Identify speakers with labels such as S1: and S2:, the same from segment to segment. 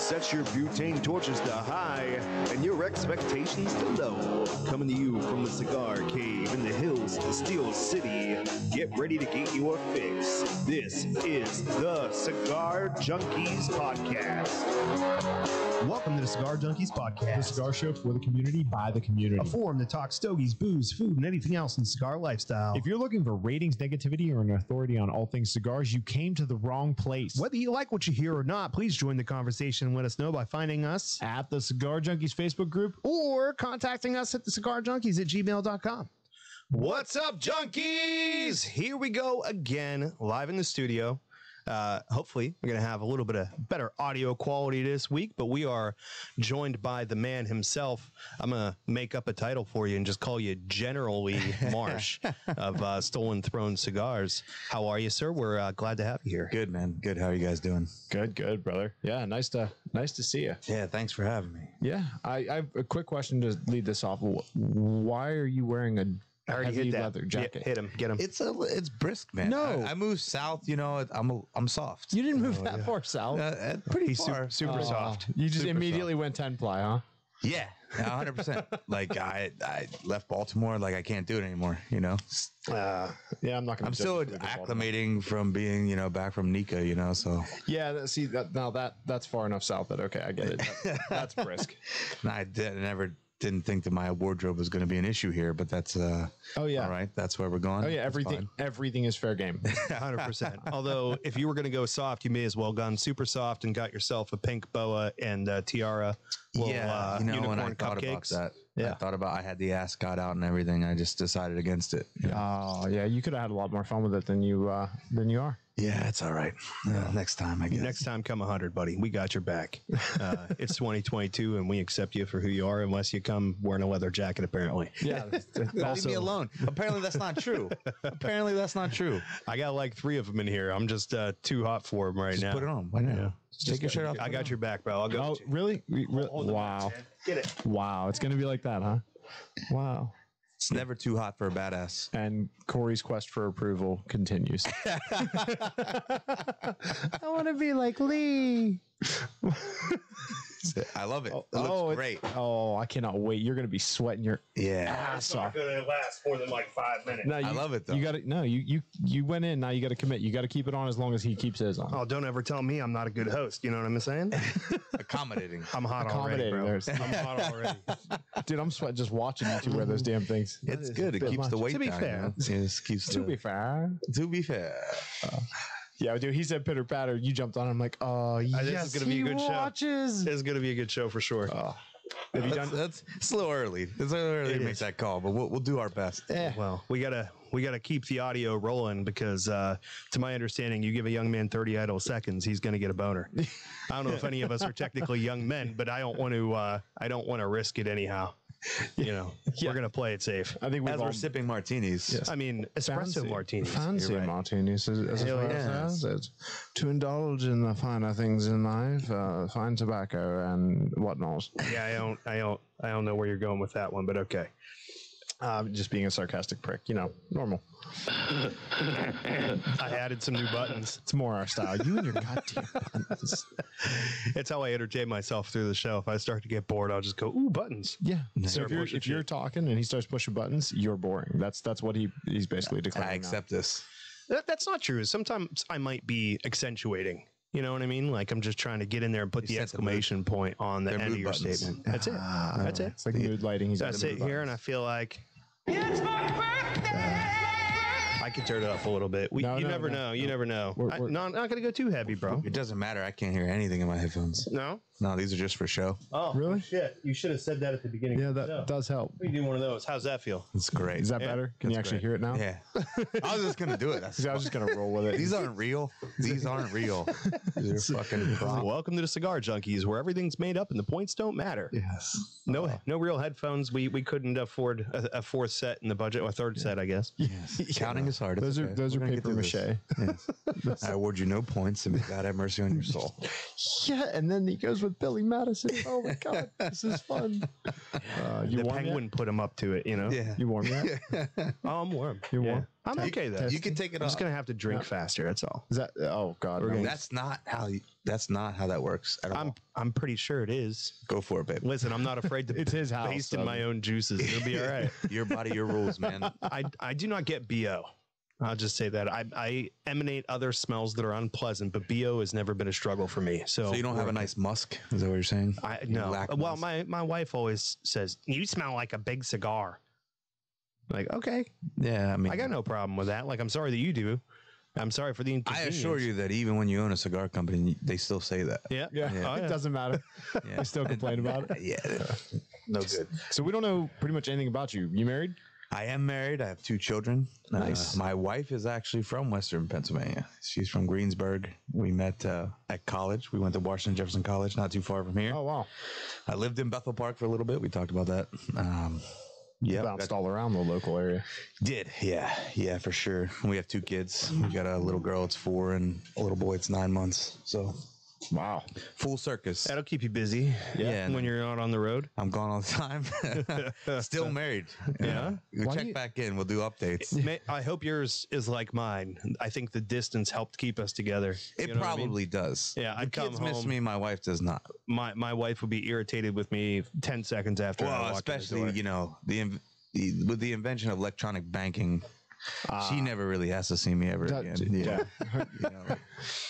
S1: Set your butane torches to high and your expectations to low. Coming to you from the cigar cave in the hills of the Steel City. Get ready to get your fix. This is the Cigar Junkies Podcast.
S2: Welcome to the Cigar Junkies Podcast,
S3: the cigar show for the community by the community.
S2: A forum that talks stogies, booze, food, and anything else in the cigar lifestyle.
S3: If you're looking for ratings, negativity, or an authority on all things cigars, you came to the wrong place.
S2: Whether you like what you hear or not, please join the conversation and let us know by finding us
S3: at the Cigar Junkies Facebook group
S2: or contacting us at thecigarjunkies@gmail.com. What's up, junkies? Here we go again, live in the studio. Hopefully, we're going to have a little bit of better audio quality this week, but we are joined by the man himself. I'm going to make up a title for you and just call you Generally Marsh of Stolen Throne Cigars. How are you, sir? We're glad to have you here.
S4: Good, man. Good. How are you guys doing?
S3: Good, brother. Yeah, nice to see you.
S4: Yeah, thanks for having me.
S3: Yeah, I have a quick question to lead this off. Why are you wearing a
S2: I already hit that
S3: leather jacket?
S2: Hit him. Get him.
S4: It's brisk, man.
S3: No.
S4: I moved south. You know, I'm soft.
S3: You didn't move that far south.
S4: Pretty
S2: He's
S4: far.
S2: super soft.
S3: You just
S4: Super
S3: immediately went 10 ply, huh?
S4: Yeah, 100%. Like I left Baltimore. Like I can't do it anymore. You know.
S3: Yeah, I'm not going to.
S4: I'm still acclimating from being, back from Nika. So
S3: yeah. That's far enough south that okay, I get it. That's brisk.
S4: And I didn't think that my wardrobe was going to be an issue here, but that's all right. That's where we're going.
S3: Oh yeah, everything is fair game.
S2: 100%. Although if you were going to go soft, you may as well gone super soft and got yourself a pink boa and tiara.
S4: Yeah,
S2: unicorn
S4: when I thought
S2: cupcakes.
S4: about that,
S2: Yeah.
S4: I had the ascot out and everything. I just decided against it.
S3: Oh yeah, you could have had a lot more fun with it than you are.
S4: Yeah, it's all right. Next time, I guess.
S2: Next time, come 100, buddy. We got your back. It's 2022, and we accept you for who you are, unless you come wearing a leather jacket, apparently.
S3: Yeah,
S4: leave me alone. Apparently, that's not true.
S2: I got like 3 of them in here. I'm just too hot for them right now.
S4: Put it on. Why not?
S2: Yeah.
S4: Take your shirt off.
S2: I got your back, bro. I'll go.
S3: Oh, really? Wow.
S2: Get it.
S3: Wow. It's going to be like that, huh? Wow.
S4: It's never too hot for a badass.
S3: And Corey's quest for approval continues. I want to be like Lee.
S4: I love it. It looks great.
S3: Oh, I cannot wait. You're going to be sweating your ass off.
S2: Going to last more than like 5 minutes.
S3: No,
S4: I love it though.
S3: You got to you went in. Now you got to commit. You got to keep it on as long as he keeps his on.
S2: Oh, don't ever tell me I'm not a good host. You know what I'm saying?
S4: Accommodating.
S2: I'm hot already, bro.
S3: I'm
S2: hot already.
S3: Dude, I'm sweating just watching you two wear those damn things.
S4: It's good. It keeps the weight
S2: To be
S4: down.
S2: fair.
S3: To be fair. Yeah, dude, he said pitter patter. You jumped on. I'm like, oh, yes,
S2: this is gonna be a good
S3: watches.
S2: show. This is going to be a good show for sure.
S4: It's a little early. It's a little early to make that call, but we'll do our best.
S2: Well, we gotta keep the audio rolling because, to my understanding, you give a young man 30 idle seconds, he's going to get a boner. I don't know if any of us are technically young men, but I don't want to risk it anyhow. We're going to play it safe.
S3: I think
S4: we're sipping martinis.
S2: Yes. I mean, espresso martinis.
S3: Fancy martinis, as well as to indulge in the finer things in life, fine tobacco and whatnot.
S2: Yeah, I don't know where you're going with that one, but okay.
S3: Just being a sarcastic prick, normal.
S2: I added some new buttons.
S3: It's more our style. You and your goddamn buttons.
S2: It's how I entertain myself through the show. If I start to get bored, I'll just go, ooh, buttons.
S3: Yeah. So if you're talking and he starts pushing buttons, you're boring. That's what he's basically declaring.
S4: I accept this.
S2: That's not true. Sometimes I might be accentuating. You know what I mean? Like I'm just trying to get in there and put the exclamation point on the end of your statement. That's it. That's it.
S3: It's like mood lighting.
S2: I sit here and I feel like it's my birthday. I can turn it up a little bit. You never know. You never know. I'm not going to go too heavy, bro.
S4: It doesn't matter. I can't hear anything in my headphones.
S2: No?
S4: No, these are just for show.
S2: Oh,
S3: really?
S2: Shit. You should have said that at the beginning.
S3: Yeah, that does help.
S2: We do one of those. How's that feel?
S4: It's great.
S3: Is that better? Can you actually hear it now?
S4: Yeah. I was just going to do it.
S3: I was just going to roll with it.
S4: These aren't real. These aren't real. These are fucking wrong.
S2: Welcome to the Cigar Junkies, where everything's made up and the points don't matter.
S4: Yes.
S2: No real headphones. We couldn't afford a fourth set in the budget, or a third set, I guess.
S4: Yes. Counting is hard.
S3: Those are paper mache.
S4: Yes. I award you no points, and may God have mercy on your soul.
S3: Yeah, and then he goes with Billy Madison. Oh my God, this is fun.
S2: The penguin put him up to it,
S4: Yeah.
S3: You warm yet?
S2: Oh, I'm warm.
S3: You're warm?
S2: I'm okay though.
S4: You can take it off.
S2: I'm just going to have to drink faster, that's all.
S3: Is that? Oh God.
S4: That's not how you... That's not how that works at all.
S2: I'm pretty sure it is.
S4: Go for it, babe.
S2: Listen, I'm not afraid to
S3: It's his house,
S2: baste in
S3: so-
S2: my own juices. It'll be all right.
S4: Your body, your rules, man.
S2: I do not get BO. I'll just say that I emanate other smells that are unpleasant, but BO has never been a struggle for me. So
S4: You don't have a nice musk? Is that what you're saying?
S2: No.
S4: lack
S2: Well,
S4: musk.
S2: my wife always says you smell like a big cigar. Like, okay,
S4: Yeah, I mean,
S2: I got no problem with that. Like, I'm sorry that you do. I'm sorry for the
S4: I
S2: inconvenience.
S4: assure you that even when you own a cigar company, they still say that.
S2: Yeah.
S3: Yeah,
S2: Oh,
S3: it
S2: yeah.
S3: doesn't matter.
S4: Yeah.
S3: I still complain about it.
S4: Yeah, no good.
S3: So we don't know pretty much anything about you. You married?
S4: I am married. I have 2 children.
S3: Nice.
S4: My wife is actually from Western Pennsylvania. She's from Greensburg. We met at college. We went to Washington Jefferson College, not too far from here.
S3: Oh, wow.
S4: I lived in Bethel Park for a little bit. We talked about that. Yeah,
S3: Bounced all around the local area.
S4: did. Yeah, for sure. We have 2 kids. We got a little girl, it's 4, and a little boy, it's 9 months. So
S3: Wow.
S4: full circus.
S2: That'll keep you busy.
S4: Yeah.
S2: When you're not on the road.
S4: I'm gone all the time. Still married.
S2: Yeah.
S4: We'll
S3: Why do
S4: check
S3: you-
S4: back in. We'll do updates.
S2: I hope yours is like mine. I think the distance helped keep us together.
S4: It
S2: You know what I mean?
S4: probably does.
S2: Yeah,
S4: the
S2: I'd come
S4: kids miss
S2: home.
S4: me. My wife does not.
S2: My wife would be irritated with me 10 seconds after I
S4: Well,
S2: walked in the
S4: especially
S2: door.
S4: you know with the invention of electronic banking, she never really has to see me ever
S3: That-
S4: again.
S3: yeah.
S4: You know,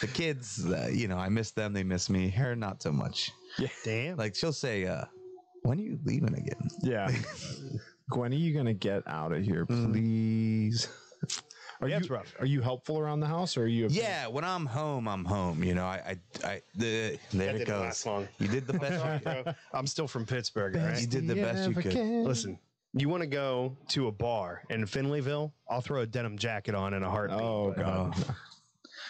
S4: the kids, I miss them. They miss me. Her, not so much.
S2: Damn.
S4: Like she'll say, "When are you leaving again?"
S3: Yeah. When are you going to get out of here, please? Are
S2: Yeah,
S3: you
S2: it's rough.
S3: Are you helpful around the house, or are you?
S4: Yeah, when I'm home, I'm home. You know, there it
S2: didn't
S4: goes.
S2: last long.
S4: You did the best. you could.
S2: I'm still from Pittsburgh, all
S4: You
S2: right?
S4: did the best you could.
S2: Listen, you want to go to a bar in Finleyville? I'll throw a denim jacket on in a heartbeat.
S3: Oh God.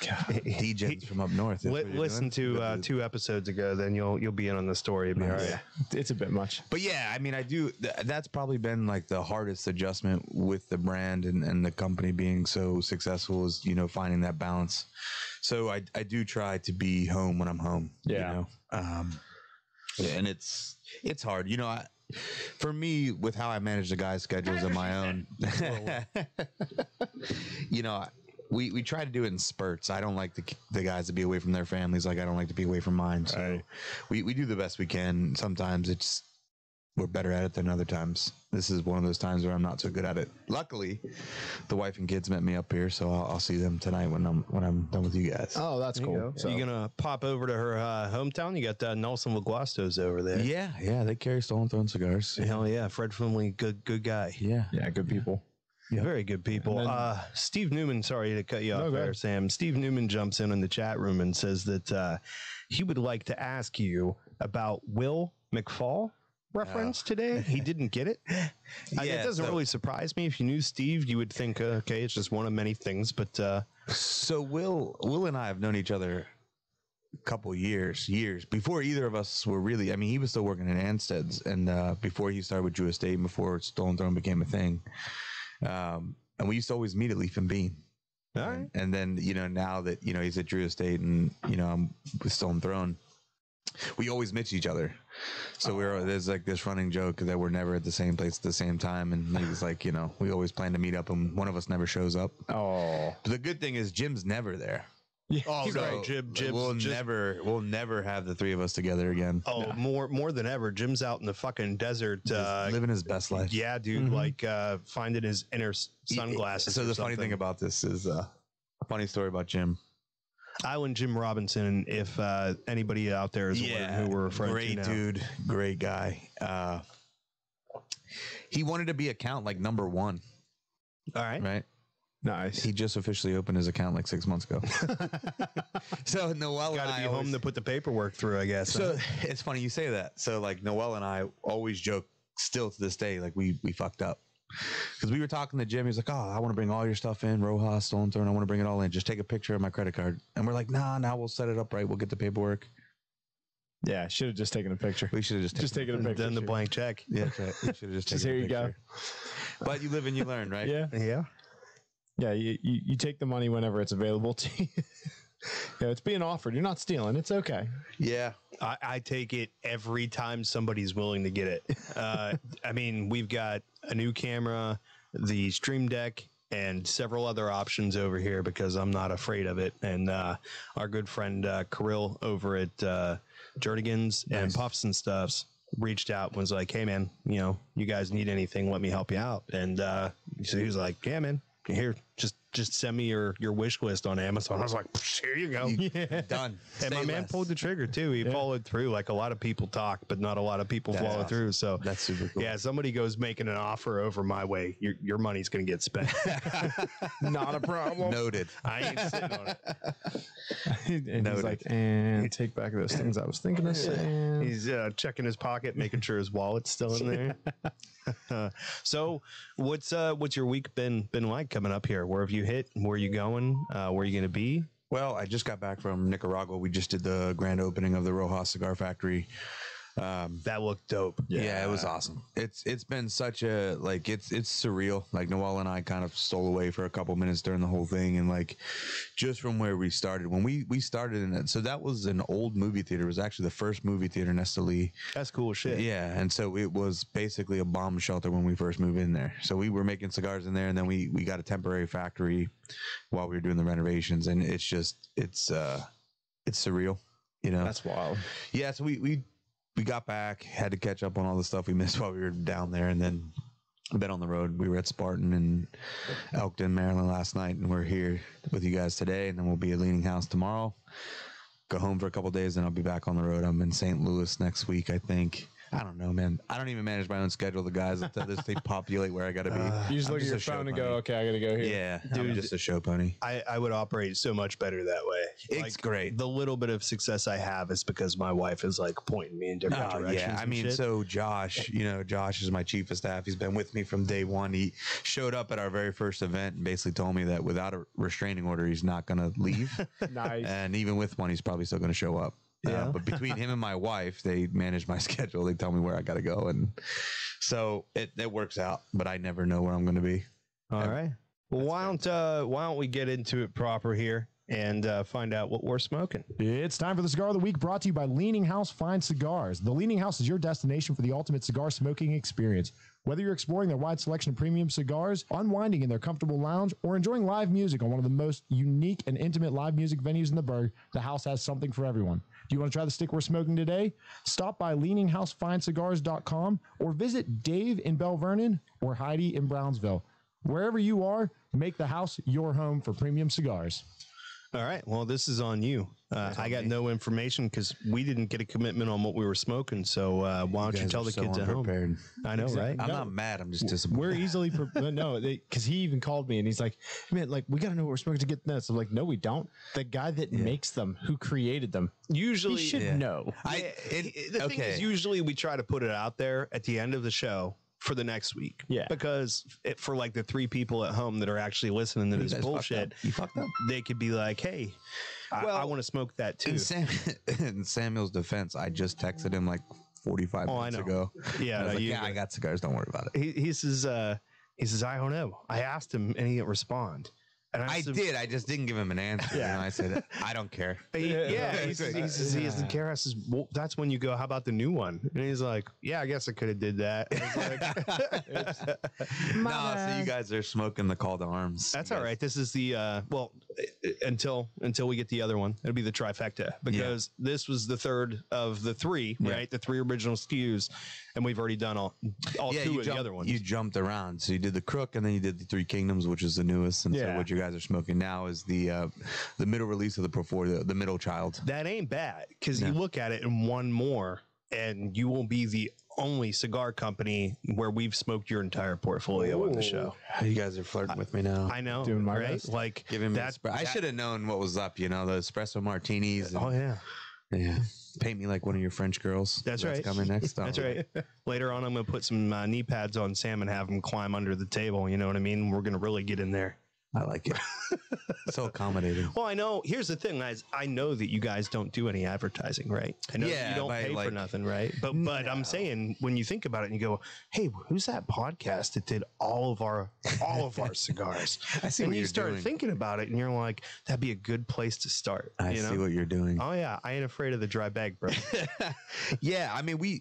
S4: DJs from up north. That's what you're
S2: Listen
S4: doing.
S2: to 2 episodes ago, then you'll be in on the story. It'll be all right.
S3: Yeah, it's a bit much.
S4: But yeah, I mean, I do. That's probably been like the hardest adjustment with the brand and the company being so successful is, finding that balance. So I do try to be home when I'm home.
S3: Yeah.
S4: And it's hard. For me, with how I manage the guys' schedules on my own, we try to do it in spurts. I don't like the guys to be away from their families. Like I don't like to be away from mine. So we do the best we can. Sometimes we're better at it than other times. This is one of those times where I'm not so good at it. Luckily, the wife and kids met me up here, so I'll see them tonight when I'm done with you guys.
S3: Oh, that's cool.
S2: So you gonna pop over to her hometown? You got Nelson Laguastos over there.
S4: Yeah, they carry Stolen Throne cigars.
S2: Hell yeah, Fred Finley, good guy.
S4: Yeah.
S3: Yeah, good people.
S2: Very good people.
S3: And then-
S2: Steve Newman, sorry to cut you off
S3: go
S2: there,
S3: ahead.
S2: Sam. Steve Newman jumps in the chat room and says that he would like to ask you about Will McFall reference today. He didn't get it. It doesn't really surprise me. If you knew Steve, you would think, okay, it's just one of many things. But
S4: So Will and I have known each other a couple years before either of us were really. I mean, he was still working at Anstead's, and before he started with Drew Estate, and before Stolen Throne became a thing. And we used to always meet at Leaf and Bean.
S2: all right.
S4: And then, now that, he's at Drew Estate and, I'm with Stolen Throne, we always miss each other. So there's like this running joke that we're never at the same place at the same time. And he was like, we always plan to meet up and one of us never shows up.
S3: Oh,
S4: But the good thing is Jim's never there.
S2: Oh,
S4: So
S2: right. Jim's
S4: we'll
S2: just-
S4: never have the 3 of us together again.
S2: Oh, more than ever. Jim's out in the fucking desert.
S4: Just living his best life.
S2: Yeah, dude. Like finding his inner sunglasses.
S4: So
S2: or
S4: the funny
S2: something.
S4: thing about this is a funny story about Jim.
S2: Island Jim Robinson, if anybody out there is wondering who we're referring
S4: great
S2: to now.
S4: dude, great guy. He wanted to be account like number 1,
S2: All right.
S4: right?
S3: nice.
S4: He just officially opened his account like 6 months ago. So Noel
S2: Got
S4: and
S2: to
S4: I
S2: be home to put the paperwork through, I guess.
S4: So it's funny you say that. So like Noel and I always joke still to this day, like we fucked up. Because we were talking to Jim, he was like, "Oh, I want to bring all your stuff in, Rojas, Stolen Throne. I want to bring it all in. Just take a picture of my credit card." And we're like, "Nah, we'll set it up right. We'll get the paperwork."
S3: Yeah, should have just taken a picture.
S4: We should have just
S3: Taken a picture.
S2: Then the blank check.
S4: Yeah, that's right. We should have just
S3: Just
S4: taken
S3: here
S4: a
S3: you go.
S4: picture. But you live and you learn, right?
S3: Yeah,
S2: Yeah.
S3: yeah. You take the money whenever it's available to you. It's being offered. You're not stealing. It's okay.
S4: Yeah.
S2: I take it every time somebody's willing to get it. I mean, we've got a new camera, the Stream Deck and several other options over here because I'm not afraid of it. And our good friend Kirill over at Jernigan's and Puffs and Stuffs reached out and was like, hey, man, you guys need anything, let me help you out. And so he was like, yeah, man, here, just send me your wish list on Amazon. I was like, here you go.
S4: Done.
S2: And my man pulled the trigger too. He followed through. Like a lot of people talk, but not a lot of people follow through. So
S4: that's super cool.
S2: Yeah, somebody goes making an offer over my way, your money's going to get spent.
S3: Not a problem.
S4: Noted.
S2: I ain't sitting on it.
S3: And he's like, and take back those things I was thinking of saying.
S2: He's checking his pocket, making sure his wallet's still in there. So what's your week been like coming up here? Where have you hit? Where are you going? Where are you going to be?
S4: Well, I just got back from Nicaragua. We just did the grand opening of the Rojas Cigar Factory.
S2: That looked dope.
S4: Yeah, it was awesome. It's been such a it's surreal. Like Noel and I kind of stole away for a couple minutes during the whole thing, and like just from where we started, when we started in it, so that was an old movie theater. It was actually the first movie theater in Esteli.
S2: That's cool shit.
S4: Yeah, and so it was basically a bomb shelter when we first moved in there. So we were making cigars in there, and then we got a temporary factory while we were doing the renovations, and it's surreal.
S3: That's wild.
S4: Yeah, so we got back, had to catch up on all the stuff we missed while we were down there, and then been on the road. We were at Spartan and Elkton, Maryland last night, and we're here with you guys today, and then we'll be at Leaning House tomorrow. Go home for a couple days, and I'll be back on the road. I'm in St. Louis next week, I think. I don't know, man. I don't even manage my own schedule. The guys, they populate where I got to be.
S3: You just look at your phone and go, okay, I got to go here.
S4: Yeah, dude, I'm just a show pony.
S2: I would operate so much better that way.
S4: It's great.
S2: The little bit of success I have is because my wife is like pointing me in different directions.
S4: Yeah, I mean, so Josh, Josh is my chief of staff. He's been with me from day one. He showed up at our very first event and basically told me that without a restraining order, he's not going to leave.
S3: Nice.
S4: And even with one, he's probably still going to show up.
S2: Yeah.
S4: But between him and my wife, they manage my schedule. They tell me where I got to go. And so it works out, but I never know where I'm going to be.
S2: All right. Well, why don't we get into it proper here and find out what we're smoking?
S5: It's time for the Cigar of the Week, brought to you by Leaning House Fine Cigars. The Leaning House is your destination for the ultimate cigar smoking experience. Whether you're exploring their wide selection of premium cigars, unwinding in their comfortable lounge, or enjoying live music on one of the most unique and intimate live music venues in the burg, the house has something for everyone. Do you want to try the stick we're smoking today? Stop by leaninghousefinecigars.com or visit Dave in Bell Vernon or Heidi in Brownsville. Wherever you are, make the house your home for premium cigars.
S2: All right. Well, this is on you. I got no information because we didn't get a commitment on what we were smoking. So why don't you tell the kids at home? I know, right?
S4: I'm not mad. I'm just disappointed.
S5: We're easily no, because he even called me and he's like, man, like we got to know what we're smoking to get this. I'm like, no, we don't. The guy that makes them, who created them,
S2: usually
S5: he should know.
S2: The thing is, usually we try to put it out there at the end of the show for the next week. Yeah. Because for like the 3 people at home that are actually listening to this bullshit,
S4: you fucked up.
S2: They could be like, hey, I want to smoke that too.
S4: In Samuel's defense, I just texted him like 45 minutes ago.
S2: Yeah.
S4: I got cigars. Don't worry about it.
S2: He says, I don't know. I asked him and he didn't respond. And
S4: I did. I just didn't give him an answer. Yeah. I said, I don't care.
S2: He says he doesn't care. I says, well, that's when you go, how about the new one? And he's like, yeah, I guess I could have did that.
S4: So you guys are smoking the call to arms.
S2: That's all right. This is the, until we get the other one, it'll be the trifecta because this was the third of the 3, right? The 3 original SKUs. And we've already done all 2 of the other ones.
S4: You jumped around. So you did the Crook and then you did the 3 Kingdoms, which is the newest. And so what you guys are smoking now is the middle release of the Pro 4, the middle child.
S2: That ain't bad because you look at it in one more and you will be the only cigar company where we've smoked your entire portfolio on the show.
S4: You guys are flirting with me now.
S2: I know.
S5: Doing my
S2: right?
S5: best.
S2: Like
S4: giving me I should have known what was up, the espresso martinis.
S2: And,
S4: yeah. Paint me like one of your French girls.
S2: That's right.
S4: Coming next time.
S2: That's right. Later on, I'm going to put some knee pads on Sam and have him climb under the table. You know what I mean? We're going to really get in there.
S4: I like it. So accommodating.
S2: Well, I know. Here's the thing, guys. I know that you guys don't do any advertising, right? I know that you don't pay for nothing, right? But I'm saying when you think about it and you go, "Hey, who's that podcast that did all of our cigars?"
S4: I see.
S2: And
S4: what
S2: you
S4: you're
S2: start
S4: doing.
S2: thinking about it, and you're like, "That'd be a good place to start."
S4: I see what you're doing.
S2: Oh yeah, I ain't afraid of the dry bag, bro.
S4: Yeah, I mean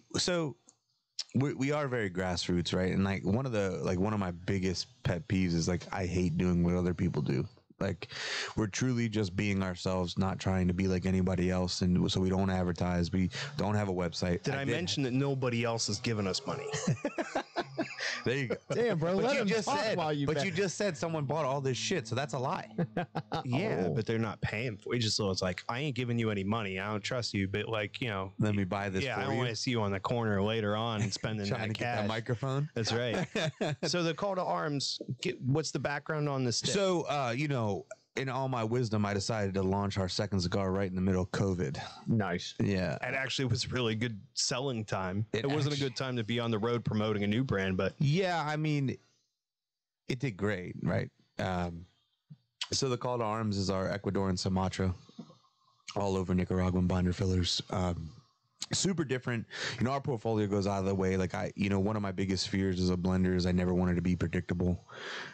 S4: we are very grassroots, right? And like one of my biggest pet peeves is like I hate doing what other people do. Like we're truly just being ourselves, not trying to be like anybody else, and so we don't advertise. We don't have a website.
S2: Did I mention that nobody else has given us money?
S4: There you go.
S5: Damn, bro. Let him talk while you.
S4: But you just said someone bought all this shit, so that's a lie.
S2: Yeah, but they're not paying for it. Just so it's like, I ain't giving you any money. I don't trust you, but like, you know,
S4: Let me buy this.
S2: yeah,
S4: for
S2: I don't
S4: you.
S2: want to see you on the corner later on and spending
S4: Trying
S2: that
S4: to get
S2: cash.
S4: that microphone.
S2: That's right. So the call to arms. What's the background on this? Stick?
S4: So, in all my wisdom, I decided to launch our second cigar right in the middle of COVID.
S5: Nice.
S4: Yeah.
S2: it actually was really good selling time. It wasn't a
S4: actually-
S2: good time to be on the road promoting a new brand, but
S4: Yeah, I mean, it did great, right? So the call to arms is our Ecuadorian Sumatra, all over Nicaraguan binder fillers. Super different. Our portfolio goes out of the way. Like one of my biggest fears as a blender is I never wanted to be predictable.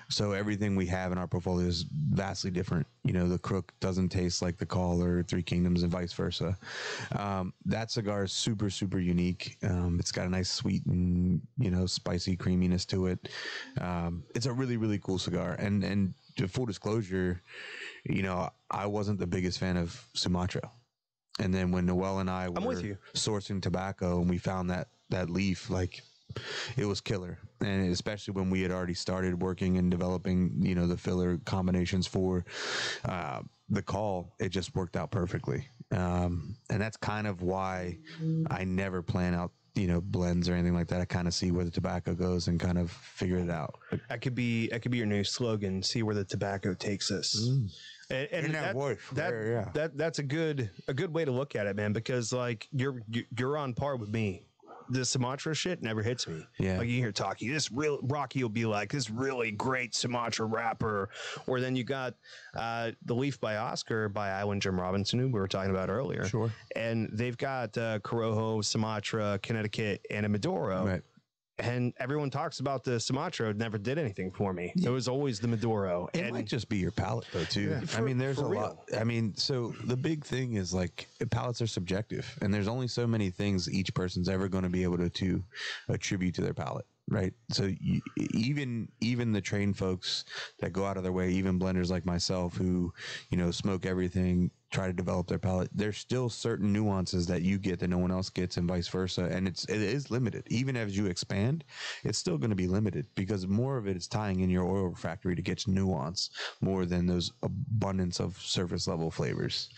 S4: So everything we have in our portfolio is vastly different. The Crook doesn't taste like the Call or Three Kingdoms and vice versa. That cigar is super, super unique. It's got a nice sweet and, spicy creaminess to it. It's a really, really cool cigar. And to full disclosure, I wasn't the biggest fan of Sumatra. And then when Noel and I were sourcing tobacco and we found that leaf, like it was killer. And especially when we had already started working and developing, the filler combinations for the Call, it just worked out perfectly. And that's kind of why I never plan out, blends or anything like that. I kind of see where the tobacco goes and kind of figure it out.
S2: that could be your new slogan. See where the tobacco takes us. And that's a good way to look at it, man, because like you're on par with me. The Sumatra shit never hits me.
S4: Yeah.
S2: Like you hear talkie, this real Rocky will be like this really great Sumatra wrapper, or then you got the Leaf by Oscar by Island Jim Robinson, who we were talking about earlier.
S4: Sure.
S2: And they've got Corojo, Sumatra, Connecticut, and a Maduro.
S4: Right.
S2: And everyone talks about the Sumatra. It never did anything for me. It was always the Maduro.
S4: It might just be your palate, though, too.
S2: Yeah.
S4: I mean, there's
S2: For
S4: a lot. I mean, so the big thing is like palates are subjective, and there's only so many things each person's ever going to be able to attribute to their palate, right? So even the trained folks that go out of their way, even blenders like myself who smoke everything, try to develop their palate, there's still certain nuances that you get that no one else gets and vice versa. And it is limited. Even as you expand, it's still going to be limited because more of it is tying in your oil refractory to get nuance more than those abundance of surface level flavors.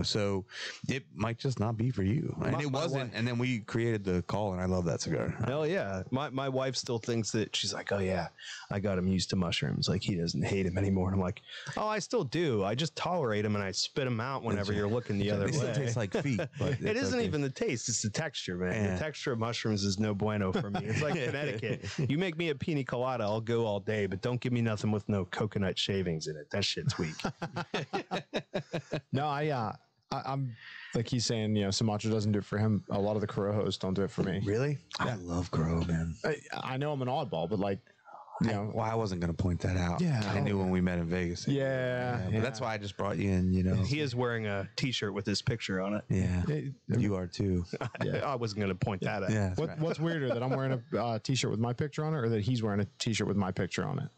S4: So it might just not be for you. And it wasn't. And then we created the Call, and I love that cigar.
S2: Hell yeah. My wife still thinks that she's like, oh yeah, I got him used to mushrooms. Like he doesn't hate him anymore. And I'm like, oh, I still do. I just tolerate him and I spit him out whenever you're looking the other
S4: It still
S2: way.
S4: tastes like feet. But
S2: It isn't
S4: okay.
S2: even the taste. It's the texture, man.
S4: Yeah.
S2: The texture of mushrooms is no bueno for me. It's like Connecticut. You make me a pina colada, I'll go all day, but don't give me nothing with no coconut shavings in it. That shit's weak.
S5: No, I'm like he's saying, Sumatra doesn't do it for him. A lot of the Corojos don't do it for me.
S4: Really? I love Grow, man.
S5: I know I'm an oddball, but like,
S4: Well, I wasn't going to point that out.
S5: Yeah.
S4: I knew when we met in Vegas.
S5: yeah.
S4: But that's why I just brought you in,
S2: He is wearing a t-shirt with his picture on it.
S4: Yeah. You are too.
S2: I wasn't going to point that out.
S4: Yeah.
S5: What's weirder, that I'm wearing a t-shirt with my picture on it, or that he's wearing a t-shirt with my picture on it?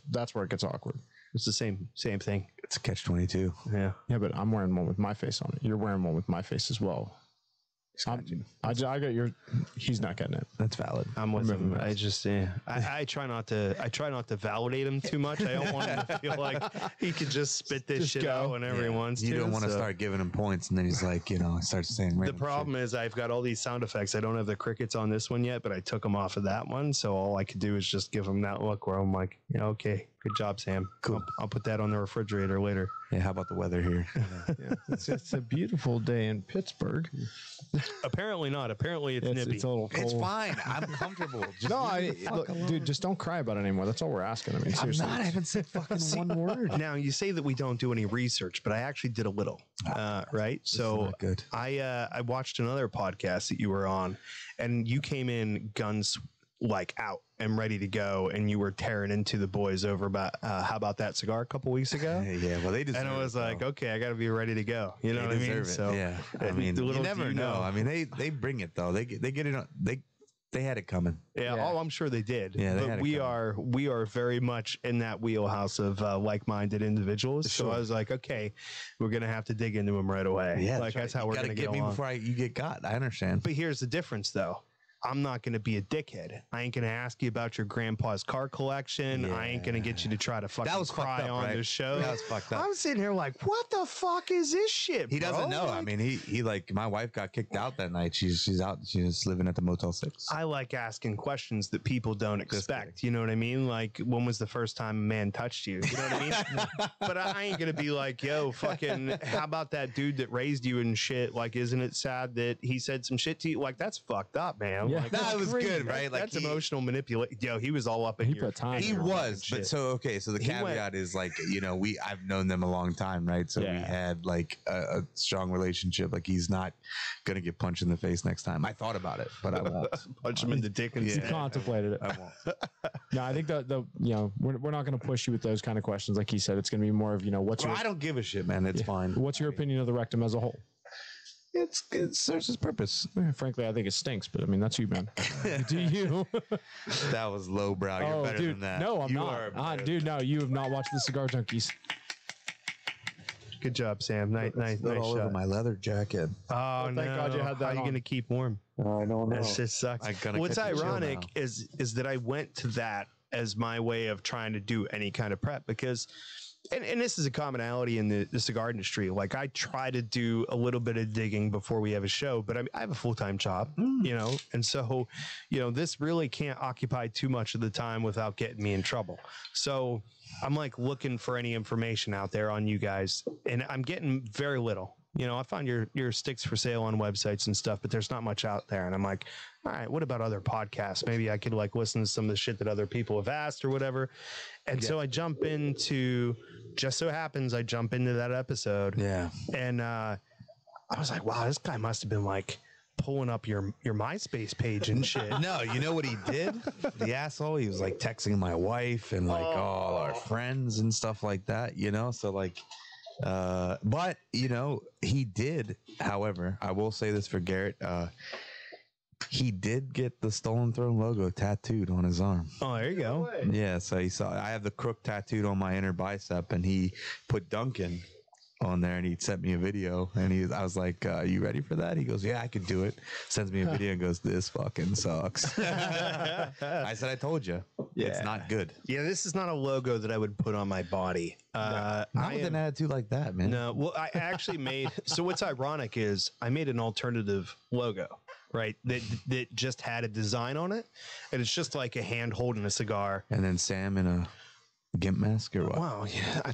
S5: That's where it gets awkward.
S2: It's the same thing.
S4: It's a catch-22.
S2: Yeah.
S5: Yeah, but I'm wearing one with my face on it. You're wearing one with my face as well. I got your. He's not getting it.
S4: That's valid.
S2: I'm with him. I just, I try not to validate him too much. I don't want him to feel like he could just spit this shit out whenever he wants to.
S4: You don't want to
S2: so.
S4: start giving him points, and then he's like, starts saying.
S2: The problem is I've got all these sound effects. I don't have the crickets on this one yet, but I took them off of that one. So all I could do is just give him that look where I'm like, okay, good job, Sam.
S4: Cool.
S2: I'll put that on the refrigerator later.
S4: Yeah, how about the weather here?
S5: It's a beautiful day in Pittsburgh.
S2: Apparently not. Apparently it's nippy.
S5: It's a little cold.
S4: It's fine. I'm comfortable. Just
S5: Look, dude, just don't cry about it anymore. That's all we're asking. I mean,
S4: I'm
S5: seriously.
S4: not. I haven't said fucking one word.
S2: Now you say that we don't do any research, but I actually did a little, right? So
S4: not good.
S2: I watched another podcast that you were on, and you came in guns like out and ready to go, and you were tearing into the boys over about how about that cigar a couple weeks ago.
S4: Yeah, well, they deserve
S2: And I was
S4: it,
S2: like,
S4: though.
S2: okay, I got to be ready to go. You know
S4: They
S2: what I mean?
S4: deserve it.
S2: So
S4: yeah, I mean,
S2: the
S4: you
S2: little
S4: never
S2: do you
S4: know. I mean, they bring it though. They get it. They had it coming.
S2: Yeah,
S5: Yeah.
S2: oh, I'm sure they did.
S4: Yeah, they
S2: but
S4: had it
S2: we
S4: coming.
S2: are very much in that wheelhouse of like-minded individuals. So
S4: Sure.
S2: I was like, okay, we're gonna have to dig into them right away.
S4: Yeah,
S2: like that's
S4: right.
S2: how
S4: You
S2: we're
S4: gotta
S2: gonna
S4: get
S2: get
S4: me
S2: along.
S4: before you get got. I understand.
S2: But here's the difference, though. I'm not going to be a dickhead. I ain't going to ask you about your grandpa's car collection. I ain't going to get you to try to fucking
S4: That was fucked
S2: cry
S4: up,
S2: on
S4: right?
S2: the show.
S4: That was fucked up.
S2: I'm sitting here like, what the fuck is this shit?
S4: He doesn't
S2: bro?
S4: know. I
S2: Like,
S4: mean, he like my wife got kicked out that night. She's out. She's living at the Motel 6.
S2: I like asking questions that people don't expect. You know what I mean? Like, when was the first time a man touched you? You know what I mean? But I ain't going to be like, yo, fucking, how about that dude that raised you and shit? Like, isn't it sad that he said some shit to you? Like, that's fucked up, man.
S5: Yeah.
S2: Like,
S4: No, it was
S5: crazy.
S4: good, right? Like
S2: that's emotional manipulation. Yo, he was all up in
S5: He
S2: your
S5: put time
S4: He
S5: in.
S4: was,
S2: shit.
S4: but so okay. So the
S2: He went-
S4: caveat is like, you know, I've known them a long time, right? So we
S5: Yeah.
S4: had like a strong relationship. Like he's not gonna get punched in the face next time. I thought about it, but I won't.
S2: punch him in the dick and
S4: Yeah.
S5: You contemplated it.
S4: I won't.
S5: No, I think the you know we're not going to push you with those kind of questions. Like he said, it's going to be more of what's
S4: Well,
S5: your
S4: I don't give a shit, man. It's fine.
S5: what's your opinion of the rectum as a whole?
S4: It serves its purpose.
S5: Frankly, I think it stinks, but I mean that's you, man. Do you?
S4: That was lowbrow. You're better
S5: dude,
S4: than that.
S5: no, I'm
S4: You
S5: not.
S4: are better.
S5: Dude, no, you have not watched the Cigar Junkies.
S2: Good job, Sam. Nice
S4: Spilled all over
S2: shot.
S4: my leather jacket.
S2: Oh,
S5: thank
S2: no.
S5: God you had that
S2: How are you
S5: on.
S2: going to keep warm?
S4: I don't know.
S2: That shit sucks.
S4: I gotta
S2: What's
S4: catch a chill
S2: ironic
S4: now.
S2: is that I went to that as my way of trying to do any kind of prep because, and this is a commonality in the cigar industry. Like I try to do a little bit of digging before we have a show, but I have a full-time job, you know, and so, this really can't occupy too much of the time without getting me in trouble. So I'm like looking for any information out there on you guys, and I'm getting very little. I find your sticks for sale on websites and stuff, but there's not much out there. And I'm like, all right, what about other podcasts? Maybe I could like listen to some of the shit that other people have asked or whatever. And so I jump into, just so happens I jump into that episode.
S4: Yeah.
S2: And I was like, wow, this guy must have been like pulling up your MySpace page and shit.
S4: No, you know what he did? The asshole. He was like texting my wife and like all our friends and stuff like that, So like, but he did, however, I will say this for Garrett, he did get the Stolen Throne logo tattooed on his arm.
S2: Oh, there you go.
S4: Yeah, so he saw, I have the crook tattooed on my inner bicep, and he put Duncan on there, and he sent me a video, and I was like, you ready for that? He goes, yeah, I could do it. Sends me a video and goes, this fucking sucks. I said, I told you, it's not good.
S2: Yeah, this is not a logo that I would put on my body.
S4: Not with an attitude like that, man.
S2: No, well, I actually made. So what's ironic is I made an alternative logo, right? That just had a design on it, and it's just like a hand holding a cigar.
S4: And then Sam in a gimp mask or what?
S2: Wow, yeah,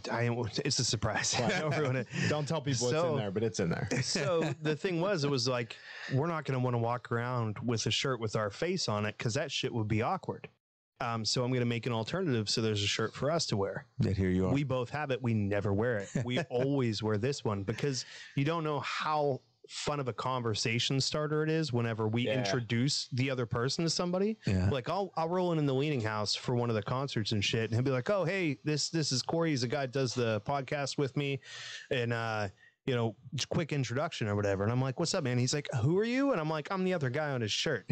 S2: it's a surprise. I don't ruin it.
S5: Don't tell people it's in there, but it's in there.
S2: So the thing was, it was like we're not going to want to walk around with a shirt with our face on it because that shit would be awkward. So I'm going to make an alternative so there's a shirt for us to wear.
S4: Yet here you are.
S2: We both have it. We never wear it. We always wear this one because you don't know how fun of a conversation starter it is whenever we introduce the other person to somebody.
S4: Yeah.
S2: Like I'll roll in the Leaning House for one of the concerts and shit, and he'll be like, "Oh, hey, this is Corey. He's the guy that does the podcast with me," and just quick introduction or whatever. And I'm like, "What's up, man?" He's like, "Who are you?" And I'm like, "I'm the other guy on his shirt."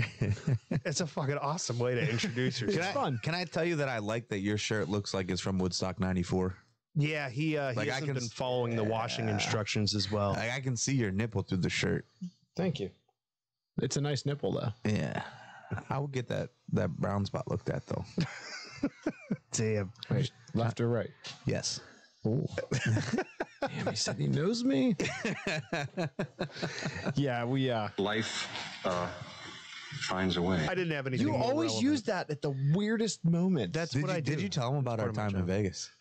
S2: It's a fucking awesome way to introduce yourself.
S4: Can I tell you that I like that your shirt looks like it's from Woodstock 94?
S2: Yeah, he
S4: Like, I
S2: hasn't
S4: can
S2: been following the washing instructions as well.
S4: Like, I can see your nipple through the shirt.
S5: Thank you. It's a nice nipple, though.
S4: Yeah. I will get that brown spot looked at, though.
S2: Damn.
S5: Wait, left or right?
S4: Yes.
S5: Oh. Damn, he said he knows me. Yeah, we.
S6: Life finds a way.
S2: I didn't have anything.
S5: You
S2: more
S5: always
S2: relevant.
S5: use that at the weirdest moment.
S2: That's
S4: Did
S2: what
S4: you,
S2: I do.
S4: did you tell him about our
S2: part of my
S4: time in
S2: job.
S4: Vegas?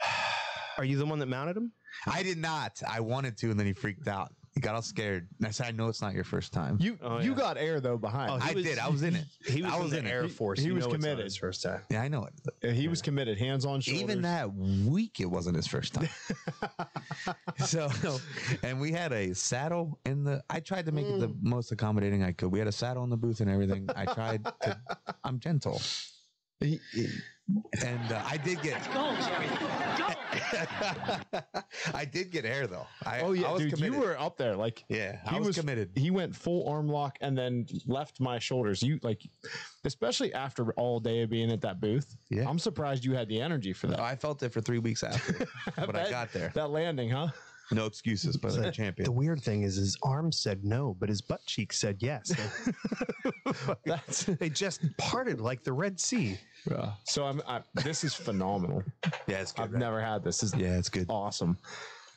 S2: Are you the one that mounted him?
S4: I did not. I wanted to, and then he freaked out. He got all scared. And I said, I know it's not your first time.
S5: You
S2: Oh,
S5: you
S2: yeah.
S5: got air though behind.
S2: Oh,
S4: I did. I was in it.
S2: He was,
S4: I was
S2: in
S4: in
S2: the
S4: it.
S2: Air Force.
S5: he
S2: You
S5: was
S2: know it's not
S5: committed.
S2: his first time.
S4: Yeah, I know it.
S5: He was committed, hands on shoulders.
S4: Even that week, it wasn't his first time. So, and we had a saddle in the. I tried to make it the most accommodating I could. We had a saddle in the booth and everything. I tried to. I'm gentle. And I did get. I did get hair though. I
S3: Oh yeah,
S4: I was
S3: dude,
S4: committed.
S3: you were up there. Like,
S4: Yeah,
S3: he
S4: I was committed.
S3: He went full arm lock and then left my shoulders. You like, especially after all day of being at that booth.
S4: Yeah.
S3: I'm surprised you had the energy for that.
S4: I felt it for 3 weeks after, but I got there.
S3: That landing, huh?
S4: No excuses, but I'm a champion.
S2: The weird thing is his arms said no, but his butt cheek said yes. They just parted like the Red Sea.
S3: So this is phenomenal.
S4: Yeah, it's good.
S3: I've
S4: right?
S3: never had this. This is
S4: Yeah, it's good.
S3: awesome.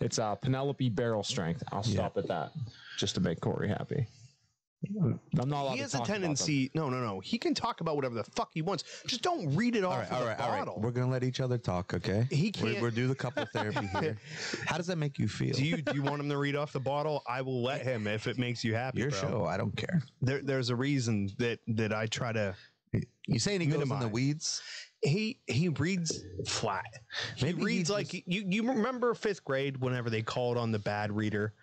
S3: It's Penelope barrel strength. I'll stop at that just to make Corey happy. I'm not allowed
S2: He
S3: to
S2: has a
S3: talk about them.
S2: tendency. No. He can talk about whatever the fuck he wants. Just don't read it off
S4: All
S2: of
S4: right,
S2: the
S4: all right.
S2: bottle.
S4: We're gonna let each other talk, okay?
S2: He can't-
S4: We're do the couple therapy here. How does that make you feel?
S2: Do you want him to read off the bottle? I will let him if it makes you happy.
S4: Your
S2: bro.
S4: show? I don't care.
S2: There's a reason that I try to.
S4: You saying he goes in the
S2: Minimize.
S4: weeds?
S2: He reads flat.
S4: Maybe
S2: he reads
S4: he
S2: like you remember 5th grade whenever they called on the bad reader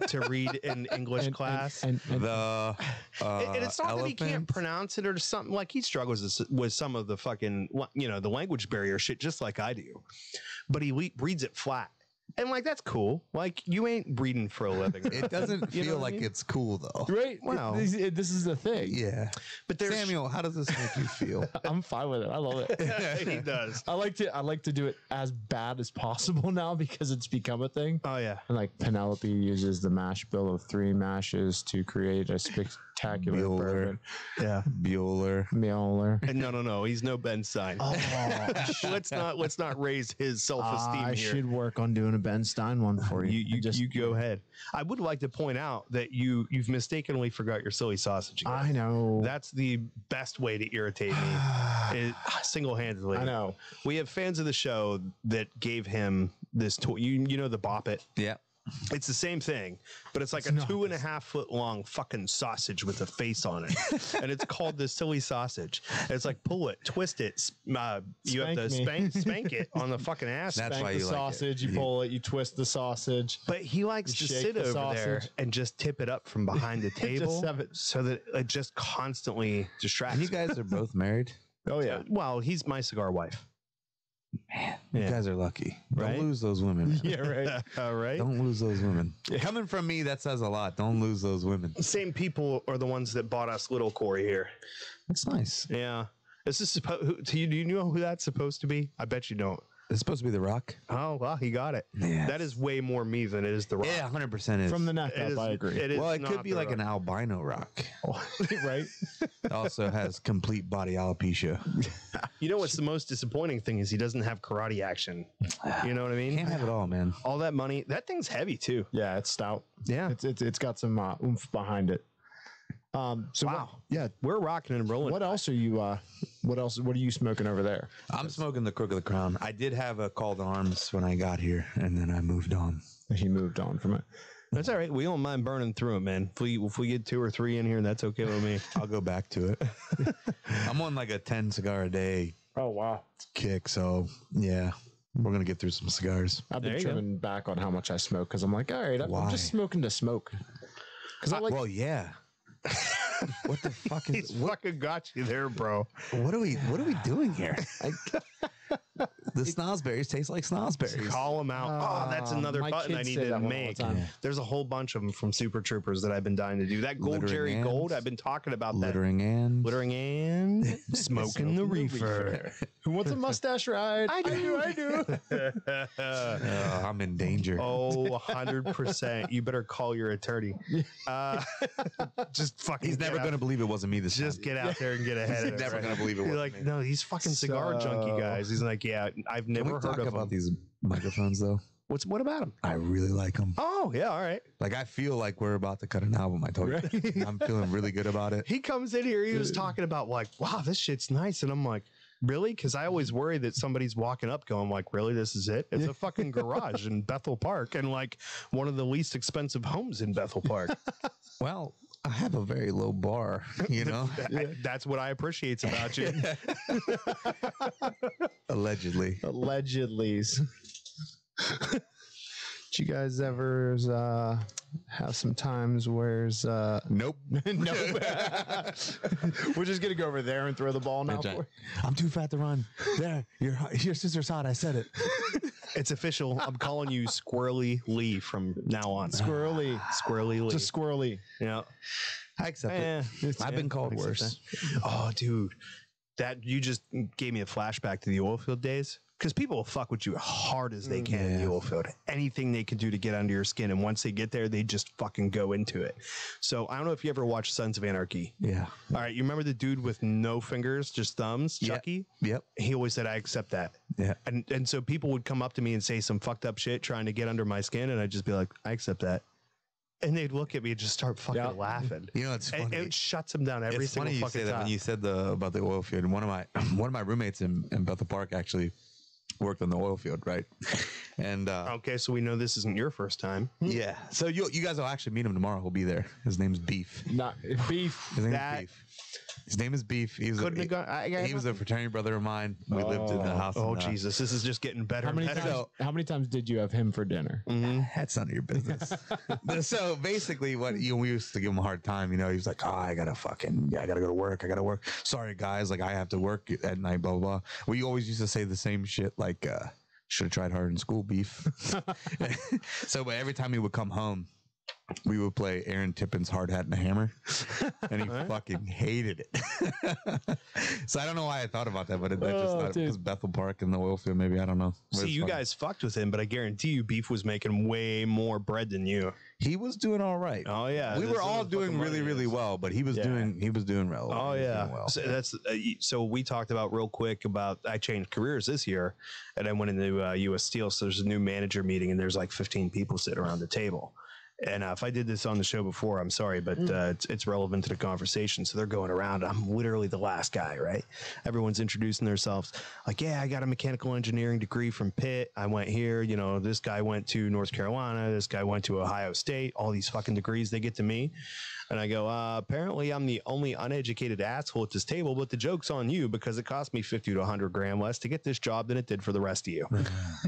S2: to read in English class.
S3: And
S4: The
S2: And it's not that he can't
S4: elephant?
S2: pronounce it or something. Like he struggles with some of the fucking, the language barrier shit, just like I do. But he reads it flat. And like, that's cool. Like, you ain't reading for a living.
S4: It doesn't
S2: You know
S4: feel
S2: what I
S4: like
S2: mean?
S4: it's cool though.
S3: right.
S2: Wow.
S3: This is the thing.
S4: Yeah.
S2: But there's
S4: Samuel, how does this make you feel?
S3: I'm fine with it. I love it.
S2: he does.
S3: I like to do it as bad as possible now because it's become a thing.
S2: Oh yeah.
S3: And like Penelope uses the mash bill of 3 mashes to create a spectacular
S4: Bueller.
S3: bourbon.
S2: Yeah.
S4: Bueller.
S3: Mueller.
S2: And no. He's no Ben Stein.
S3: Oh,
S2: let's not raise his self-esteem
S3: I
S2: here.
S3: should work on doing a Ben Stein one for you.
S2: You go ahead. I would like to point out that you've mistakenly forgot your silly sausage again.
S3: I know.
S2: That's the best way to irritate me, single-handedly.
S3: I know.
S2: We have fans of the show that gave him this toy. You know the Bop It?
S4: Yeah.
S2: It's the same thing, but it's like a 2.5 foot long fucking sausage with a face on it, and it's called the silly sausage. And it's like pull it, twist it, you have to spank it on the fucking ass.
S4: That's
S3: Spank
S4: why
S3: the
S4: you like it.
S3: sausage, you pull it, you twist the sausage.
S2: But he likes to
S3: shake
S2: sit
S3: the
S2: over there
S3: sausage.
S2: and just tip it up from behind the table
S3: have it-
S2: so that it just constantly distracts.
S4: And you guys are both married?
S3: Oh yeah.
S2: Well, he's my cigar wife.
S4: You
S2: Yeah.
S4: guys are lucky.
S2: Right?
S4: Don't lose those women.
S3: Yeah, right.
S2: All right.
S4: Don't lose those women. Coming from me, that says a lot. Don't lose those women.
S2: Same people are the ones that bought us little Corey here.
S4: That's nice.
S2: Yeah. This is supposed. Do you know who that's supposed to be? I bet you don't.
S4: It's supposed to be The Rock.
S2: Oh well, he got it.
S4: Yeah.
S2: That is way more me than it is the Rock.
S4: Yeah, 100% is.
S3: From the neck
S2: It
S3: up,
S2: is-
S3: I agree.
S2: It is
S4: well, it could
S2: not
S4: be
S2: The
S4: like
S2: Rock.
S4: an albino rock.
S3: Right?
S4: It also has complete body alopecia.
S2: You know what's the most disappointing thing is he doesn't have karate action. You know what I mean?
S4: Can't have it all, man.
S2: All that money. That thing's heavy too.
S3: Yeah, it's stout.
S2: Yeah.
S3: It's got some oomph behind it. So
S2: Wow.
S3: yeah.
S2: We're rocking and rolling.
S3: What else are you? What are you smoking over there?
S4: I'm smoking the Crook of the Crown. I did have a call to arms when I got here, and then I moved on.
S3: He moved on from it.
S2: That's all right. We don't mind burning through it, man. If we get 2 or 3 in here, that's okay with me.
S4: I'll go back to it. I'm on like a 10 cigar a day
S3: Oh wow.
S4: kick, so yeah, we're gonna get through some cigars.
S3: I've
S2: There
S3: been
S2: you go.
S3: trimming back on how much I smoke because I'm like, all right, I'm
S4: Why?
S3: just smoking to smoke. Because I like.
S4: Well, yeah. What the fuck is
S2: He's fucking got you there, bro.
S4: what are we doing here? The snozberries taste like snozberries.
S2: Call them out. Oh, that's another
S3: my
S2: button I
S3: kids
S2: need
S3: say
S2: to
S3: that one all the
S2: make.
S3: time. Yeah.
S2: There's a whole bunch of them from Super Troopers that I've been dying to do. That Gold
S4: Littering
S2: Jerry
S4: and-
S2: Gold, I've been talking about that.
S4: Littering and
S2: And smoking the reefer.
S3: Who wants a mustache ride?
S2: I do.
S3: I do.
S4: I'm in danger.
S2: Oh, 100%. You better call your attorney. Just fucking.
S4: He's never
S2: get out-
S4: gonna believe it wasn't me this
S2: Just
S4: time.
S2: get out there and get ahead of it.
S4: never
S2: right?
S4: gonna believe it
S2: You're
S4: wasn't
S2: like,
S4: me.
S2: no, these fucking cigar
S3: So-
S2: junkie guys. He's like, yeah, I've
S4: Can
S2: never
S4: we
S2: heard
S4: talk
S2: of
S4: about
S2: them.
S4: these microphones though?
S2: What about them?
S4: I really like them.
S2: Oh, yeah, all right.
S4: Like I feel like we're about to cut an album. I told you. I'm feeling really good about it.
S2: He comes in here, he was talking about like, wow, this shit's nice. And I'm like, really? Because I always worry that somebody's walking up going like, really, this is it? It's a fucking garage in Bethel Park and like one of the least expensive homes in Bethel Park.
S4: Well, I have a very low bar, you know.
S2: That's what I appreciate about you.
S4: Allegedly.
S3: Allegedly. Did you guys ever have some times where's
S4: Nope.
S3: no? We're just gonna go over there and throw the ball now.
S4: I'm too fat to run. There, your sister's hot. I said it.
S2: It's official. I'm calling you Squirrely Lee from now on.
S5: Squirrely.
S2: Squirrely Lee.
S5: Just squirrely.
S2: Yeah.
S4: I accept it. I've been called worse.
S2: Oh, dude. That you just gave me a flashback to the oil field days. Because people will fuck with you as hard as they can in the oil field. Anything they can do to get under your skin. And once they get there, they just fucking go into it. So I don't know if you ever watched Sons of Anarchy.
S4: Yeah.
S2: All right. You remember the dude with no fingers, just thumbs, Chucky?
S4: Yep.
S2: He always said, I accept that.
S4: Yeah.
S2: And so people would come up to me and say some fucked up shit trying to get under my skin. And I'd just be like, I accept that. And they'd look at me and just start fucking laughing.
S4: You know, it's funny.
S2: And it shuts them down every
S4: It's
S2: single
S4: funny you
S2: fucking
S4: say that
S2: time.
S4: when you said about the oil field. One of my roommates in Bethel Park actually worked on the oil field, right? And
S2: okay, so we know this isn't your first time.
S4: yeah. So you guys will actually meet him tomorrow. He'll be there. His name's Beef.
S5: Not beef.
S4: His name is Beef. His name is Beef. He was he was a fraternity brother of mine. We lived in the house.
S2: Oh, Jesus. This is just getting better.
S5: How many times did you have him for dinner?
S4: That's none of your business. But so basically, we used to give him a hard time. You know, he was like, "Oh, I gotta go to work. I gotta work. Sorry, guys, like I have to work at night." Blah blah blah. We always used to say the same shit, like, "Should have tried harder in school, Beef." So, but every time he would come home, we would play Aaron Tippin's Hard Hat and a Hammer, and he fucking hated it. So I don't know why I thought about that, but I just thought it was Bethel Park and the oil field. Maybe, I don't know.
S2: See, you guys fucked with him, but I guarantee you, Beef was making way more bread than you.
S4: He was doing all right.
S2: Oh yeah,
S4: we were all doing really, really well, but he was doing well.
S2: Oh yeah. So that's so we talked about real quick about I changed careers this year, and I went into U.S. Steel. So there's a new manager meeting, and there's like 15 people sitting around the table. And if I did this on the show before, I'm sorry, but it's relevant to the conversation. So they're going around. I'm literally the last guy, right? Everyone's introducing themselves. Like, yeah, I got a mechanical engineering degree from Pitt. I went here. You know, this guy went to North Carolina. This guy went to Ohio State. All these fucking degrees, they get to me. And I go, apparently I'm the only uneducated asshole at this table, but the joke's on you because it cost me 50 to 100 grand less to get this job than it did for the rest of you.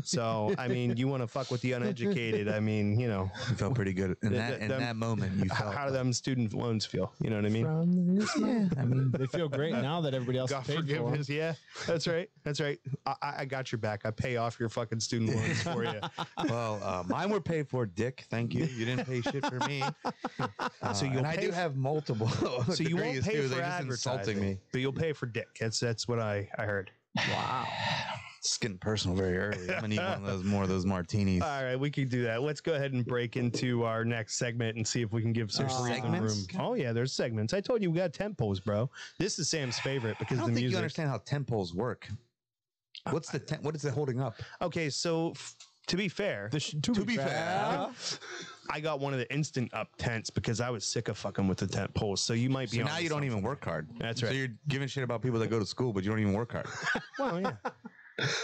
S2: So, I mean, you want to fuck with the uneducated. I mean, you know.
S4: You felt pretty good in that moment. You felt
S2: how do them student loans feel? You know what I mean?
S5: I mean, they feel great now that everybody else
S2: God
S5: paid for them.
S2: forgiveness. Yeah, that's right. That's right. I got your back. I pay off your fucking student loans for you.
S4: Well, mine were paid for, Dick. Thank you. You didn't pay shit for me.
S2: So you'll
S4: I do have multiple.
S2: So you won't pay
S4: too.
S2: for
S4: They're just
S2: advertising,
S4: insulting me.
S2: but you'll pay for dick. That's what I heard.
S5: Wow.
S4: It's getting personal very early. I'm gonna need more of those martinis.
S2: All right, we can do that. Let's go ahead and break into our next segment and see if we can give some room. Oh yeah, there's segments. I told you we got tempos, bro. This is Sam's favorite because
S4: I don't
S2: the
S4: think
S2: music.
S4: you understand how tempos work. What's the what is it holding up?
S2: Okay, so to be fair,
S4: To be fair.
S2: I got one of the instant up tents because I was sick of fucking with the tent poles. So you might be.
S4: So now you don't even work hard.
S2: That's right.
S4: So you're giving shit about people that go to school, but you don't even work hard.
S2: Well, yeah.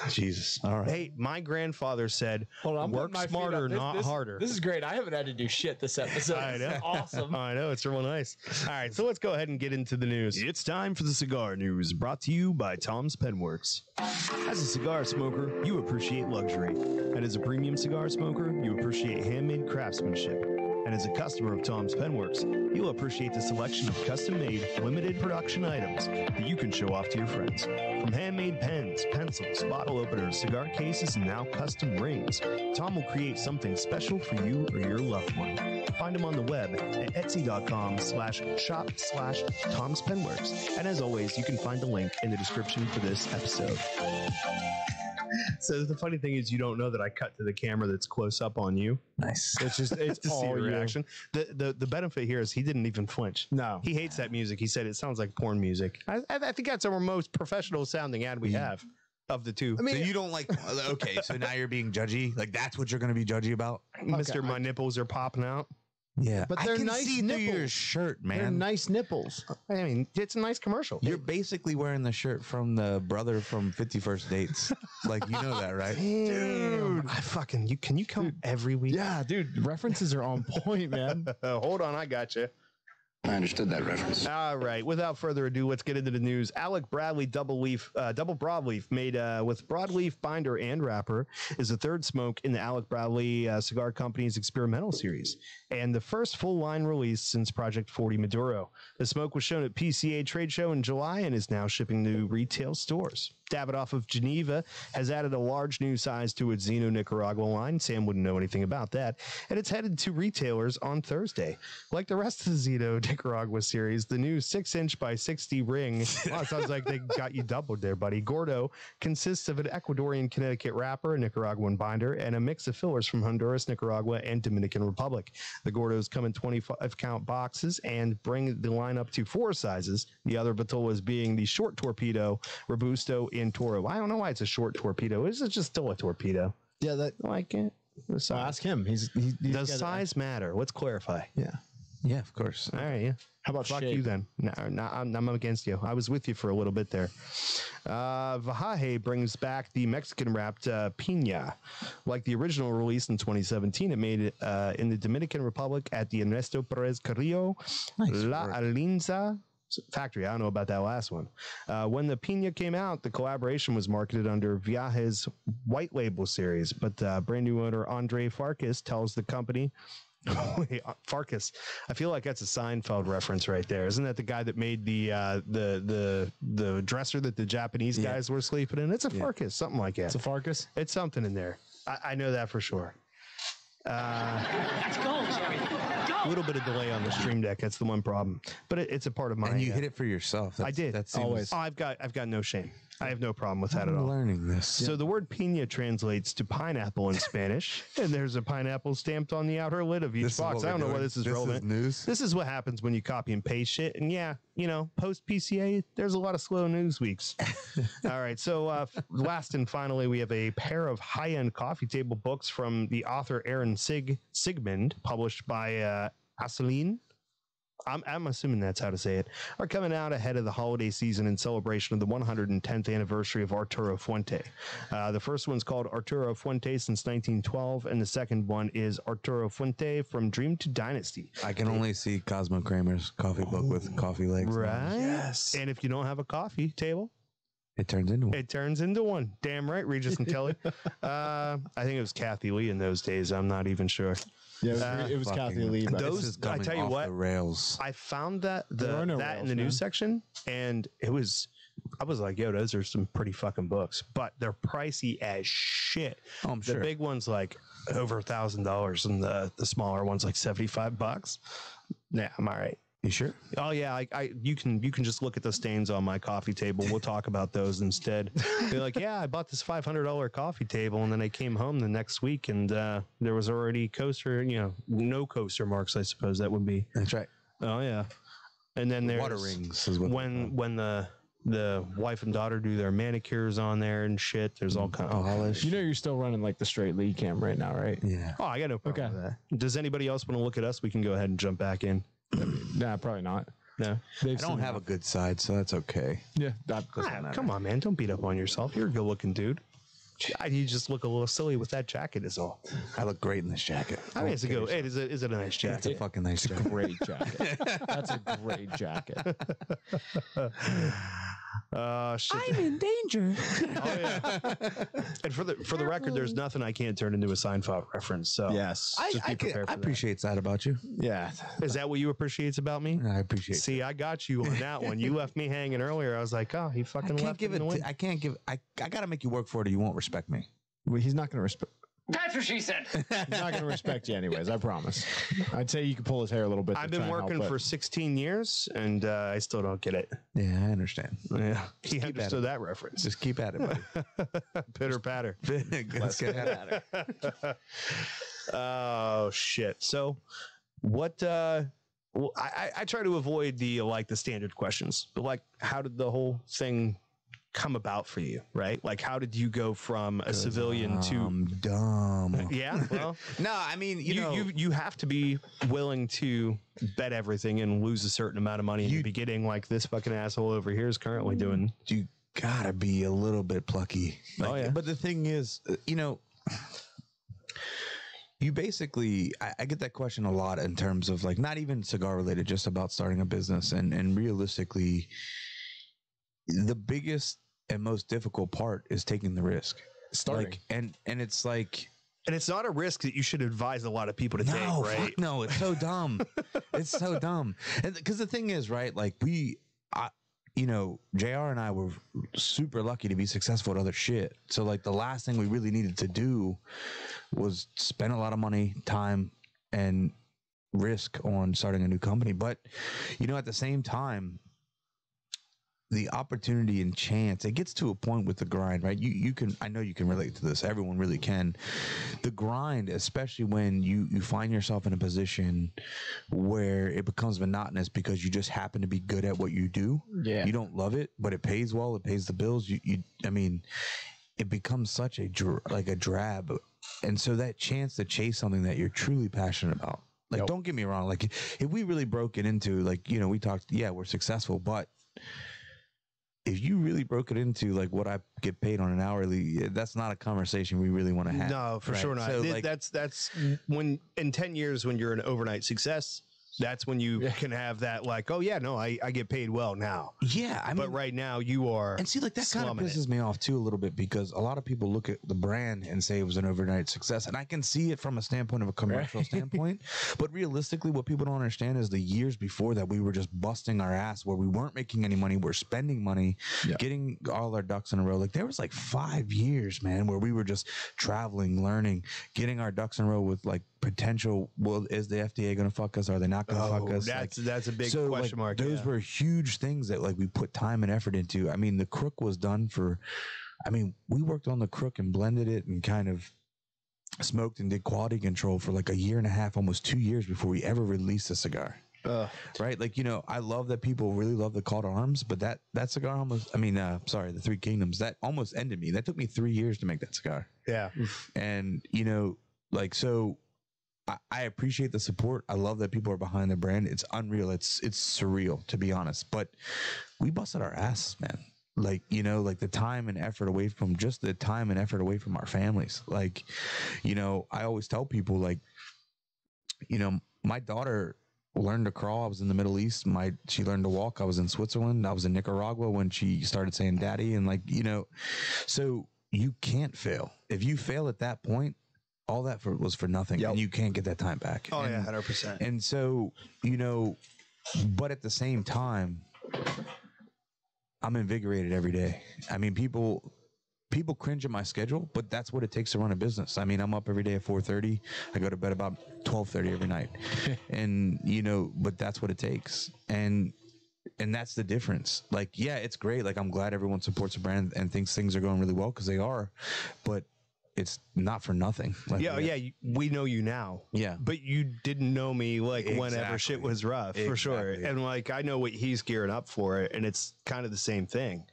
S4: Jesus. All right.
S2: Hey, my grandfather said,
S5: Hold on, I'm
S2: work
S5: putting my feet
S2: smarter,
S5: up.
S2: not harder.
S5: This is great. I haven't had to do shit this episode.
S2: I know.
S5: This is awesome.
S2: I know. It's real nice. All right. So let's go ahead and get into the news. It's time for the cigar news brought to you by Tom's Penworks. As a cigar smoker, you appreciate luxury. And as a premium cigar smoker, you appreciate handmade craftsmanship. And as a customer of Tom's Penworks, you'll appreciate the selection of custom-made, limited production items that you can show off to your friends. From handmade pens, pencils, bottle openers, cigar cases, and now custom rings, Tom will create something special for you or your loved one. Find him on the web at etsy.com/shop/Tom's Penworks. And as always, you can find the link in the description for this episode. So the funny thing is, you don't know that I cut to the camera that's close up on you.
S4: Nice.
S2: It's just to see
S5: all
S2: your
S5: you.
S2: reaction. The benefit here is he didn't even flinch.
S5: No.
S2: He hates that music. He said it sounds like porn music. I think that's our most professional sounding ad we have of the two.
S4: I mean, so you don't like. Okay, so now you're being judgy. Like that's what you're going to be judgy about.
S2: Mr. My nipples are popping out.
S4: Yeah,
S5: But they're
S4: I can
S5: nice
S4: see through your
S5: nipples.
S4: shirt, man.
S5: They're nice nipples.
S2: I mean, it's a nice commercial.
S4: You're basically wearing the shirt from the brother from 50 First Dates. Like, you know that, right?
S2: Dude, I fucking can you come every week?
S5: Yeah, dude. References are on point, man.
S2: Hold on, I got you.
S6: I understood that reference.
S2: All right. Without further ado, let's get into the news. Alec Bradley double broadleaf made with broadleaf binder and wrapper is the third smoke in the Alec Bradley Cigar Company's experimental series and the first full line release since Project 40 Maduro. The smoke was shown at PCA trade show in July and is now shipping to retail stores. Davidoff of Geneva has added a large new size to its Zeno Nicaragua line. Sam wouldn't know anything about that. And it's headed to retailers on Thursday. Like the rest of the Zeno Nicaragua series, the new 6-inch by 60 ring, well, it sounds like they got you doubled there, buddy. Gordo consists of an Ecuadorian Connecticut wrapper, a Nicaraguan binder, and a mix of fillers from Honduras, Nicaragua, and Dominican Republic. The Gordos come in 25-count boxes and bring the line up to 4 sizes. The other Batolas being the short torpedo, Robusto, in Toro. I don't know why it's a short torpedo. Is it just still a torpedo?
S3: Yeah, that
S2: Like it.
S3: so ask him.
S2: Does size matter? Let's clarify.
S4: Yeah, of course.
S2: All right. Yeah.
S3: How about
S2: Fuck
S3: shape?
S2: you then. No, I'm against you. I was with you for a little bit there. Vahaje brings back the Mexican wrapped pina. Like the original release in 2017, it made it in the Dominican Republic at the Ernesto Perez Carrillo La Alinza factory. I don't know about that last one. When the Pina came out, the collaboration was marketed under Viaje's white label series, but brand new owner Andre Farkas tells the company, wait, Farkas, I feel like that's a Seinfeld reference right there. Isn't that the guy that made the dresser that the Japanese guys were sleeping in? It's a Farkas, something like that.
S3: It's a Farkas.
S2: It's something in there. I know that for sure.
S7: Let's go, Jerry.
S2: A little bit of delay on the stream deck. That's the one problem. But it's a part of my.
S4: And you hit it for yourself.
S2: I did.
S4: That's
S2: always. Oh, I've got no shame. I have no problem with that at
S4: I'm
S2: all.
S4: learning this.
S2: So the word pina translates to pineapple in Spanish, and there's a pineapple stamped on the outer lid of each box. I don't know why this is relevant.
S4: News.
S2: This is what happens when you copy and paste shit. And yeah, you know, post PCA, there's a lot of slow news weeks. All right. So last and finally, we have a pair of high-end coffee table books from the author Aaron Sigmund, published by Aseline. I'm assuming that's how to say it, are coming out ahead of the holiday season in celebration of the 110th anniversary of Arturo Fuente. The first one's called Arturo Fuente since 1912, and the second one is Arturo Fuente from Dream to Dynasty.
S4: I can only see Cosmo Kramer's coffee book with coffee legs.
S2: Right?
S3: Yes.
S2: And if you don't have a coffee table,
S4: It turns into one.
S2: it turns into one. Damn right, Regis and Kelly. I think it was Kathy Lee in those days. I'm not even sure.
S3: Yeah, it was Kathy Lee. But
S2: those-
S4: This is
S2: I
S4: coming
S2: tell you
S4: off
S2: what,
S4: the rails.
S2: I found that
S3: There are no
S2: that in
S3: rails,
S2: the
S3: man.
S2: news section, and I was like, yo, those are some pretty fucking books, but they're pricey as shit.
S4: Oh, I'm
S2: The
S4: sure.
S2: big one's like over $1,000, and the smaller one's like $75. Yeah, I'm all right.
S4: You sure?
S2: Oh yeah, you can just look at the stains on my coffee table. We'll talk about those instead. Be like, yeah, I bought this $500 coffee table, and then I came home the next week, and there was already coaster, no coaster marks, I suppose that would be.
S4: That's right.
S2: Oh yeah, and then there's
S4: Water rings is what
S2: when the wife and daughter do their manicures on there and shit. There's all kind of
S4: polish.
S3: you know you're still running like the straight lead cam right now, right?
S4: Yeah.
S2: Oh, I got no problem
S3: Okay.
S2: with that. Does anybody else want to look at us? We can go ahead and jump back in.
S3: Nah, probably not.
S2: No.
S3: They've
S4: I don't have a good side, so that's okay.
S3: Yeah, that doesn't
S2: Ah,
S3: matter.
S2: come on, man. Don't beat up on yourself. You're a good looking dude. You just look a little silly with that jacket is all.
S4: I look great in this jacket.
S2: I mean, it's a go. Hey, is it a nice
S4: It's
S2: jacket?
S4: a fucking nice jacket.
S3: Great jacket. That's a great jacket.
S2: Shit.
S4: I'm in danger.
S2: Oh yeah. And for the record, there's nothing I can't turn into a Seinfeld reference. So
S3: Yes.
S2: just be prepared
S4: I
S2: for that.
S4: appreciate that about you.
S3: Yeah.
S2: Is that what you appreciate about me?
S4: I appreciate.
S2: See, I got you on that one. You left me hanging earlier. I was like, oh, he
S4: I
S2: fucking
S4: can't
S2: left
S4: give
S2: me in
S4: it.
S2: the wind.
S4: I can't give. I gotta make you work for it, or you won't respect me.
S3: Well, he's not going to respect.
S7: That's what she said.
S3: He's not going to respect you, anyways. I promise. I'd say you could pull his hair a little bit.
S2: I've
S3: to
S2: been
S3: try and help,
S2: working
S3: but-
S2: for 16 years, and I still don't get it.
S4: Yeah, I understand.
S2: Yeah, he
S4: keep at
S2: understood
S4: it.
S2: that reference.
S4: Just keep at it, buddy.
S2: Pitter patter.
S4: Let's get at it.
S2: Oh shit. So, what? Well, I try to avoid the standard questions, but like, how did the whole thing come about for you? Right? Like, how did you go from a civilian to?
S4: I'm dumb.
S2: Yeah. Well,
S4: No, I mean,
S2: you have to be willing to bet everything and lose a certain amount of money in the beginning, like this fucking asshole over here is currently doing.
S4: you gotta be a little bit plucky.
S2: Oh, yeah.
S4: But the thing is, you basically, I get that question a lot in terms of like, not even cigar related, just about starting a business. And realistically, the biggest and most difficult part is taking the risk.
S3: Starting.
S4: Like, and it's like,
S2: And it's not a risk that you should advise a lot of people to take,
S4: no,
S2: right?
S4: fuck no, it's so dumb. It's so dumb. And because the thing is, right, like you know, JR and I were super lucky to be successful at other shit. So like the last thing we really needed to do was spend a lot of money, time, and risk on starting a new company. But, you know, at the same time, the opportunity and chance, it gets to a point with the grind, right? You can, I know you can relate to this. Everyone really can. The grind, especially when you find yourself in a position where it becomes monotonous because you just happen to be good at what you do.
S5: Yeah.
S4: You don't love it, but it pays well. It pays the bills. I mean, it becomes such a drab. And so that chance to chase something that you're truly passionate about, like, don't get me wrong. Like if we really broke it into, like, you know, we talked, yeah, we're successful, but if you really broke it into like what I get paid on an hourly, that's not a conversation we really want to have.
S2: No, for
S4: right?
S2: sure not.
S4: So, like,
S2: that's when in 10 years when you're an overnight success, that's when you can have that like, oh yeah, no, I get paid well now.
S4: Yeah, I mean,
S2: but right now you are,
S4: and see, like that kind of
S2: slumming
S4: pisses me off too a little bit, because a lot of people look at the brand and say it was an overnight success, and I can see it from a standpoint of a commercial standpoint. But realistically, what people don't understand is the years before that we were just busting our ass, where we weren't making any money, we're spending money, getting all our ducks in a row. Like there was like 5 years, man, where we were just traveling, learning, getting our ducks in a row with like potential. Well, is the FDA going to fuck us? Are they not going to fuck us?
S2: That's a big
S4: so,
S2: question mark.
S4: Those were huge things that like we put time and effort into. I mean, the crook was done for, I mean, we worked on the crook and blended it and kind of smoked and did quality control for like a year and a half, almost 2 years before we ever released a cigar. Right? Like, you know, I love that people really love the Call to Arms, but that cigar almost, I mean, sorry, the Three Kingdoms, that almost ended me. That took me 3 years to make that cigar.
S2: Yeah.
S4: And, you know, like, so I appreciate the support. I love that people are behind the brand. It's unreal. It's surreal, to be honest. But we busted our asses, man. Like, you know, like the time and effort away from our families. Like, you know, I always tell people, like, you know, my daughter learned to crawl. I was in the Middle East. She learned to walk. I was in Switzerland. I was in Nicaragua when she started saying daddy. And like, you know, so you can't fail. If you fail at that point, all that was for nothing, and you can't get that time back.
S2: Oh, yeah, 100%.
S4: And so, you know, but at the same time, I'm invigorated every day. I mean, people cringe at my schedule, but that's what it takes to run a business. I mean, I'm up every day at 4:30. I go to bed about 12:30 every night, and you know, but that's what it takes, and that's the difference. Like, yeah, it's great. Like, I'm glad everyone supports the brand and thinks things are going really well, because they are, but it's not for nothing. Like,
S2: we know you now.
S4: Yeah.
S2: But you didn't know me like whenever shit was rough, for sure. And like, I know what he's gearing up for, and it's kind of the same thing.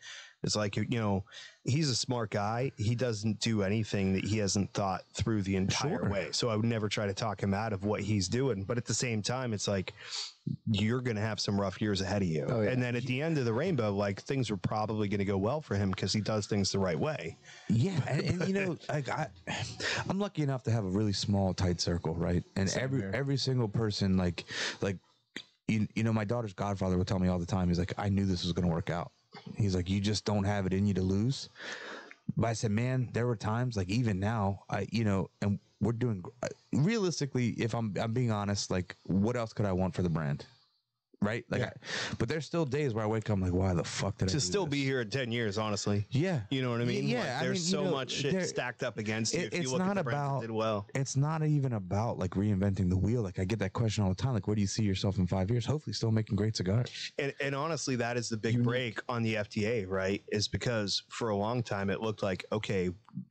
S2: It's like, you know, he's a smart guy. He doesn't do anything that he hasn't thought through the entire way. So I would never try to talk him out of what he's doing. But at the same time, it's like, you're going to have some rough years ahead of you. Oh, yeah. And then at the end of the rainbow, like, things are probably going to go well for him because he does things the right way.
S4: Yeah. And you know, like I'm lucky enough to have a really small, tight circle, right? And every single person, like, you know, my daughter's godfather would tell me all the time, he's like, I knew this was going to work out. He's like, you just don't have it in you to lose. But I said, man, there were times, like even now, you know, and we're doing, realistically, if I'm being honest, like, what else could I want for the brand? Right? Like, but there's still days where I wake up, I'm like, why the fuck did I do
S2: still
S4: this?
S2: be here in 10 years, honestly.
S4: Yeah.
S2: You know what I mean?
S4: Yeah.
S2: Like, there's so much shit stacked up against you. If you look at the brands that did well.
S4: It's not even about like reinventing the wheel. Like, I get that question all the time. Like, where do you see yourself in 5 years? Hopefully still making great cigars.
S2: And honestly, that is the big break on the FDA, right? Is because for a long time, it looked like, okay,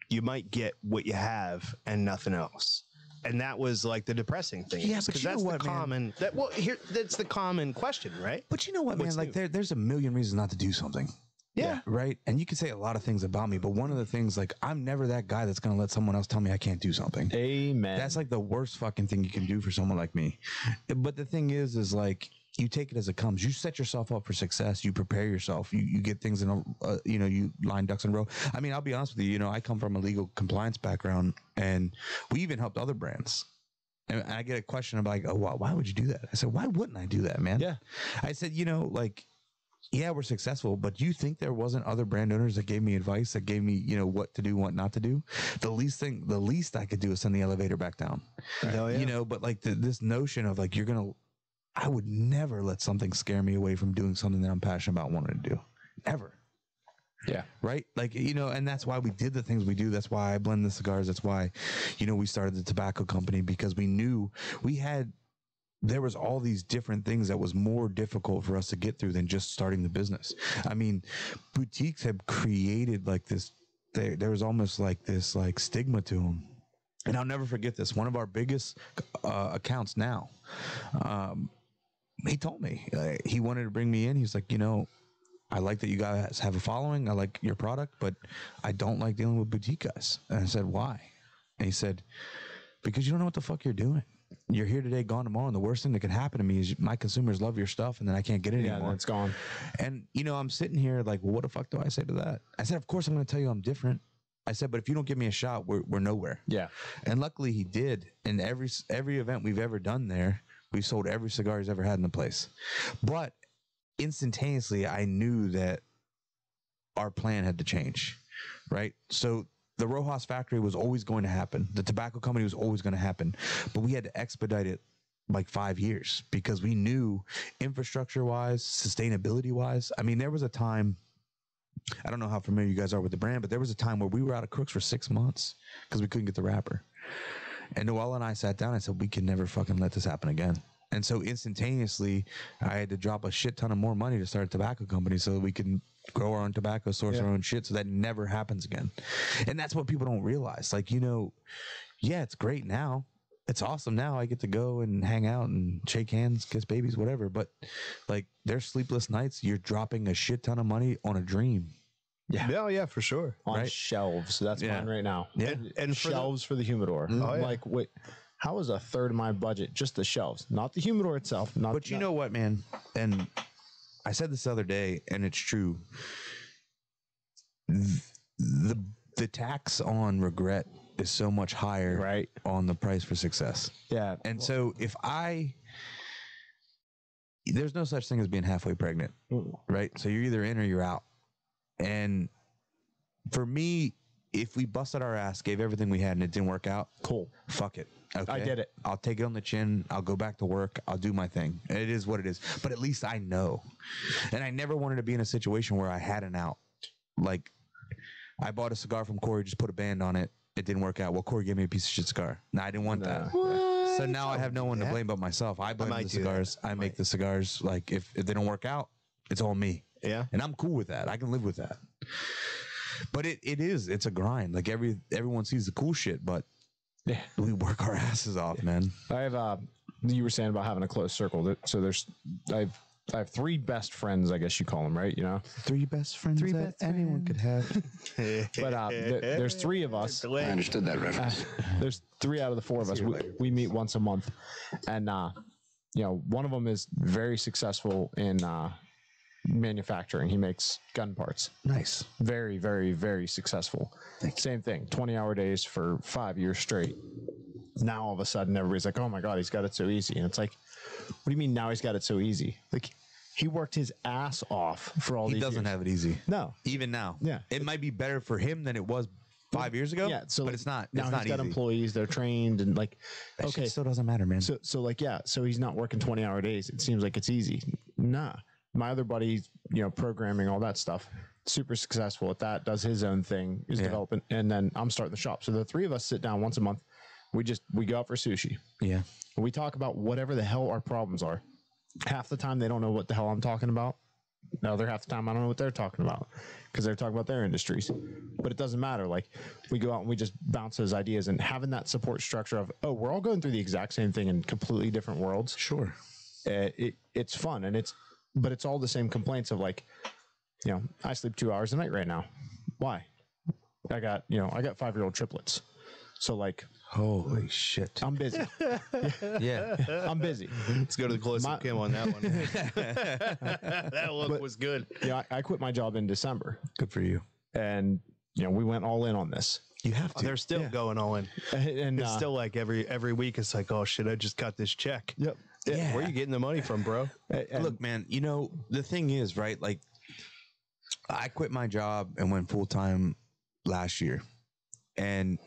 S2: you might get what you have and nothing else. And that was like the depressing thing.
S4: Yeah, but
S2: that's the common. That's the common question, right?
S4: But you know what, man? Like, there's a million reasons not to do something.
S2: Yeah.
S4: Right. And you can say a lot of things about me, but one of the things, like, I'm never that guy that's going to let someone else tell me I can't do something.
S5: Amen.
S4: That's like the worst fucking thing you can do for someone like me. But the thing is like, you take it as it comes. You set yourself up for success. You prepare yourself. You get things in a, you know, you line ducks in a row. I mean, I'll be honest with you. You know, I come from a legal compliance background, and we even helped other brands. And I get a question about, like, oh, why would you do that? I said, why wouldn't I do that, man?
S2: Yeah. I
S4: said, you know, like, yeah, we're successful, but you think there wasn't other brand owners that gave me advice, that gave me, you know, what to do, what not to do? The least I could do is send the elevator back down.
S2: Hell yeah.
S4: You know, but like this notion of like, you're going to I would never let something scare me away from doing something that I'm passionate about wanting to do. Never.
S5: Yeah.
S4: Right. Like, you know, and that's why we did the things we do. That's why I blend the cigars. That's why, you know, we started the tobacco company, because we knew there was all these different things that was more difficult for us to get through than just starting the business. I mean, boutiques have created like this, there was almost like this like stigma to them. And I'll never forget this. One of our biggest accounts now, he told me he wanted to bring me in. He's like, you know, I like that you guys have a following. I like your product, but I don't like dealing with boutique guys. And I said, why? And he said, because you don't know what the fuck you're doing. You're here today, gone tomorrow. And the worst thing that can happen to me is my consumers love your stuff, and then I can't get it anymore.
S5: Yeah, it's gone.
S4: And, you know, I'm sitting here like, well, what the fuck do I say to that? I said, of course I'm going to tell you I'm different. I said, but if you don't give me a shot, we're nowhere.
S5: Yeah.
S4: And luckily he did. And every event we've ever done there, we sold every cigar he's ever had in the place. But instantaneously, I knew that our plan had to change, right? So the Rojas factory was always going to happen. The tobacco company was always going to happen, but we had to expedite it like 5 years because we knew infrastructure-wise, sustainability-wise. I mean, there was a time, I don't know how familiar you guys are with the brand, but there was a time where we were out of crooks for 6 months because we couldn't get the wrapper. And Noel and I sat down and said, we can never fucking let this happen again. And so instantaneously, I had to drop a shit ton of more money to start a tobacco company so that we can grow our own tobacco, source our own shit, so that never happens again. And that's what people don't realize. Like, you know, yeah, it's great now. It's awesome now. I get to go and hang out and shake hands, kiss babies, whatever. But like, there's sleepless nights. You're dropping a shit ton of money on a dream.
S2: Yeah. Oh, yeah, for sure.
S5: On
S4: Right?
S5: shelves. That's mine right now.
S4: Yeah.
S5: And shelves for the humidor.
S2: Oh,
S5: I'm
S2: yeah.
S5: like, wait, how is a third of my budget just the shelves, not the humidor itself? Not.
S4: But you know what, man? And I said this the other day, and it's true. The tax on regret is so much higher,
S5: Right.
S4: on the price for success.
S5: Yeah.
S4: And so there's no such thing as being halfway pregnant, right? So you're either in or you're out. And for me, if we busted our ass, gave everything we had, and it didn't work out,
S5: Cool.
S4: fuck it. Okay.
S5: I did it.
S4: I'll take it on the chin. I'll go back to work. I'll do my thing. It is what it is. But at least I know. And I never wanted to be in a situation where I had an out. Like, I bought a cigar from Corey, just put a band on it. It didn't work out. Well, Corey gave me a piece of shit cigar. No, I didn't want that. So now I have no one to blame but myself. I blame the cigars. I make the cigars. Like, if they don't work out, it's all me.
S2: Yeah.
S4: And I'm cool with that. I can live with that. But it's a grind. Like, everyone sees the cool shit, but
S5: Yeah.
S4: we work our asses off, man.
S5: I have, you were saying about having a close circle. So I have three best friends, I guess you call them, right? You know,
S4: 3 best friends that anyone could have.
S5: but there's 3 of us.
S6: I understood that reference.
S5: There's 3 out of the 4 of us. We meet once a month, and you know, one of them is very successful in manufacturing. He makes gun parts.
S4: Nice.
S5: Very, very, very successful. Same thing. 20-hour days for 5 years straight. Now all of a sudden everybody's like, "Oh my God, he's got it so easy," and it's like, what do you mean now he's got it so easy? Like, he worked his ass off for all these years.
S4: He doesn't have it easy.
S5: No.
S4: Even now.
S5: Yeah.
S4: It might be better for him than it was 5 years ago.
S5: Yeah, so
S4: but it's not.
S5: Now
S4: It's not
S5: he's got
S4: easy.
S5: employees, they're trained, and like,
S4: That
S5: okay,
S4: shit still doesn't matter, man.
S5: so like, yeah, so he's not working 20-hour days. It seems like it's easy. Nah. My other buddy, you know, programming, all that stuff, super successful at that, does his own thing, is developing, and then I'm starting the shop. So the 3 of us sit down once a month. We go out for sushi.
S4: Yeah.
S5: And we talk about whatever the hell our problems are. Half the time they don't know what the hell I'm talking about. The other half the time I don't know what they're talking about because they're talking about their industries. But it doesn't matter. Like, we go out and we just bounce those ideas, and having that support structure of, oh, we're all going through the exact same thing in completely different worlds.
S4: Sure.
S5: It's fun, and but it's all the same complaints of, like, you know, I sleep 2 hours a night right now. Why? I got 5-year-old triplets. So, like,
S4: Holy shit.
S5: I'm busy.
S4: Yeah.
S5: I'm busy.
S2: Let's go to the close up Kim on that one. That look was good.
S5: Yeah, I quit my job in December,
S4: Good for you.
S5: and you know, we went all in on this.
S4: You have to.
S2: They're still going all in.
S5: And
S2: It's still like every week. It's like, oh shit, I just got this check.
S5: yep.
S2: Yeah. Where are you getting the money from, bro?
S5: And
S4: Look, man, you know, the thing is, right? Like, I quit my job and went full time last year. And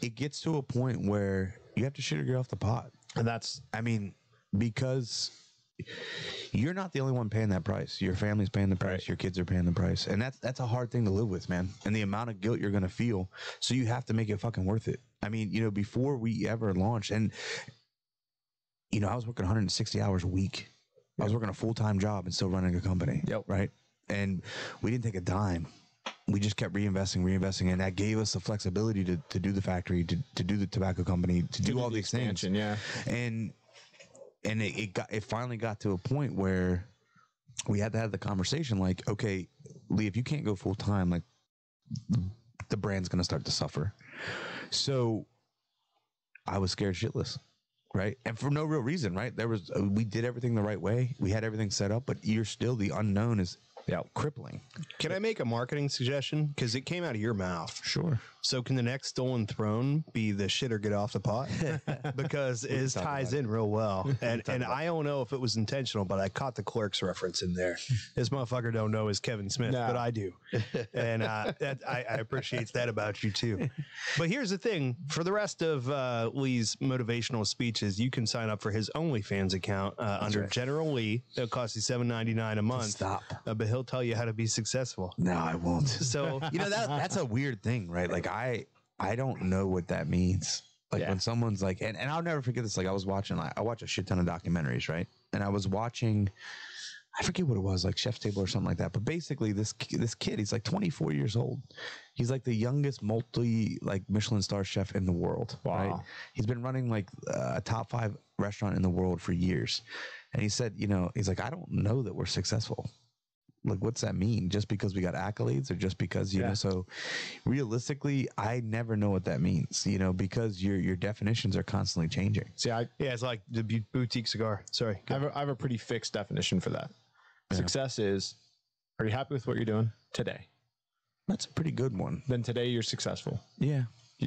S4: it gets to a point where you have to shit or get off the pot.
S5: that's
S4: I mean, because you're not the only one paying that price. Your family's paying the price. Your kids are paying the price. And that's a hard thing to live with, man. And the amount of guilt you're going to feel. So you have to make it fucking worth it. I mean, you know, before we ever launched, and, you know, I was working 160 hours a week. I was working a full-time job and still running a company. Right. And we didn't take a dime. We just kept reinvesting. And that gave us the flexibility to do the factory, to do the tobacco company, to do all these things.
S3: Yeah.
S4: And it finally got to a point where we had to have the conversation like, okay, Lee, if you can't go full time, like the brand's going to start to suffer. So I was scared shitless, right? And for no real reason, right? We did everything the right way. We had everything set up, but you're still, the unknown is crippling.
S2: Can I make a marketing suggestion? Because it came out of your mouth.
S3: Sure.
S2: So can the next stolen throne be the shit or get off the pot? Because it ties in real well. And I don't know if it was intentional, but I caught the Clerks reference in there. This motherfucker don't know his Kevin Smith, but I do. And I appreciate that about you too. But here's the thing. For the rest of Lee's motivational speeches, you can sign up for his OnlyFans account under General Lee. It'll cost you $7.99 a month.
S4: Stop.
S2: But he'll tell you how to be successful.
S4: No, I won't.
S2: So,
S4: you know, that's a weird thing, right? Like I don't know what that means. Like when someone's like, and I'll never forget this. Like I was watching, I watch a shit ton of documentaries, right? And I was watching, I forget what it was, like Chef's Table or something like that. But basically this kid, he's like 24 years old. He's like the youngest Michelin star chef in the world.
S3: Wow.
S4: Right? He's been running like a top 5 restaurant in the world for years. And he said, you know, he's like, I don't know that we're successful. Like, what's that mean? Just because we got accolades or just because, you know, so realistically, I never know what that means, you know, because your definitions are constantly changing.
S3: See,
S2: it's like the boutique cigar. Sorry.
S3: I have a pretty fixed definition for that. Success is, are you happy with what you're doing today?
S4: That's a pretty good one.
S3: Then today you're successful.
S4: Yeah.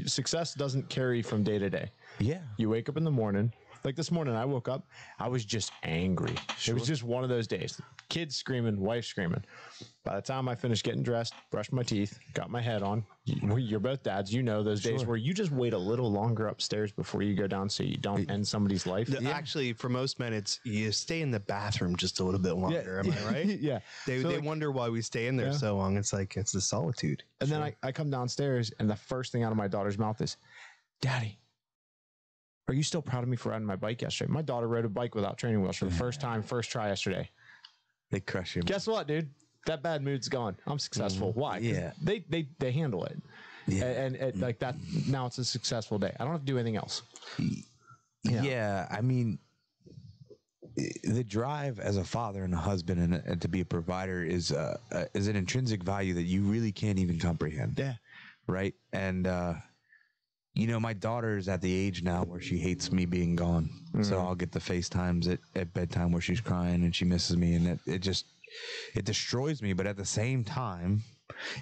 S3: Success doesn't carry from day to day.
S4: Yeah.
S3: You wake up in the morning. Like this morning, I woke up, I was just angry. It was just one of those days. Kids screaming, wife screaming. By the time I finished getting dressed, brushed my teeth, got my head on, you're both dads, you know those days where you just wait a little longer upstairs before you go down so you don't end somebody's life.
S2: Actually, for most men, it's you stay in the bathroom just a little bit longer. Am I right?
S3: Yeah.
S2: They wonder why we stay in there so long. It's like, it's the solitude.
S3: And then I come downstairs and the first thing out of my daughter's mouth is, Daddy, are you still proud of me for riding my bike yesterday? My daughter rode a bike without training wheels for the first time, first try yesterday.
S4: They crush you.
S3: Guess what, dude? That bad mood's gone. I'm successful. Why?
S4: Yeah.
S3: They handle it. Yeah. And like that, now it's a successful day. I don't have to do anything else.
S4: Yeah. I mean, the drive as a father and a husband and to be a provider is an intrinsic value that you really can't even comprehend.
S3: Yeah.
S4: Right. And, you know, my daughter is at the age now where she hates me being gone. So I'll get the FaceTimes at bedtime where she's crying and she misses me. And it destroys me. But at the same time,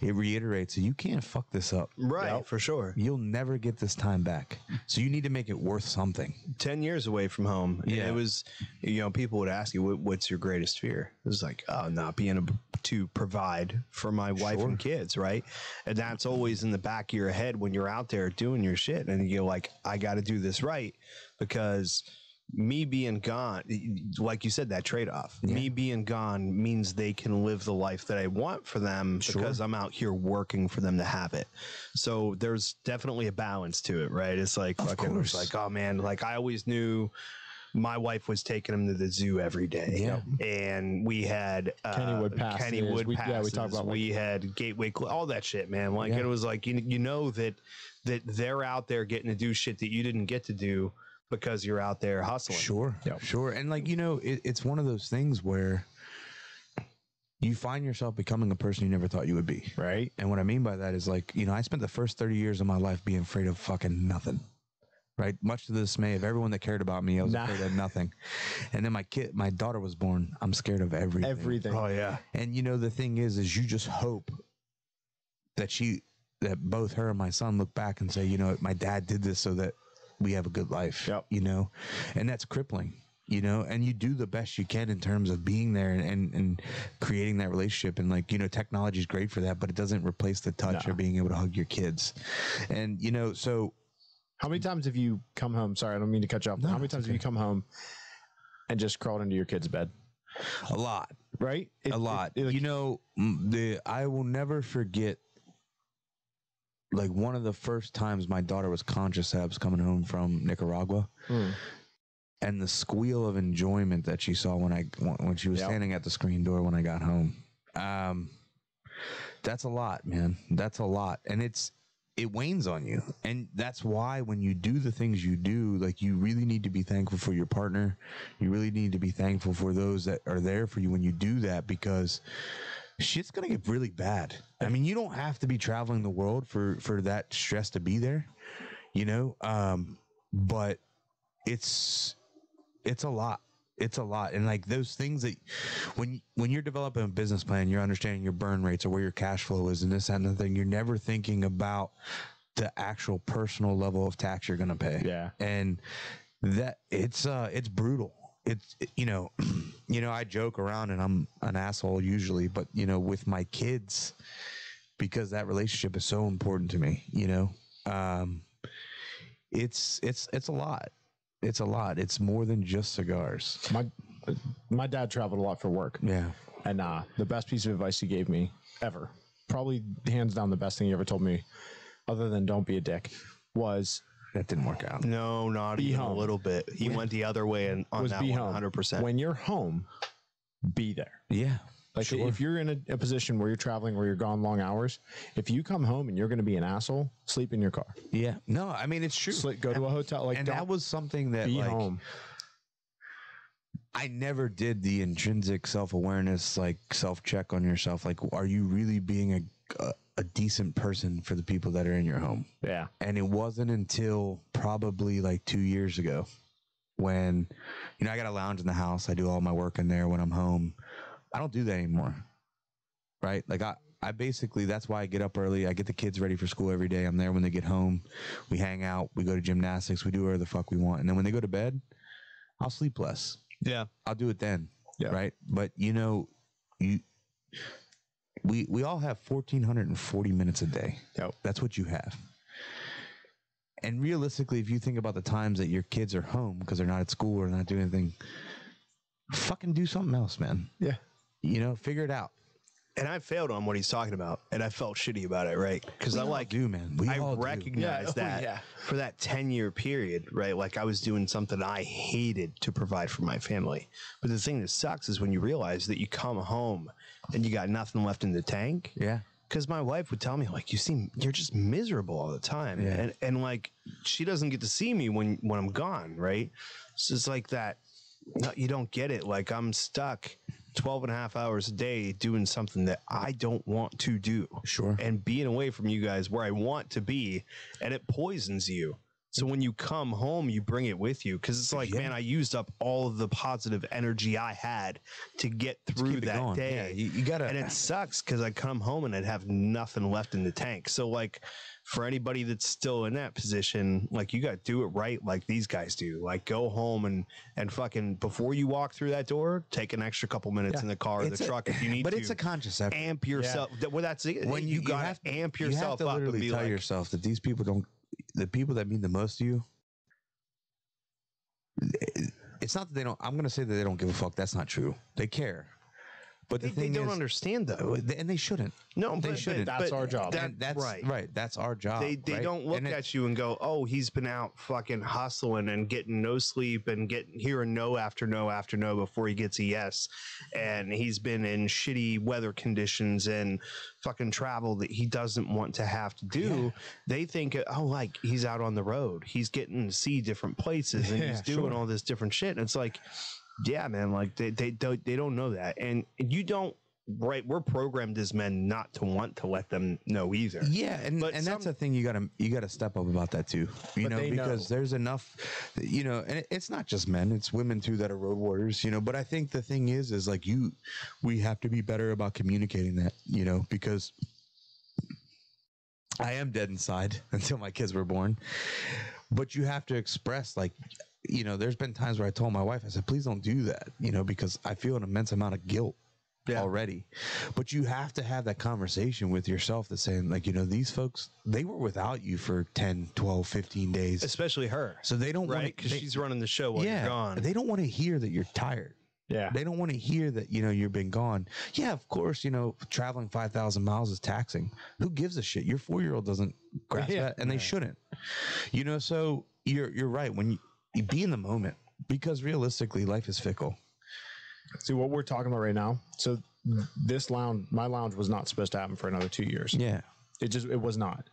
S4: it reiterates that you can't fuck this up.
S2: Right, for sure.
S4: You'll never get this time back. So you need to make it worth something.
S2: 10 years away from home.
S4: Yeah.
S2: It was, you know, people would ask you, what's your greatest fear? It was like, not being able to provide for my wife and kids, right? And that's always in the back of your head when you're out there doing your shit. And you're like, I got to do this right, because me being gone, like you said, that trade-off, me being gone means they can live the life that I want for them because I'm out here working for them to have it. So there's definitely a balance to it, right? It's like, fucking, it's like, oh man, like I always knew my wife was taking him to the zoo every day. And we had
S3: Kennywood passes.
S2: we talked about, we had Gateway, all that shit, man. Like it was like, you know, that they're out there getting to do shit that you didn't get to do because you're out there hustling.
S4: Sure. And like, you know, it's one of those things where you find yourself becoming a person you never thought you would be.
S2: Right.
S4: And what I mean by that is like, you know, I spent the first 30 years of my life being afraid of fucking nothing. Right. Much to the dismay of everyone that cared about me, I was afraid of nothing. And then my daughter was born. I'm scared of everything.
S2: Oh yeah.
S4: And you know, the thing is you just hope that both her and my son look back and say, you know, my dad did this so that we have a good life, you know, and that's crippling, you know, and you do the best you can in terms of being there and creating that relationship. And like, you know, technology is great for that, but it doesn't replace the touch or being able to hug your kids. And, you know, so
S3: how many times have you come home? Sorry, I don't mean to cut you off. How many times have you come home and just crawled into your kid's bed?
S4: A lot.
S3: Right?
S4: A lot. You know, I will never forget, like, one of the first times my daughter was conscious that I was coming home from Nicaragua, and the squeal of enjoyment that she saw when she was standing at the screen door when I got home. That's a lot, man. That's a lot. And it wanes on you. And that's why when you do the things you do, like, you really need to be thankful for your partner. You really need to be thankful for those that are there for you when you do that, because shit's going to get really bad. I mean, you don't have to be traveling the world for that stress to be there, you know? But it's a lot. It's a lot. And like those things that when you're developing a business plan, you're understanding your burn rates or where your cash flow is and this and that thing, you're never thinking about the actual personal level of tax you're going to pay.
S3: Yeah.
S4: And that it's brutal. It's, you know, I joke around and I'm an asshole usually, but you know, with my kids, because that relationship is so important to me, you know, it's a lot. It's a lot. It's more than just cigars.
S3: My dad traveled a lot for work.
S4: Yeah.
S3: And the best piece of advice he gave me ever, probably hands down the best thing he ever told me, other than don't be a dick, was
S4: that didn't work out.
S2: No, not even a little bit. He went the other way and on that 100%.
S3: When you're home, be there.
S4: Yeah.
S3: Like if you're in a position where you're traveling, where you're gone long hours, if you come home and you're going to be an asshole, sleep in your car.
S4: Yeah. No, I mean, it's true.
S3: Go to a hotel. Like,
S4: and that was something that,
S3: be
S4: like,
S3: home.
S4: I never did the intrinsic self-awareness, like self-check on yourself. Like, are you really being a decent person for the people that are in your home?
S3: Yeah.
S4: And it wasn't until probably like 2 years ago when, you know, I got a lounge in the house. I do all my work in there when I'm home. I don't do that anymore. Right? Like I basically, that's why I get up early. I get the kids ready for school every day. I'm there when they get home. We hang out. We go to gymnastics. We do whatever the fuck we want. And then when they go to bed, I'll sleep less.
S2: Yeah.
S4: I'll do it then.
S3: Yeah.
S4: Right? But you know, we all have 1,440 minutes a day.
S3: Yep.
S4: That's what you have. And realistically, if you think about the times that your kids are home because they're not at school or not doing anything, fucking do something else, man.
S3: Yeah.
S4: You know, figure it out.
S2: And I failed on what he's talking about, and I felt shitty about it, right? Because I
S4: man.
S2: I recognized that for that 10-year period, right? Like I was doing something I hated to provide for my family. But the thing that sucks is when you realize that you come home and you got nothing left in the tank.
S4: Yeah.
S2: Because my wife would tell me, like, you're just miserable all the time.
S4: Yeah.
S2: And like, she doesn't get to see me when I'm gone, right? So it's like that. No, you don't get it. Like, I'm stuck 12 and a half hours a day doing something that I don't want to do.
S4: Sure.
S2: And being away from you guys where I want to be, and it poisons you. So when you come home, you bring it with you. Because it's like, man, I used up all of the positive energy I had to get through that day.
S4: Yeah, you gotta.
S2: And it sucks because I come home and I'd have nothing left in the tank. So, like, for anybody that's still in that position, like, you got to do it right like these guys do. Like, go home and fucking, before you walk through that door, take an extra couple minutes in the car or the truck if you need to.
S4: But it's a conscious effort.
S2: Amp yourself. Yeah. Well, that's it.
S4: When you got
S2: to amp yourself
S4: you have to
S2: up and be
S4: tell
S2: like,
S4: yourself that these people don't, the people that mean the most to you, it's not that they don't, I'm going to say that they don't give a fuck. That's not true. They care. But
S2: they don't understand, though.
S4: And they shouldn't.
S2: No,
S4: they shouldn't.
S3: That's our job.
S4: That's right. That's our job.
S2: They don't look at you and go, oh, he's been out fucking hustling and getting no sleep and hearing no after no after no before he gets a yes. And he's been in shitty weather conditions and fucking travel that he doesn't want to have to do. Yeah. They think, oh, like, he's out on the road. He's getting to see different places and he's doing all this different shit. And it's like, yeah, man, like they don't know that. And you don't, right? We're programmed as men not to want to let them know either.
S4: Yeah, and that's the thing, you gotta step up about that too. You know, because there's enough, you know, and it's not just men, it's women too that are road warriors, you know. But I think the thing is like we have to be better about communicating that, you know, because I am dead inside until my kids were born. But you have to express, like, you know, there's been times where I told my wife, I said, please don't do that, you know, because I feel an immense amount of guilt already. But you have to have that conversation with yourself that's saying, like, these folks, they were without you for 10, 12, 15 days.
S2: Especially her.
S4: So they don't want
S2: right?
S4: to,
S2: Because she's running the show while you're gone.
S4: They don't want to hear that you're tired.
S3: Yeah.
S4: They don't want to hear that, you've been gone. Yeah, of course, traveling 5,000 miles is taxing. Who gives a shit? Your 4-year-old doesn't grasp that, and they shouldn't. So you're right. When you be in the moment, because realistically, life is fickle.
S3: See what we're talking about right now. So this lounge, my lounge was not supposed to happen for another 2 years.
S4: Yeah.
S3: It was not.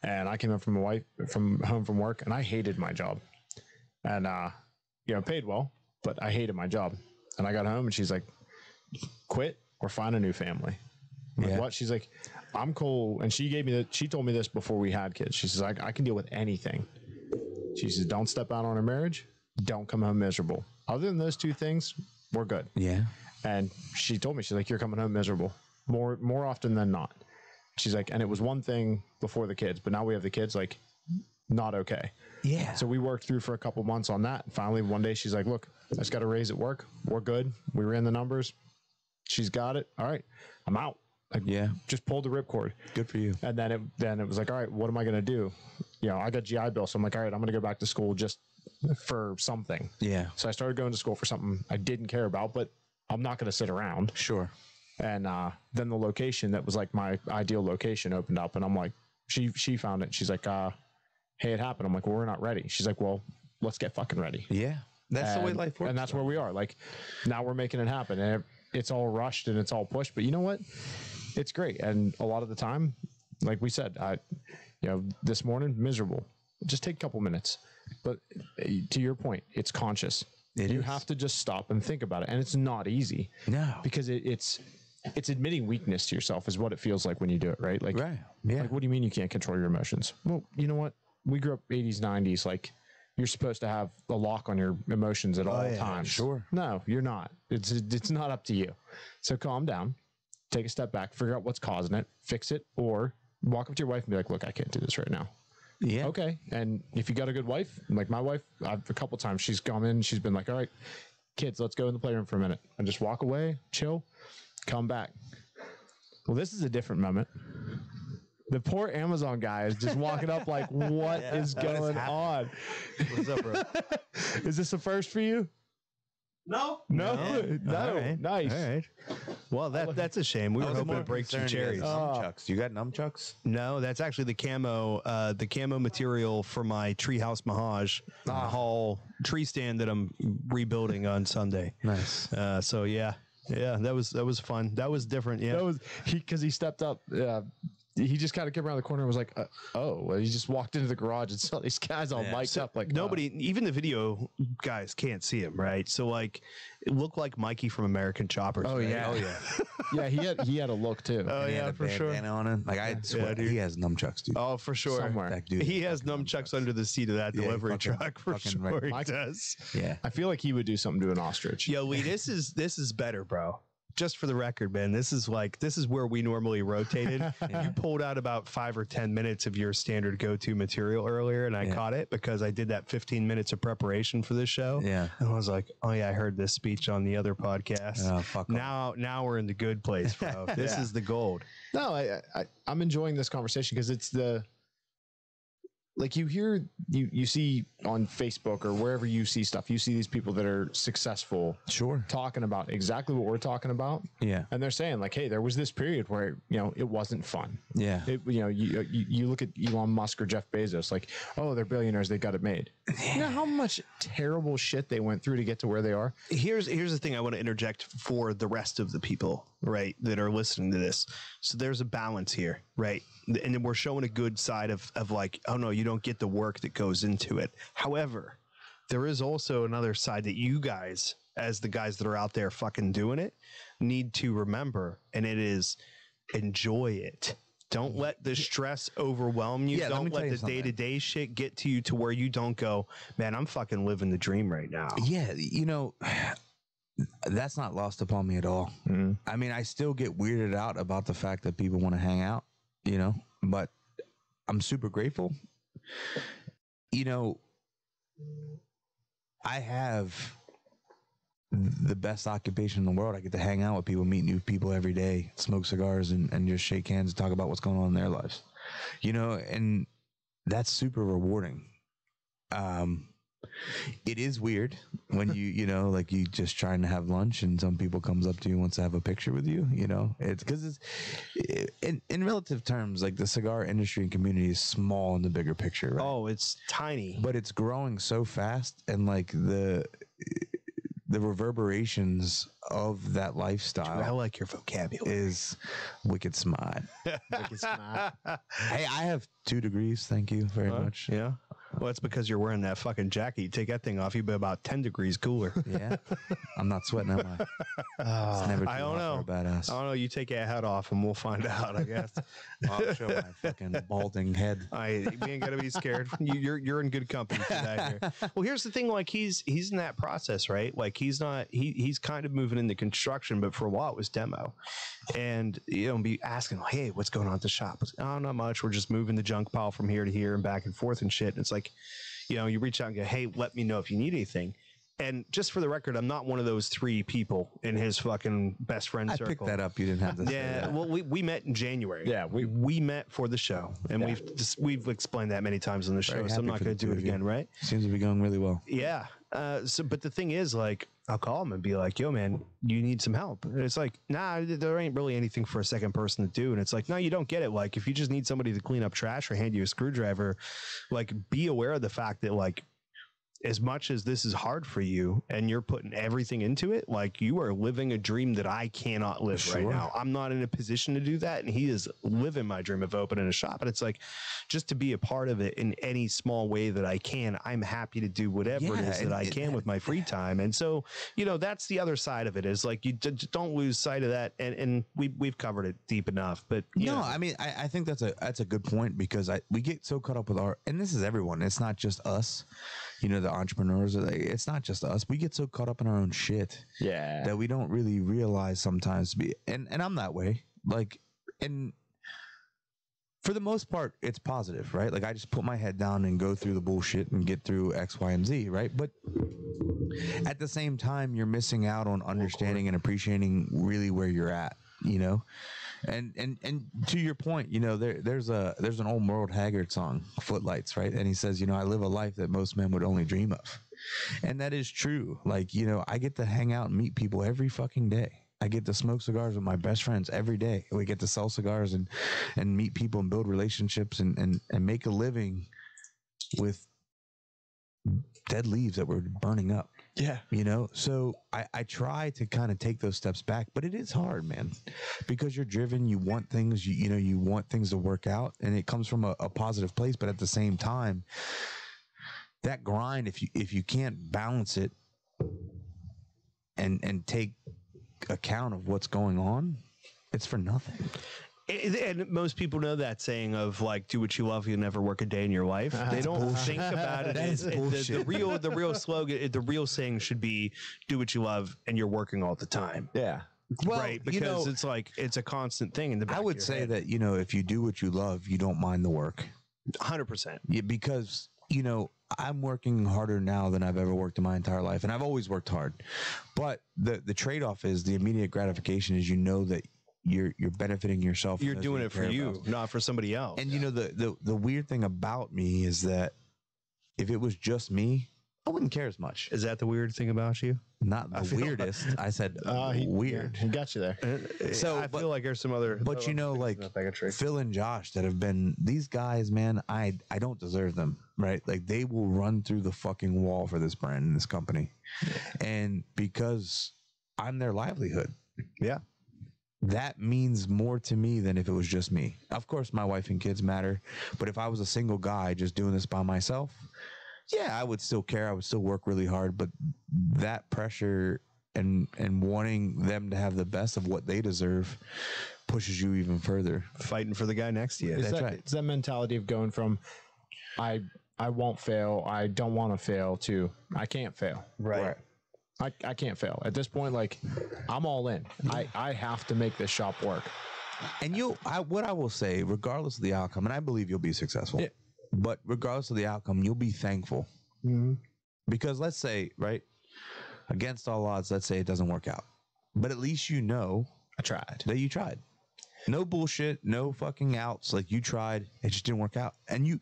S3: And I came up from home from work, and I hated my job. And, paid well, but I hated my job. And I got home and she's like, quit or find a new family. I'm like, what? She's like, I'm cool. And she told me this before we had kids. She says, I can deal with anything. She says, don't step out on a marriage. Don't come home miserable. Other than those two things, we're good.
S4: Yeah.
S3: And she told me, she's like, you're coming home miserable more often than not. She's like, and it was one thing before the kids, but now we have the kids, like, not okay.
S4: Yeah.
S3: So we worked through for a couple months on that. And finally, one day she's like, look, I just got a raise at work. We're good. We ran the numbers. She's got it. All right. I'm out. Like, just pulled the ripcord.
S4: Good for you.
S3: And then it was like, all right, what am I going to do? I got GI Bill. So I'm like, all right, I'm going to go back to school just for something.
S4: Yeah.
S3: So I started going to school for something I didn't care about, but I'm not going to sit around.
S4: Sure.
S3: And then the location that was like my ideal location opened up, and I'm like, she found it. She's like, hey, it happened. I'm like, well, we're not ready. She's like, well, let's get fucking ready.
S4: Yeah. That's the way life works.
S3: And that's where we are. Like, now we're making it happen, and it's all rushed and it's all pushed, but you know what? It's great. And a lot of the time, like we said, this morning, miserable. Just take a couple minutes. But to your point, it's conscious. You have to just stop and think about it. And it's not easy.
S4: No.
S3: Because it's admitting weakness to yourself is what it feels like when you do it, right? Like,
S4: right. Yeah.
S3: Like, what do you mean you can't control your emotions? Well, you know what? We grew up 80s, 90s. Like, you're supposed to have a lock on your emotions at all times.
S4: Sure.
S3: No, you're not. It's not up to you. So calm down, take a step back, figure out what's causing it, fix it, or walk up to your wife and be like, look, I can't do this right now.
S4: Yeah.
S3: Okay. And if you got a good wife, like my wife, I've a couple times she's come in, she's been like, all right, kids, let's go in the playroom for a minute, and just walk away, chill, come back. Well, this is a different moment. The poor Amazon guy is just walking up like, what is going on?
S2: What's up, bro?
S3: Is this a first for you?
S2: No.
S3: No.
S2: All right.
S3: Nice.
S2: All right. Well, that's a shame. We were hoping to break some cherries.
S4: Nunchucks. You got nunchucks?
S2: No, that's actually the camo material for my treehouse Mahaj hall tree stand that I'm rebuilding on Sunday.
S4: Nice.
S2: So yeah, that was fun. That was different. Yeah,
S3: That was because he stepped up. He just kind of came around the corner and was like, well, he just walked into the garage and saw these guys all mic'd up. Like,
S2: nobody, even the video guys can't see him, right? So like, it looked like Mikey from American Choppers.
S3: Oh,
S2: right?
S3: yeah.
S2: Oh yeah.
S3: Yeah, he had a look too.
S2: Oh
S4: He had
S2: yeah,
S4: a
S2: for sure.
S4: bandana on him. Like, I swear,
S2: dude.
S4: he has nunchucks, dude.
S2: Oh, for sure.
S3: Somewhere.
S4: That dude
S2: He
S4: has
S2: has nunchucks under the seat of that
S4: Yeah,
S2: delivery
S4: fucking-
S2: truck for
S4: fucking
S2: sure.
S4: right.
S2: He does.
S4: Yeah.
S3: I feel like he would do something to an ostrich.
S2: Yo, Lee, this is better, bro. Just for the record, man, this is where we normally rotated. You pulled out about 5 or 10 minutes of your standard go-to material earlier, and I caught it because I did that 15 minutes of preparation for this show.
S4: Yeah.
S2: And I was like, oh yeah, I heard this speech on the other podcast.
S4: Oh, fuck off.
S2: Now we're in the good place, bro. This is the gold.
S3: No, I'm enjoying this conversation because it's like you see on Facebook or wherever you see stuff, you see these people that are successful
S4: Sure.
S3: talking about exactly what we're talking about.
S4: Yeah.
S3: And they're saying like, hey, there was this period where, it wasn't fun.
S4: Yeah.
S3: You look at Elon Musk or Jeff Bezos, like, oh, they're billionaires. They got it made. You know how much terrible shit they went through to get to where they are?
S2: Here's the thing I want to interject for the rest of the people, right, that are listening to this. So there's a balance here, right? And then we're showing a good side of like, oh no, you don't get the work that goes into it. However, there is also another side that you guys, as the guys that are out there fucking doing it, need to remember, and it is enjoy it. Don't let the stress overwhelm you.
S4: Yeah,
S2: Don't let the day-to-day shit get to you to where you don't go, man, I'm fucking living the dream right now.
S4: Yeah. That's not lost upon me at all.
S3: Mm-hmm.
S4: I mean, I still get weirded out about the fact that people want to hang out, but I'm super grateful. I have the best occupation in the world. I get to hang out with people, meet new people every day, smoke cigars, and just shake hands and talk about what's going on in their lives. You know, and that's super rewarding. It is weird when you know, like you just trying to have lunch and some people comes up to you and wants to have a picture with you, you know, it's because in relative terms, like the cigar industry and community is small in the bigger picture, right?
S2: Oh, it's tiny,
S4: but it's growing so fast, and like the reverberations of that lifestyle.
S2: I like your vocabulary.
S4: Is wicked smart.
S5: Wicked smart.
S4: Hey, I have 2 degrees. Thank you very much.
S2: Yeah. Well, that's because you're wearing that fucking jacket. You take that thing off, you'd be about 10 degrees cooler.
S4: Yeah. I'm not sweating, am I? It's never too
S2: I don't
S4: hot
S2: know.
S4: for a badass.
S2: I don't know. You take your hat off and we'll find out, I guess.
S4: I'll show my fucking balding head.
S2: We ain't gotta be scared. You're in good company for that here. Well, here's the thing. Like he's in that process, right? Like he's kind of moving into construction, but for a while it was demo. And you know, be asking, hey, what's going on at the shop? Oh, not much. We're just moving the junk pile from here to here and back and forth and shit. And it's like, you know, you reach out and go, hey, let me know if you need anything. And just for the record, I'm not one of those 3 people in his fucking best friend circle.
S4: I picked that up. You didn't have to say
S2: Yeah,
S4: that.
S2: well, we met in January.
S5: Yeah,
S2: we met for the show, and we've explained that many times on the show, so I'm not going to do it again, right?
S4: Seems to be going really well.
S2: Yeah. But the thing is, like, I'll call him and be like, yo, man, you need some help. And it's like, nah, there ain't really anything for a second person to do. And it's like, no, you don't get it. Like, if you just need somebody to clean up trash or hand you a screwdriver, like, be aware of the fact that, like, as much as this is hard for you and you're putting everything into it, like you are living a dream that I cannot live right now. I'm not in a position to do that. And he is living my dream of opening a shop. And it's like, just to be a part of it in any small way that I can, I'm happy to do whatever it is that I can with my free time. And so, you know, that's the other side of it, is like, you don't lose sight of that. And we've covered it deep enough, but
S4: no, I mean, I think that's a good point, because we get so caught up with and this is everyone. It's not just us. You know, the entrepreneurs, it's not just us. We get so caught up in our own shit, that we don't really realize sometimes. And I'm that way. Like, and for the most part, it's positive, right? Like, I just put my head down and go through the bullshit and get through X, Y, and Z, right? But at the same time, you're missing out on understanding and appreciating really where you're at, you know? And to your point, you know, there's an old Merle Haggard song, Footlights, right? And he says, you know, I live a life that most men would only dream of. And that is true. Like, you know, I get to hang out and meet people every fucking day. I get to smoke cigars with my best friends every day. We get to sell cigars and meet people and build relationships and make a living with dead leaves that we're burning up.
S5: Yeah.
S4: You know, so I try to kind of take those steps back, but it is hard, man, because you're driven. You want things, you know, you want things to work out, and it comes from a positive place. But at the same time, that grind, if you can't balance it and take account of what's going on, it's for nothing.
S2: And most people know that saying of like, do what you love, you'll never work a day in your life. They don't think about it. The real slogan, the real saying should be, do what you love and you're working all the time.
S5: Yeah.
S4: Well,
S2: right. Because, you know, it's like, it's a constant thing in the back
S4: I would
S2: of your
S4: say
S2: head.
S4: that, you know, if you do what you love, you don't mind the work.
S2: 100%.
S4: Yeah, because, you know, I'm working harder now than I've ever worked in my entire life. And I've always worked hard. But the trade-off is the immediate gratification is, you know, that you're benefiting yourself.
S2: You're doing it for you, not for somebody else.
S4: And you know, the weird thing about me is that if it was just me, I wouldn't care as much.
S2: Is that the weird thing about you?
S4: Not the weirdest. I said weird.
S5: He got you there.
S2: So I feel like there's some other.
S4: But you know, like Phil and Josh that have been, these guys, man, I don't deserve them, right? Like, they will run through the fucking wall for this brand and this company. And because I'm their livelihood.
S2: Yeah.
S4: That means more to me than if it was just me. Of course, my wife and kids matter. But if I was a single guy just doing this by myself, yeah, I would still care. I would still work really hard. But that pressure and wanting them to have the best of what they deserve pushes you even further.
S2: Fighting for the guy next to you.
S5: That's
S4: right.
S5: It's that mentality of going from, I won't fail, I don't want to fail, to I can't fail.
S2: Right.
S5: I can't fail. At this point, like, I'm all in. I have to make this shop work.
S4: And what I will say, regardless of the outcome, and I believe you'll be successful, but regardless of the outcome, you'll be thankful.
S5: Mm-hmm.
S4: Because let's say, right, against all odds, let's say it doesn't work out. But at least you know
S3: I tried.
S4: that you tried. No bullshit, no fucking outs. Like, you tried, it just didn't work out. And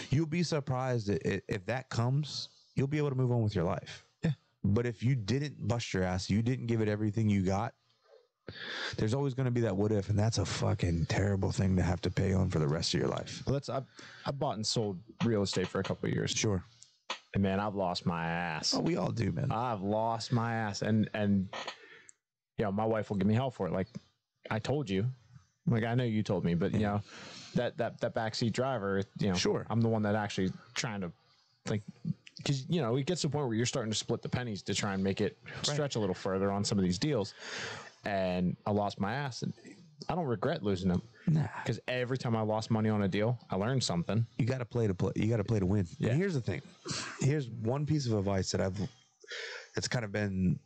S4: you'll be surprised that if that comes, you'll be able to move on with your life.
S3: Yeah.
S4: But if you didn't bust your ass, you didn't give it everything you got, there's always going to be that what if, and that's a fucking terrible thing to have to pay on for the rest of your life.
S3: Well, I bought and sold real estate for a couple of years.
S4: Sure.
S3: And man, I've lost my ass.
S4: Oh, we all do, man.
S3: I've lost my ass. And you know, my wife will give me hell for it. Like, I told you. Like, I know you told me, but you know, that backseat driver, you know,
S4: Sure.
S3: I'm the one that actually trying to, like, because, you know, it gets to the point where you're starting to split the pennies to try and make it stretch a little further on some of these deals. And I lost my ass, and I don't regret losing them.
S4: Nah.
S3: Because every time I lost money on a deal, I learned something.
S4: You got to play to play. You got to play to win.
S3: Yeah.
S4: And here's the thing. Here's one piece of advice that it's kind of been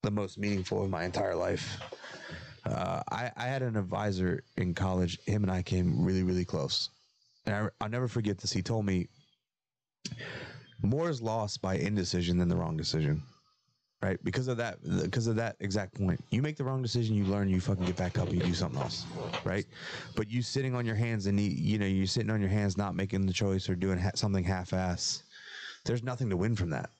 S4: the most meaningful of my entire life. I had an advisor in college. Him and I came really, really close. And I'll never forget this. He told me, more is lost by indecision than the wrong decision. Right? Because of that exact point. You make the wrong decision, you learn, you fucking get back up, you do something else. Right? But you sitting on your hands and you're sitting on your hands not making the choice or doing something half-ass, there's nothing to win from that.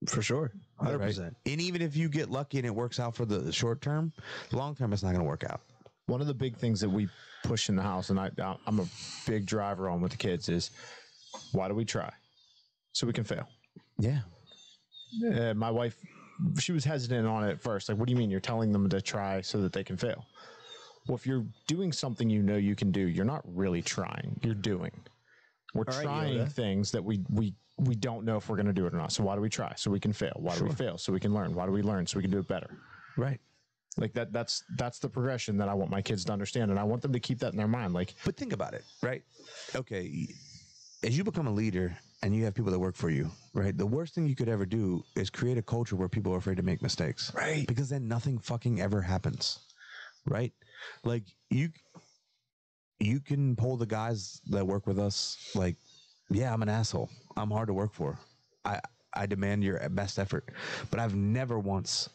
S2: For sure. 100%.
S4: Right? And even if you get lucky and it works out for the short term, long term it's not going to work out.
S3: One of the big things that we push in the house, and I'm a big driver on with the kids, is why do we try? So we can fail.
S4: Yeah.
S3: My wife, she was hesitant on it at first. Like, what do you mean you're telling them to try so that they can fail? Well, if you're doing something you know you can do, you're not really trying. You're doing. We're trying things that we don't know if we're going to do it or not. So why do we try? So we can fail. Why do we fail? So we can learn. Why do we learn? So we can do it better.
S4: Right.
S3: Like that's the progression that I want my kids to understand, and I want them to keep that in their mind. Like,
S4: but think about it, right? Okay, as you become a leader and you have people that work for you, right? The worst thing you could ever do is create a culture where people are afraid to make mistakes,
S2: Right.
S4: Because then nothing fucking ever happens, right? Like, you can pull the guys that work with us, like, yeah, I'm an asshole. I'm hard to work for. I demand your best effort, but I've never once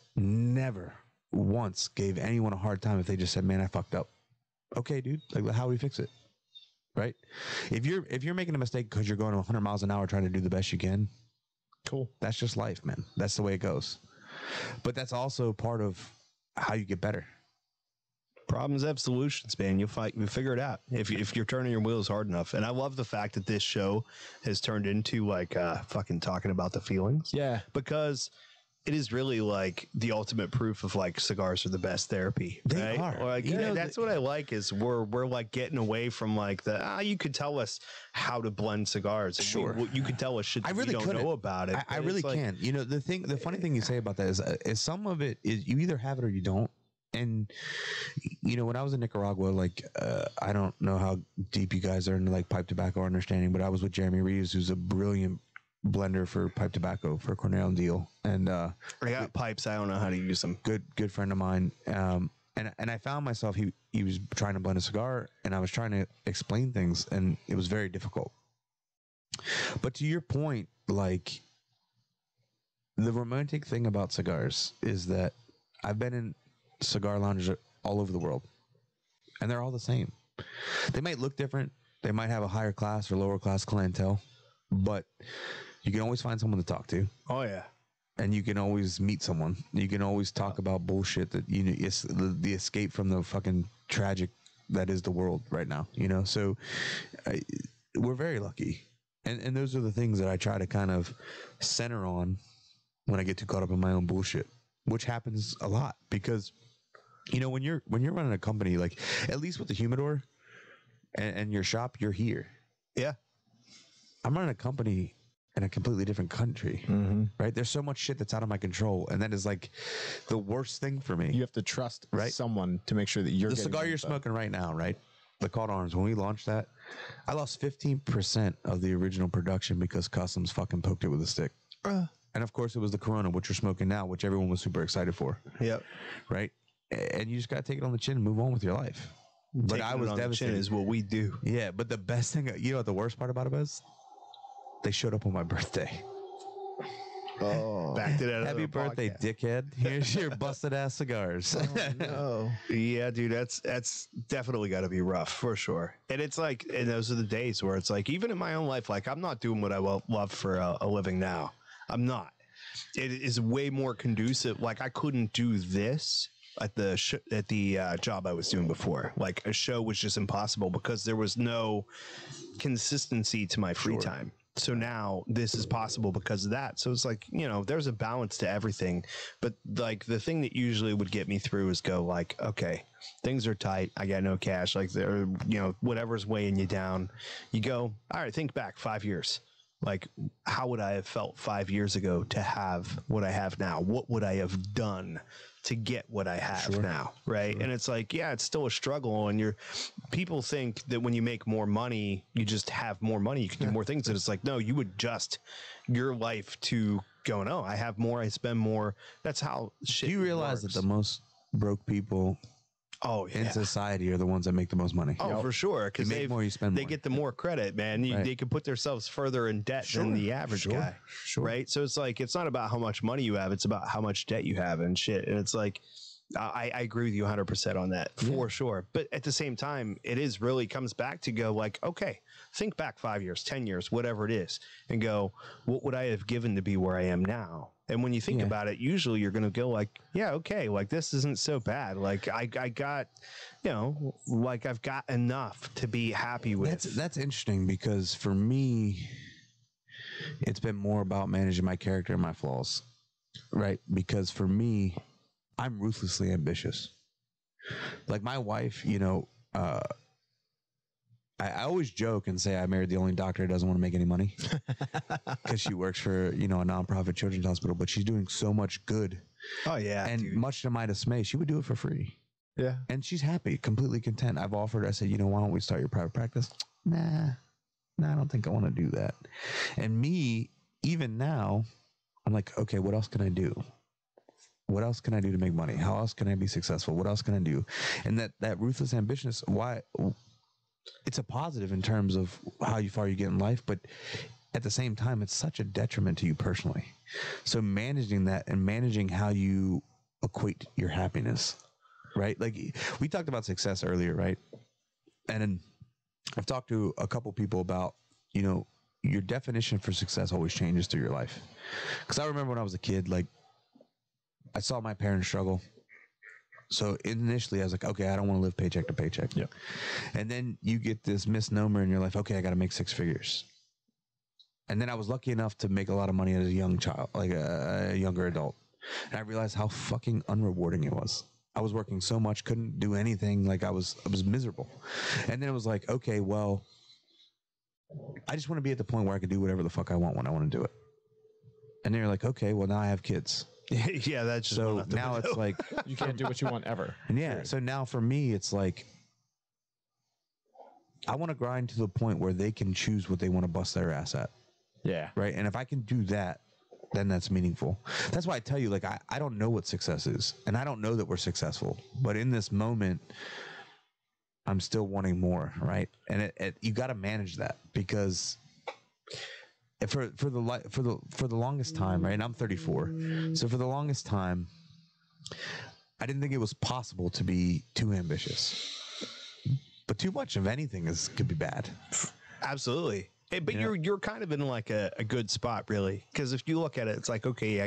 S4: gave anyone a hard time if they just said, man, I fucked up. Okay, dude, like, how do we fix it? Right? If you're making a mistake because you're going 100 miles an hour trying to do the best you can,
S3: cool.
S4: That's just life, man. That's the way it goes. But that's also part of how you get better.
S2: Problems have solutions, man. You figure it out if you're turning your wheels hard enough. And I love the fact that this show has turned into like fucking talking about the feelings.
S3: Yeah.
S2: Because it is really like the ultimate proof of like cigars are the best therapy.
S4: They
S2: right?
S4: are.
S2: Or like, that's what I like is we're like getting away from like you could tell us how to blend cigars.
S4: Sure.
S2: You could tell us shit that
S4: I really
S2: we don't know about it.
S4: I really can. You know, the funny thing you say about that is some of it is you either have it or you don't. And, you know, when I was in Nicaragua, like, I don't know how deep you guys are into like pipe tobacco understanding, but I was with Jeremy Reeves, who's a brilliant blender for pipe tobacco for Cornell and Deal. And
S2: I got pipes. I don't know how to use them.
S4: Good friend of mine. And I found myself, he was trying to blend a cigar and I was trying to explain things and it was very difficult. But to your point, like, the romantic thing about cigars is that I've been in cigar lounges all over the world and they're all the same. They might look different. They might have a higher class or lower class clientele, but you can always find someone to talk to.
S2: Oh yeah.
S4: And you can always meet someone. You can always talk about bullshit that, you know, it's the escape from the fucking tragic that is the world right now, you know? So we're very lucky. And those are the things that I try to kind of center on when I get too caught up in my own bullshit, which happens a lot because, you know, when you're running a company, like at least with the humidor and your shop, you're here.
S2: Yeah.
S4: I'm running a company in a completely different country, right? There's so much shit that's out of my control. And that is like the worst thing for me.
S3: You have to trust someone to make sure that you're
S4: the cigar you're smoking right now, right? The Caught Arms, when we launched that, I lost 15% of the original production because Customs fucking poked it with a stick. And of course, it was the Corona, which you're smoking now, which everyone was super excited for.
S2: Yep.
S4: Right? And you just got to take it on the chin and move on with your life. But
S2: Taking
S4: I was
S2: it on the chin
S4: devastated.
S2: is what we do.
S4: Yeah, but the best thing, you know what the worst part about it was? They showed up on my birthday.
S2: Oh, backed it out.
S4: Happy birthday, dickhead! Here's your busted ass cigars.
S2: No. Yeah, dude, that's definitely got to be rough for sure. And it's like, and those are the days where it's like, even in my own life, like I'm not doing what I love for a living now. I'm not. It is way more conducive. Like I couldn't do this at the job I was doing before. Like a show was just impossible because there was no consistency to my free time. So now this is possible because of that. So it's like, you know, there's a balance to everything. But like the thing that usually would get me through is go like, okay, things are tight. I got no cash. Like there, you know, whatever's weighing you down, you go, all right, think back 5 years. Like, how would I have felt 5 years ago to have what I have now? What would I have done to get what I have now? Right. And it's like, yeah, it's still a struggle. And people think that when you make more money, you just have more money. You can do more things. And it's like, no, you would adjust your life to go, no, I have more, I spend more. That's how shit
S4: Do you realize
S2: works.
S4: that the most broke people in society are the ones that make the most money?
S2: Oh, for sure. Because
S4: you make more, you spend more.
S2: They get the more credit, man. They can put themselves further in debt than the average guy. Right. So it's like, it's not about how much money you have. It's about how much debt you have and shit. And it's like, I agree with you 100% on that for sure. But at the same time, it is really comes back to go like, okay, think back 5 years, 10 years, whatever it is, and go, what would I have given to be where I am now? And when you think about it, usually you're going to go like, yeah, okay, like this isn't so bad. Like I got, you know, like I've got enough to be happy with.
S4: That's interesting because for me, it's been more about managing my character and my flaws, right? Because for me, I'm ruthlessly ambitious. Like my wife, you know, I always joke and say I married the only doctor who doesn't want to make any money because she works for, you know, a nonprofit children's hospital, but she's doing so much good.
S2: Oh yeah.
S4: And
S2: dude.
S4: much to my dismay, she would do it for free.
S3: Yeah.
S4: And she's happy, completely content. I've offered, I said, you know, why don't we start your private practice? Nah, I don't think I want to do that. And me, even now, I'm like, okay, what else can I do? What else can I do to make money? How else can I be successful? What else can I do? And that ruthless ambition is why it's a positive in terms of how far you get in life, but at the same time, it's such a detriment to you personally. So managing that and managing how you equate your happiness, right? Like we talked about success earlier, right? And then I've talked to a couple people about, you know, your definition for success always changes through your life. Because I remember when I was a kid, like I saw my parents struggle. So initially I was like, okay, I don't want to live paycheck to paycheck.
S3: Yeah.
S4: And then you get this misnomer in your life. Okay, I got to make 6 figures. And then I was lucky enough to make a lot of money as a young child, like a younger adult. And I realized how fucking unrewarding it was. I was working so much, couldn't do anything. Like I was miserable. And then it was like, okay, well, I just want to be at the point where I can do whatever the fuck I want when I want to do it. And then you're like, okay, well now I have kids.
S2: Yeah, that's just
S4: so now it's like
S3: you can't do what you want ever.
S4: And yeah, so now for me, it's like I want to grind to the point where they can choose what they want to bust their ass at.
S3: Yeah.
S4: Right. And if I can do that, then that's meaningful. That's why I tell you, like, I don't know what success is, and I don't know that we're successful. But in this moment, I'm still wanting more. Right. And you got to manage that because. For the longest time, right? And I'm 34. So for the longest time, I didn't think it was possible to be too ambitious. But too much of anything could be bad.
S2: Absolutely. Hey, but you're kind of in like a good spot, really, because if you look at it, it's like, okay, yeah,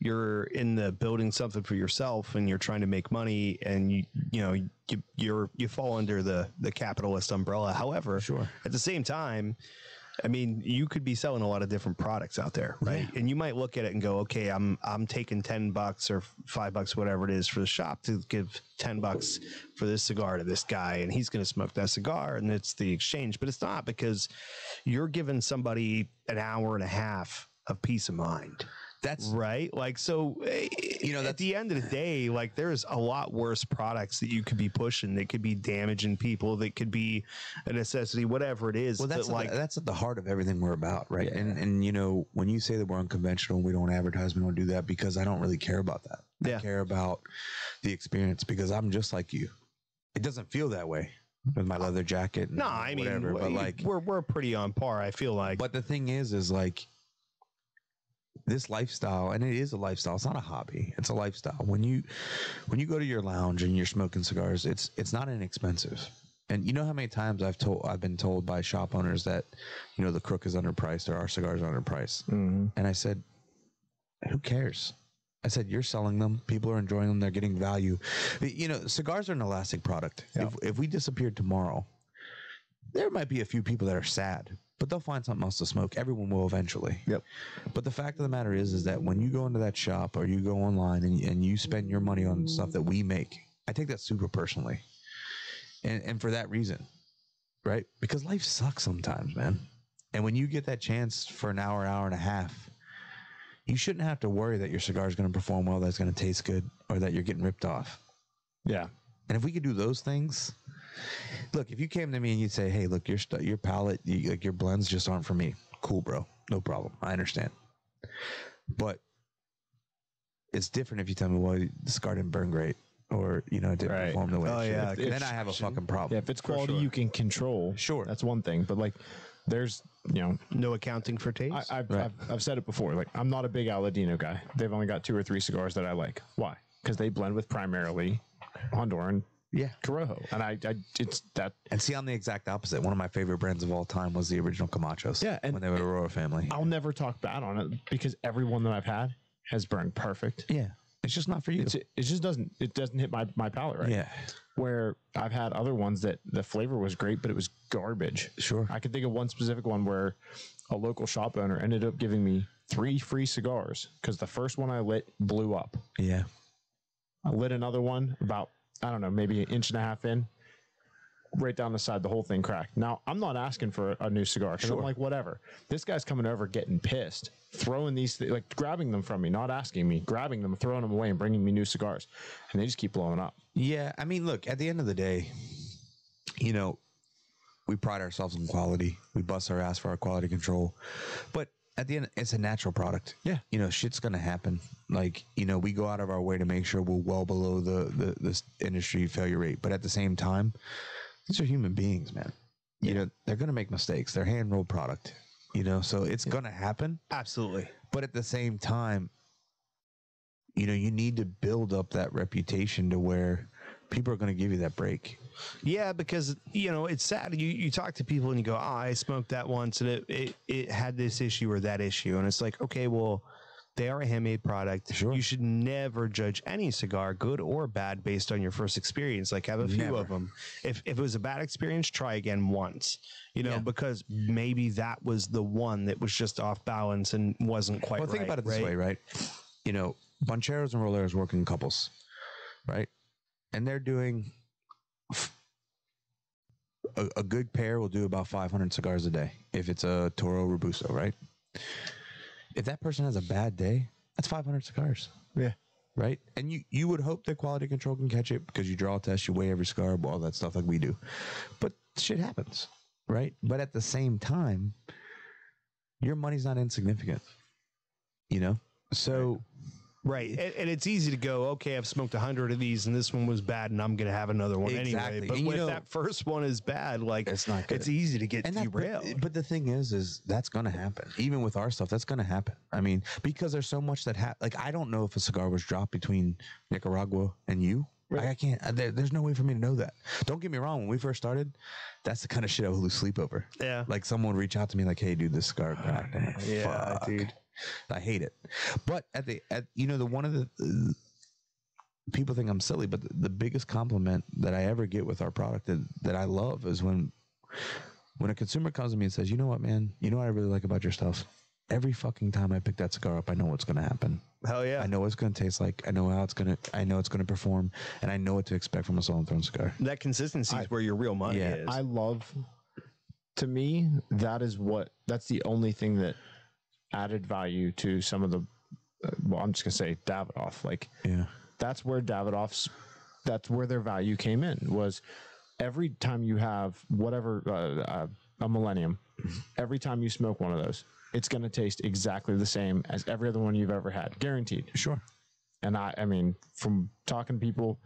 S2: you're in the building something for yourself, and you're trying to make money, and you fall under the capitalist umbrella. However, at the same time, I mean, you could be selling a lot of different products out there, right? Yeah. And you might look at it and go, okay, I'm taking $10 or $5, whatever it is, for the shop to give $10 for this cigar to this guy, and he's going to smoke that cigar, and it's the exchange. But it's not, because you're giving somebody an hour and a half of peace of mind. That's right. Like, so, at the end of the day, like, there's a lot worse products that you could be pushing that could be damaging people, that could be a necessity, whatever it is.
S4: Well, that's at the heart of everything we're about, right? Yeah. And when you say that we're unconventional, we don't advertise, we don't do that, because I don't really care about that. Yeah. I care about the experience, because I'm just like you. It doesn't feel that way with my leather jacket. And whatever, but like
S2: we're pretty on par, I feel like.
S4: But the thing is like, this lifestyle, and it is a lifestyle. It's not a hobby. It's a lifestyle. When you go to your lounge and you're smoking cigars, it's not inexpensive. And you know how many times I've been told by shop owners that, you know, the Crook is underpriced or our cigars are underpriced. Mm-hmm. And I said, who cares? I said, you're selling them. People are enjoying them. They're getting value. You know, cigars are an elastic product. Yep. If we disappeared tomorrow, there might be a few people that are sad, but they'll find something else to smoke. Everyone will eventually. Yep. But the fact of the matter is that when you go into that shop or you go online and you spend your money on stuff that we make, I take that super personally. And for that reason, right? Because life sucks sometimes, man. And when you get that chance for an hour, hour and a half, you shouldn't have to worry that your cigar is going to perform well, that it's going to taste good, or that you're getting ripped off. Yeah. And if we could do those things, look, if you came to me and you'd say, hey, look, your palate, like your blends just aren't for me. Cool, bro. No problem. I understand. But it's different if you tell me, well, the cigar didn't burn great. Or, you know, it didn't perform the way it should. Then I have a fucking problem.
S3: Yeah, if it's quality you can control, sure, that's one thing. But like, there's, you know,
S2: no accounting for taste.
S3: I've said it before. Like, I'm not a big Aladino guy. They've only got 2 or 3 cigars that I like. Why? Because they blend with primarily Honduran, Corojo, and it's that.
S4: And see, I'm the exact opposite. One of my favorite brands of all time was the original Camachos.
S3: Yeah, and
S4: when they were a Aurora family.
S3: I'll never talk bad on it because every one that I've had has burned perfect.
S4: Yeah. It's just not for you.
S3: It just doesn't hit my palate right.
S4: Yeah.
S3: Where I've had other ones that the flavor was great, but it was garbage.
S4: Sure.
S3: I could think of one specific one where a local shop owner ended up giving me 3 free cigars because the first one I lit blew up.
S4: Yeah.
S3: I lit another one about, I don't know, maybe 1.5 inches in. Right down the side, the whole thing cracked. Now, I'm not asking for a new cigar because I'm like, whatever. This guy's coming over getting pissed, throwing these, like grabbing them from me, not asking me, grabbing them, throwing them away and bringing me new cigars. And they just keep blowing up.
S4: Yeah. I mean, look, at the end of the day, you know, we pride ourselves on quality. We bust our ass for our quality control. But at the end, it's a natural product. Yeah. You know, shit's going to happen. Like, you know, we go out of our way to make sure we're well below the industry failure rate. But at the same time, these are human beings, man. You know, they're going to make mistakes. They're hand-rolled product, you know, so it's going to happen.
S2: Absolutely.
S4: But at the same time, you know, you need to build up that reputation to where people are going to give you that break.
S2: Yeah, because, you know, it's sad. You talk to people and you go, oh, I smoked that once and it had this issue or that issue. And it's like, okay, well, they are a handmade product. Sure. You should never judge any cigar, good or bad, based on your first experience. Like, have a few of them. If it was a bad experience, try again once. You know, because maybe that was the one that was just off balance and wasn't quite right.
S4: Well, think about it this way, right? You know, Bancheros and Roleros work in couples, right? And they're doing a good pair will do about 500 cigars a day if it's a Toro Robusto, right? If that person has a bad day, that's 500 cigars.
S3: Yeah.
S4: Right? And you would hope that quality control can catch it because you draw a test, you weigh every cigar, all that stuff like we do. But shit happens, right? But at the same time, your money's not insignificant, you know? So...
S2: Right. And it's easy to go, okay, I've smoked 100 of these and this one was bad and I'm going to have another one anyway. But if that first one is bad, like, it's not good. It's easy to get derailed.
S4: But the thing is that's going to happen. Even with our stuff, that's going to happen. I mean, because there's so much that like, I don't know if a cigar was dropped between Nicaragua and you. Right. I can't, there's no way for me to know that. Don't get me wrong. When we first started, that's the kind of shit I would lose sleep over. Yeah. Like someone would reach out to me like, hey, dude, this cigar cracked.
S2: Yeah, fuck. Dude.
S4: I hate it. But you know, one of the people think I'm silly, but the biggest compliment that I ever get with our product that I love is when a consumer comes to me and says, you know what, man, you know what I really like about your stuff? Every fucking time I pick that cigar up, I know what's going to happen.
S2: Hell yeah.
S4: I know what it's going to taste like. I know I know it's going to perform, and I know what to expect from a Soul and Throne cigar.
S2: That consistency is where your real money is.
S3: I love, to me, that's the only thing that added value to some of the, well, I'm just going to say Davidoff. Like, yeah, that's where that's where their value came in, was every time you have whatever, a Millennium, every time you smoke one of those, it's going to taste exactly the same as every other one you've ever had. Guaranteed.
S4: Sure.
S3: And I mean, from talking to people,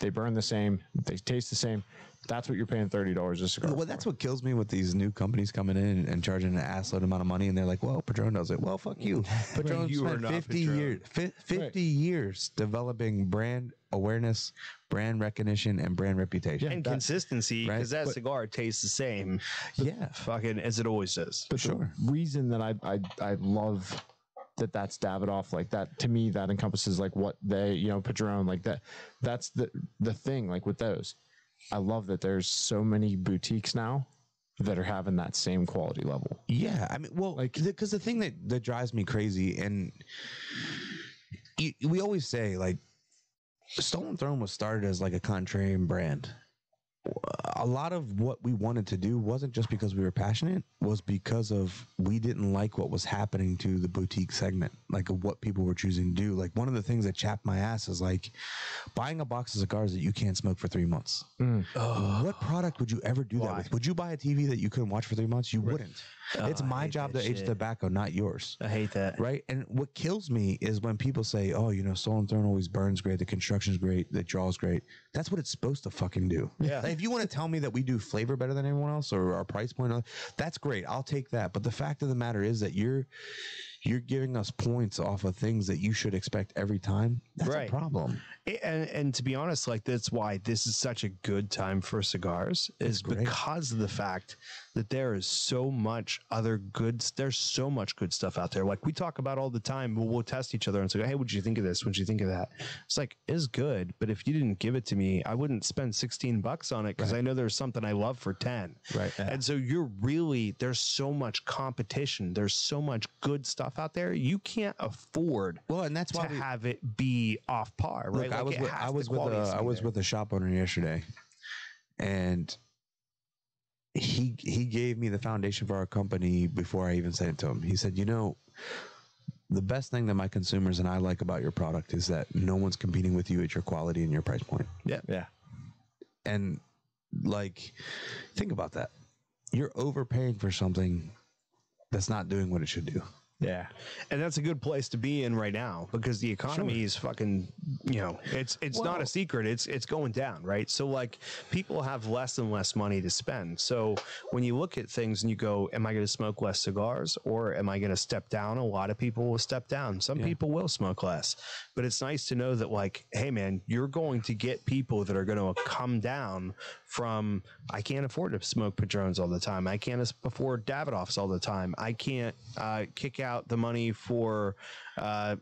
S3: They burn the same. They taste the same. That's what you're paying $30 a cigar.
S4: Well, that's what kills me with these new companies coming in and charging an assload amount of money, and they're like, "Well, Padron does it." Well, fuck you. Padron
S2: You are
S4: spent
S2: not
S4: 50
S2: Padron.
S4: years, 50 years developing brand awareness, brand recognition, and brand reputation.
S2: And consistency,
S4: right?
S2: because that cigar tastes the same.
S4: Yeah,
S2: Fucking as it always does.
S3: But the reason that I love that's Davidoff, like that, to me, that encompasses like what they, you know, Padron, like that's the thing, like with those. I love that there's so many boutiques now that are having that same quality level.
S4: Yeah, I mean, well, like, because the thing that drives me crazy, and we always say, like, Stolen Throne was started as like a contrarian brand. A lot of what we wanted to do wasn't just because we were passionate, was because of we didn't like what was happening to the boutique segment, like of what people were choosing to do. Like, one of the things that chapped my ass is like buying a box of cigars that you can't smoke for 3 months. What product would you ever do that with? Would you buy a TV that you couldn't watch for 3 months? You wouldn't. It's my job to age tobacco, not yours.
S2: I hate that.
S4: Right? And what kills me is when people say, oh, you know, Stolen Throne always burns great, the construction's great, the draw's great. That's what it's supposed to fucking do.
S2: Yeah.
S4: Like, if you want to tell me that we do flavor better than anyone else, or our price point, that's great. I'll take that. But the fact of the matter is that you're giving us points off of things that you should expect every time. That's a problem.
S2: And to be honest, like, that's why this is such a good time for cigars, is because of the fact that there is so much other goods. There's so much good stuff out there. Like we talk about all the time. We'll test each other and say, hey, what'd you think of this? What'd you think of that? It's like, it's good. But if you didn't give it to me, I wouldn't spend $16 on it, because I know there's something I love for 10.
S4: Right.
S2: And so there's so much competition. There's so much good stuff out there. You can't afford
S4: and that's why
S2: to have it be off par, right?
S4: Look,
S2: Like,
S4: I was with a shop owner yesterday, and he gave me the foundation for our company before I even said it to him. He said, you know, the best thing that my consumers and I like about your product is that no one's competing with you at your quality and your price point.
S2: Yeah.
S3: Yeah.
S4: And like, think about that. You're overpaying for something that's not doing what it should do.
S3: Yeah.
S2: And that's a good place to be in right now, because the economy is fucking, you know, it's not a secret. It's going down, right? So like, people have less and less money to spend. So when you look at things and you go, am I going to smoke less cigars, or am I going to step down? A lot of people will step down. Some people will smoke less, but it's nice to know that, like, hey man, you're going to get people that are going to come down from, I can't afford to smoke Padrones all the time. I can't afford Davidoffs all the time. I can't kick out the money for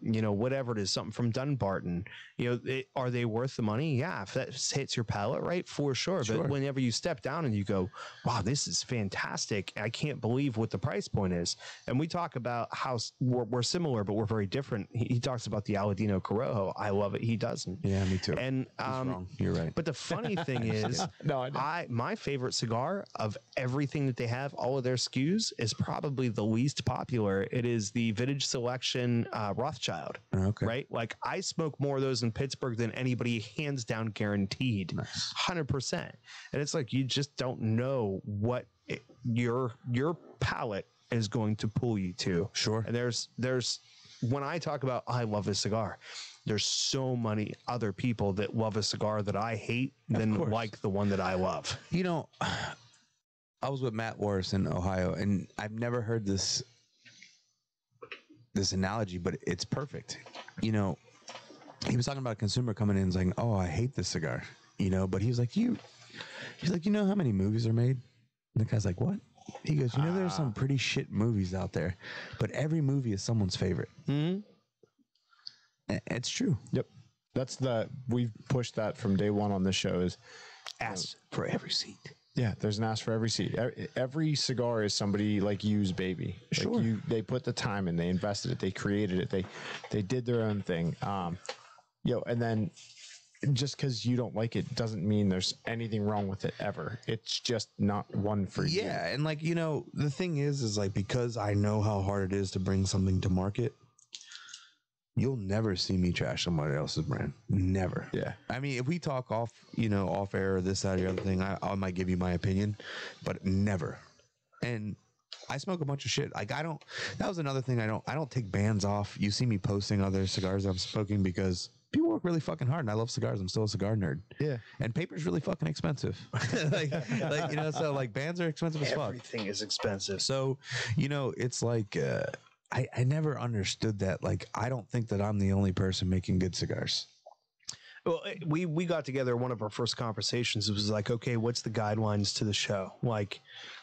S2: you know, whatever it is, something from Dunbarton. You know, are they worth the money? Yeah, if that hits your palate, right, for sure. But whenever you step down and you go, wow, this is fantastic, I can't believe what the price point is. And we talk about how we're similar, but we're very different. He talks about the Aladino Corojo. I love it. He doesn't.
S4: Yeah, me too.
S2: And
S4: He's wrong. You're right.
S2: But the funny thing is, my favorite cigar of everything that they have, all of their SKUs, is probably the least popular. It is the Vintage Selection Rothschild.
S4: Okay.
S2: Right? Like, I smoke more of those in Pittsburgh than anybody, hands down, guaranteed. 100%. And it's like, you just don't know what your palate is going to pull you to.
S4: Sure.
S2: And there's when I talk about I love a cigar, there's so many other people that love a cigar that I hate than like the one that I love.
S4: You know, I was with Matt Warris in Ohio, and I've never heard this analogy, but it's perfect. You know, he was talking about a consumer coming in and saying, oh, I hate this cigar, you know, but he's like, you know how many movies are made? And the guy's like, what? He goes, you know, there's some pretty shit movies out there, but every movie is someone's favorite.
S2: Mm-hmm.
S4: It's true.
S3: Yep. We've pushed that from day one on this show, is
S2: Ask for every seat.
S3: yeah, there's an ask for every seat. Every cigar is somebody like you's baby.
S4: Sure.
S3: Like they put the time in, they invested it, they created it, they did their own thing. And then just because you don't like it doesn't mean there's anything wrong with it ever. It's just not one for you.
S4: Yeah, and like, you know, the thing is like, because I know how hard it is to bring something to market, you'll never see me trash somebody else's brand. Never.
S3: Yeah. I
S4: mean, if we talk off air or this, that, or the other thing, I might give you my opinion, but never. And I smoke a bunch of shit. Like, that was another thing. I don't take bands off. You see me posting other cigars I'm smoking because people work really fucking hard, and I love cigars. I'm still a cigar nerd.
S3: Yeah.
S4: And paper's really fucking expensive. like, you know, so like bands are expensive as fuck.
S2: Everything is expensive.
S4: So, you know, it's like I never understood that. Like, I don't think that I'm the only person making good cigars.
S2: Well, we got together. One of our first conversations, it was like, okay, what's the guidelines to the show? Like,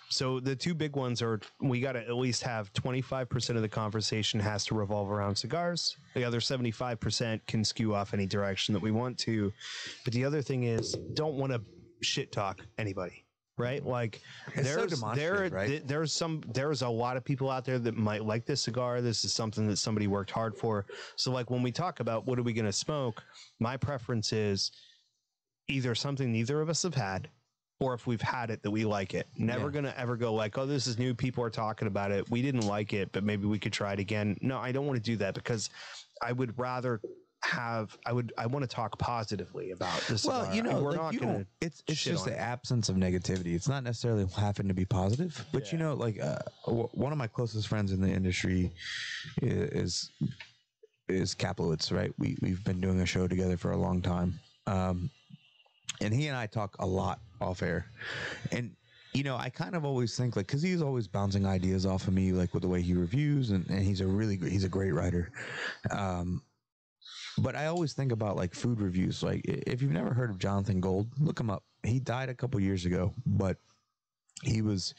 S2: so the two big ones are, we got to at least have 25% of the conversation has to revolve around cigars. The other 75% can skew off any direction that we want to. But the other thing is, don't want to shit talk anybody. Right? Like,
S4: It's so demonstrative, right?
S2: There's a lot of people out there that might like this cigar. This is something that somebody worked hard for. So like when we talk about what are we going to smoke, my preference is either something neither of us have had, or if we've had it, that we like it. Never going to ever go like, oh, this is new. People are talking about it. We didn't like it, but maybe we could try it again. No, I don't want to do that, because I would rather I want to talk positively about this.
S4: Well, you know,
S2: we're
S4: like,
S2: not going to.
S4: It's just the absence of negativity. It's not necessarily having to be positive, but you know, like one of my closest friends in the industry is Kaplowitz, right? We've been doing a show together for a long time, and he and I talk a lot off air, and you know, I kind of always think, like, because he's always bouncing ideas off of me, like with the way he reviews, and he's a great writer. But I always think about like food reviews. Like, if you've never heard of Jonathan Gold, look him up. He died a couple years ago, but he was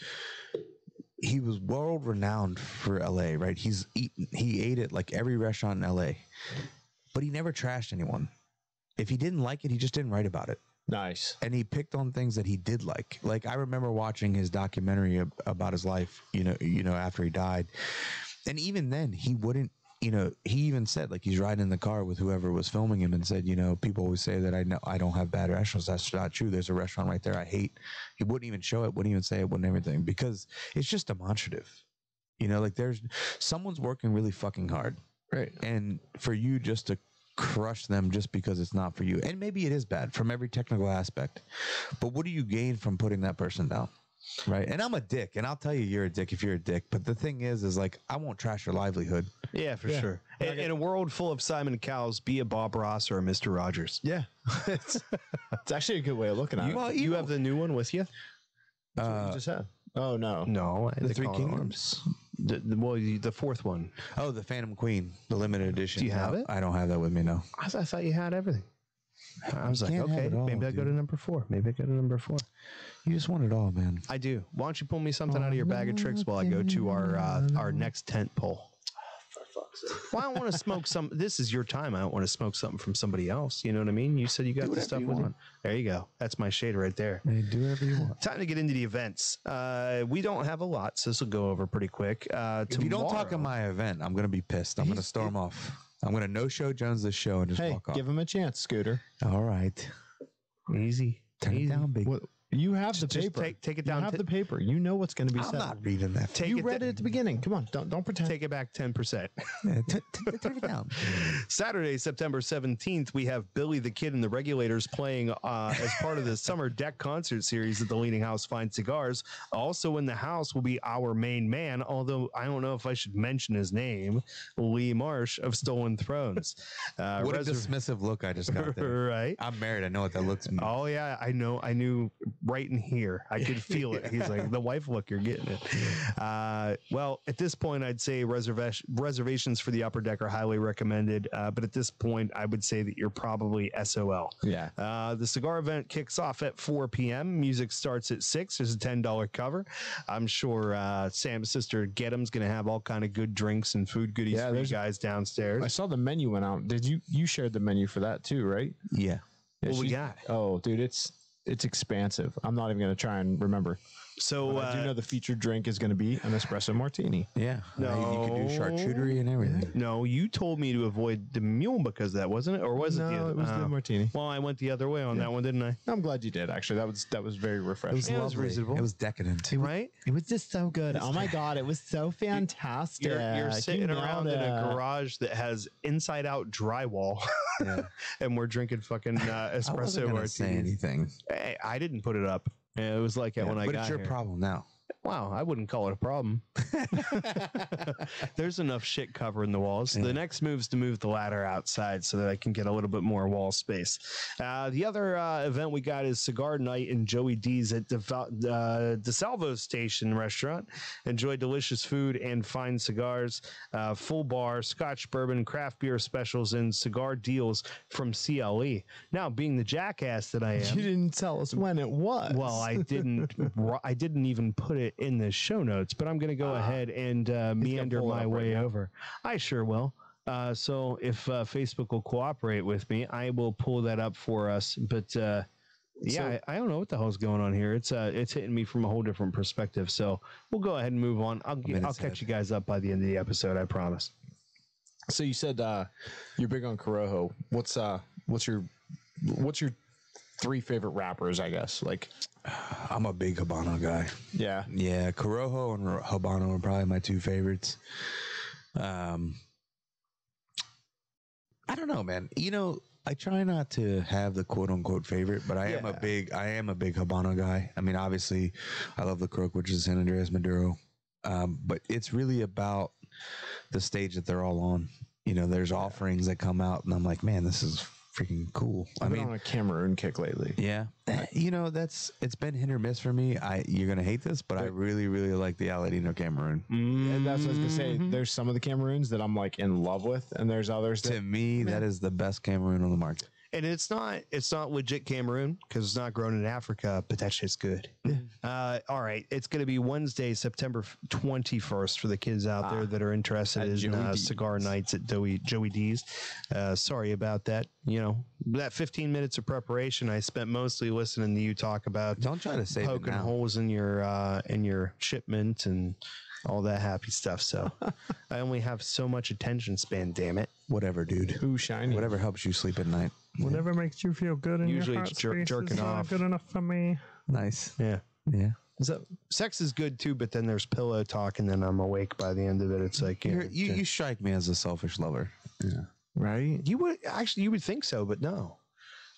S4: world renowned for LA, right? He ate at like every restaurant in LA, but he never trashed anyone. If he didn't like it, he just didn't write about it.
S3: Nice.
S4: And he picked on things that he did like. Like, I remember watching his documentary about his life, you know, after he died. And even then, he wouldn't, you know, he even said, like, he's riding in the car with whoever was filming him and said, you know, people always say that I don't have bad restaurants. That's not true. There's a restaurant right there I hate. He wouldn't even show it, wouldn't even say it, wouldn't everything, because it's just demonstrative. You know, like, someone's working really fucking hard.
S3: Right.
S4: And for you just to crush them just because it's not for you, and maybe it is bad from every technical aspect, but what do you gain from putting that person down? Right. And I'm a dick, and I'll tell you you're a dick if you're a dick. But the thing is like, I won't trash your livelihood.
S2: Yeah, for sure. In a world full of Simon Cowells, be a Bob Ross or a Mr. Rogers.
S3: Yeah. It's actually a good way of looking at it.
S2: Well, you have the new one with you?
S3: That's what you just had. Oh, no.
S2: No,
S4: The Three Kingdoms.
S2: The fourth one.
S4: Oh, the Phantom Queen, the limited edition.
S2: Do you have it?
S4: I don't have that with me, no.
S2: I thought you had everything. I was like,
S4: can't have
S2: okay,
S4: it all,
S2: maybe I go to number 4. Maybe I go to number 4.
S4: You just want it all, man.
S2: I do. Why don't you pull me something out of your bag of tricks while I go to our next tent pole? Well, I don't want to smoke some. This is your time. I don't want to smoke something from somebody else. You know what I mean? You said you got the stuff with you. There you go. That's my shade right there.
S4: Hey, do whatever you want.
S2: Time to get into the events. We don't have a lot, so this will go over pretty quick.
S4: If you don't talk at my event, I'm going to be pissed. I'm going to storm off. I'm going to no-show Jones this show and just walk off.
S3: Give him a chance, Scooter.
S4: All right.
S2: Easy.
S4: Turn it down, big.
S3: What? You have the
S2: Just
S3: paper.
S2: take it down.
S3: You have the paper. You know what's going to be
S4: I'm
S3: said.
S4: not reading that.
S3: You read it at the beginning. Come on. Don't pretend.
S2: Take it back 10%.
S4: Turn it down.
S2: Saturday, September 17th, we have Billy the Kid and the Regulators playing as part of the Summer Deck concert series at the Leaning House Fine Cigars. Also in the house will be our main man, although I don't know if I should mention his name, Lee Marsh of Stolen Thrones.
S4: What a dismissive look I just got there.
S2: Right.
S4: I'm married. I know what that looks like.
S2: Oh, yeah, I know. I knew right in here. I could feel it. He's like, the wife look, you're getting it. Well, at this point, I'd say reservations for the upper deck are highly recommended. But at this point, I would say that you're probably SOL.
S3: Yeah.
S2: The cigar event kicks off at 4 p.m. Music starts at 6. There's a $10 cover. I'm sure Sam's sister Get'em's going to have all kind of good drinks and food goodies for you guys downstairs.
S3: I saw the menu went out. Did you shared the menu for that too, right?
S4: Yeah.
S2: What we got?
S3: Oh, dude, it's expansive. I'm not even going to try and remember.
S2: So
S3: I do know the featured drink is going to be an espresso martini.
S4: Yeah.
S2: No.
S4: You can do charcuterie and everything.
S2: No, you told me to avoid the mule because of that, wasn't it? Or was it the other?
S3: it was the martini.
S2: Well, I went the other way on that one, didn't I?
S3: I'm glad you did. Actually, that was very refreshing.
S2: It was reasonable.
S4: It was decadent.
S2: Right?
S3: It was just so good. Oh my god, it was so fantastic.
S2: You're sitting around in a garage that has inside out drywall, and we're drinking fucking espresso
S4: I wasn't gonna say
S2: martinis.
S4: anything.
S2: Hey, I didn't put it up. It was like when I got
S4: But it's your
S2: here.
S4: problem now.
S2: Wow, I wouldn't call it a problem. There's enough shit covering the walls. The next move is to move the ladder outside so that I can get a little bit more wall space. The other event we got is Cigar Night in Joey D's at DeSalvo Station Restaurant. Enjoy delicious food and fine cigars, full bar, Scotch bourbon, craft beer specials, and cigar deals from CLE. Now, being the jackass that I am,
S3: You didn't tell us when it was.
S2: well, I didn't even put it in the show notes, but I'm going to go ahead and meander
S3: pull it
S2: my
S3: up right
S2: way
S3: now.
S2: over. I sure will. So if Facebook will cooperate with me, I will pull that up for us. But yeah, I don't know what the hell's going on here. It's hitting me from a whole different perspective. So we'll go ahead and move on. I'll catch you guys up by the end of the episode. I promise.
S3: So you said you're big on Corojo. What's your 3 favorite rappers? I guess like
S4: I'm a big Habano guy.
S3: yeah.
S4: Yeah, Corojo and Habano are probably my 2 favorites. I don't know, man. You know, I try not to have the quote unquote favorite, but I am a big Habano guy. I mean, obviously, I love the Crook, which is San Andreas Maduro. But it's really about the stage that they're all on. You know, there's offerings that come out, and I'm like, man, this is freaking cool.
S3: I've been on a Cameroon kick lately.
S4: Yeah, you know, it's been hit or miss for me. You're gonna hate this, but I really, really like the Aladino Cameroon.
S3: And that's what I was gonna say. There's some of the Cameroons that I'm like in love with, and there's others that
S4: To me, that is the best Cameroon on the market.
S2: And it's not legit Cameroon because it's not grown in Africa, but that shit's good. All right. It's going to be Wednesday, September 21st for the kids out there that are interested in cigar nights at Joey D's. Sorry about that. You know, that 15 minutes of preparation, I spent mostly listening to you talk about
S4: Don't try to save it
S2: poking
S4: now.
S2: holes in your shipment and all that happy stuff. So I only have so much attention span, damn it.
S4: Whatever, dude.
S3: Ooh, shiny.
S4: Whatever helps you sleep at night.
S8: Whatever makes you feel good in
S2: Usually
S8: your
S2: it's
S8: heart space
S2: jerking
S8: is not
S2: off.
S8: good enough for me.
S4: Nice.
S2: Yeah.
S4: Yeah.
S2: Sex is good too, but then there's pillow talk, and then I'm awake by the end of it. It's like
S4: You strike me as a selfish lover. Yeah.
S3: right?
S2: you would think so, but no.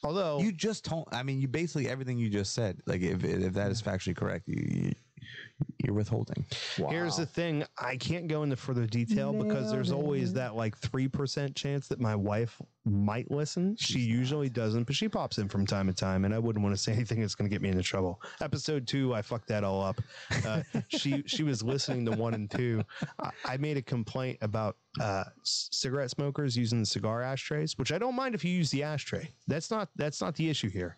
S2: Although
S4: You just told. I mean, you basically everything you just said. Like, if that is factually correct, you're withholding.
S2: here's the thing, I can't go into further detail because there's always that like 3% chance that my wife might listen. She usually doesn't, but she pops in from time to time, and I wouldn't want to say anything that's going to get me into trouble. Episode 2, I fucked that all up. She was listening to 1 and 2. I made a complaint about cigarette smokers using the cigar ashtrays, which I don't mind if you use the ashtray. That's not the issue here.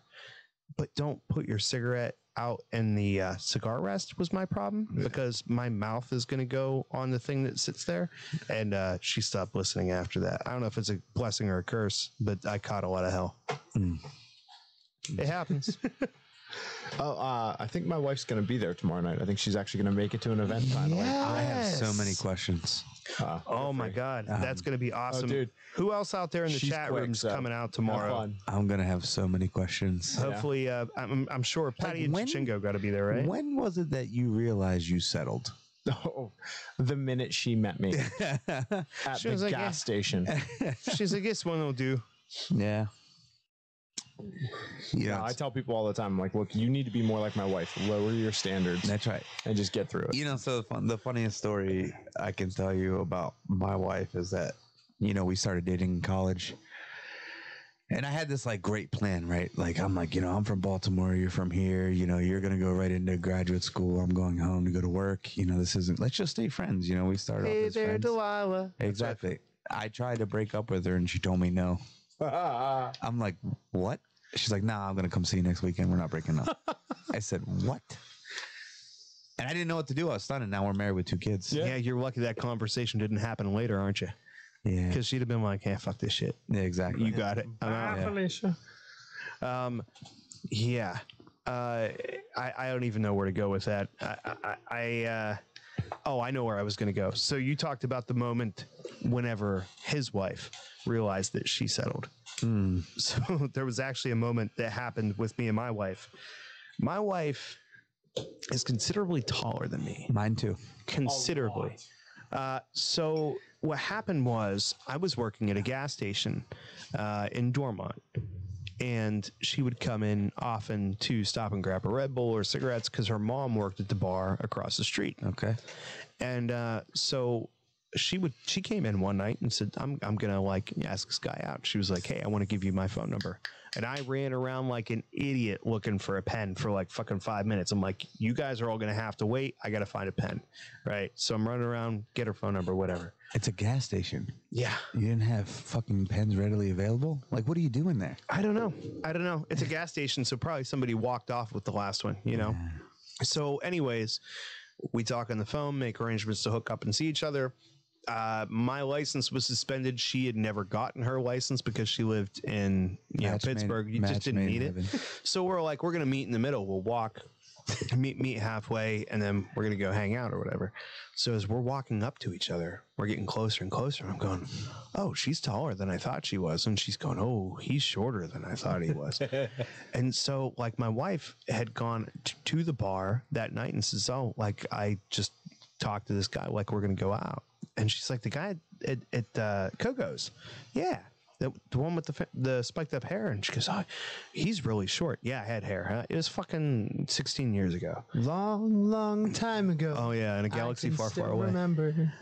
S2: But don't put your cigarette out in the cigar rest was my problem because my mouth is going to go on the thing that sits there. And she stopped listening after that. I don't know if it's a blessing or a curse, but I caught a lot of hell. It happens.
S3: I think my wife's gonna be there tomorrow night. I think she's actually gonna make it to an event finally.
S4: I have so many questions.
S2: Oh my God. That's going to be awesome.
S3: dude.
S2: Who else out there in the
S3: She's
S2: chat
S3: quick,
S2: room's
S3: so
S2: coming out
S3: have
S2: tomorrow?
S3: fun.
S4: I'm gonna have so many questions.
S2: Hopefully, I'm sure Patty and
S4: when-
S2: Chichingo got to be there, right?
S4: When was it that you realized you settled?
S3: Oh, the minute she met me at
S2: She
S3: the
S2: was like,
S3: gas
S2: "Yeah."
S3: station.
S2: She's like, this one will do.
S4: Yeah.
S3: Yeah, I tell people all the time, like, look, you need to be more like my wife. Lower your standards
S4: That's right.
S3: and just get through it.
S4: You know, so the funniest story I can tell you about my wife is that, you know, we started dating in college. And I had this like great plan, right? Like, I'm like, you know, I'm from Baltimore, you're from here, you know, you're going to go right into graduate school. I'm going home to go to work. You know, let's just stay friends. You know, we started off as friends.
S2: Delilah.
S4: Exactly. I tried to break up with her and she told me no. I'm like, what? She's like, nah, I'm going to come see you next weekend. We're not breaking up. I said, what? And I didn't know what to do. I was stunned. And now we're married with 2 kids.
S2: Yeah, you're lucky that conversation didn't happen later, aren't you?
S4: Yeah.
S2: Because she'd have been like, "Hey, fuck this shit.
S4: Yeah, exactly.
S2: You got it. I'm out."
S8: Bye, Felicia.
S2: Yeah. I don't even know where to go with that. I know where I was going to go. So you talked about the moment whenever his wife realized that she settled. So there was actually a moment that happened with me and my wife. My wife is considerably taller than me.
S4: Mine too.
S2: Considerably. So what happened was I was working at a gas station in Dormont, and she would come in often to stop and grab a Red Bull or cigarettes because her mom worked at the bar across the street.
S4: Okay.
S2: And so she came in one night and said, I'm gonna like ask this guy out. She was like, hey, I want to give you my phone number. And I ran around like an idiot looking for a pen for like fucking 5 minutes. I'm like, you guys are all gonna have to wait. I gotta find a pen. Right. So I'm running around, get her phone number, whatever.
S4: It's a gas station.
S2: Yeah.
S4: You didn't have fucking pens readily available? Like, what are you doing there?
S2: I don't know. It's a gas station, so probably somebody walked off with the last one, you know? Yeah. So anyways, we talk on the phone, make arrangements to hook up and see each other. My license was suspended. She had never gotten her license because she lived in Pittsburgh. You just didn't need it. So we're like, we're going to meet in the middle. We'll walk, meet halfway, and then we're going to go hang out or whatever. So as we're walking up to each other, we're getting closer and closer. I'm going, oh, she's taller than I thought she was. And she's going, oh, he's shorter than I thought he was. And so like my wife had gone to the bar that night and says, oh, like I just talked to this guy, like we're going to go out. And she's like, the guy at Coco's. Yeah. The one with the spiked up hair. And she goes, oh, he's really short. Yeah, I had hair. Huh? It was fucking 16 years ago.
S3: Long time ago.
S2: Oh, yeah. In a galaxy far, far away.
S3: Remember.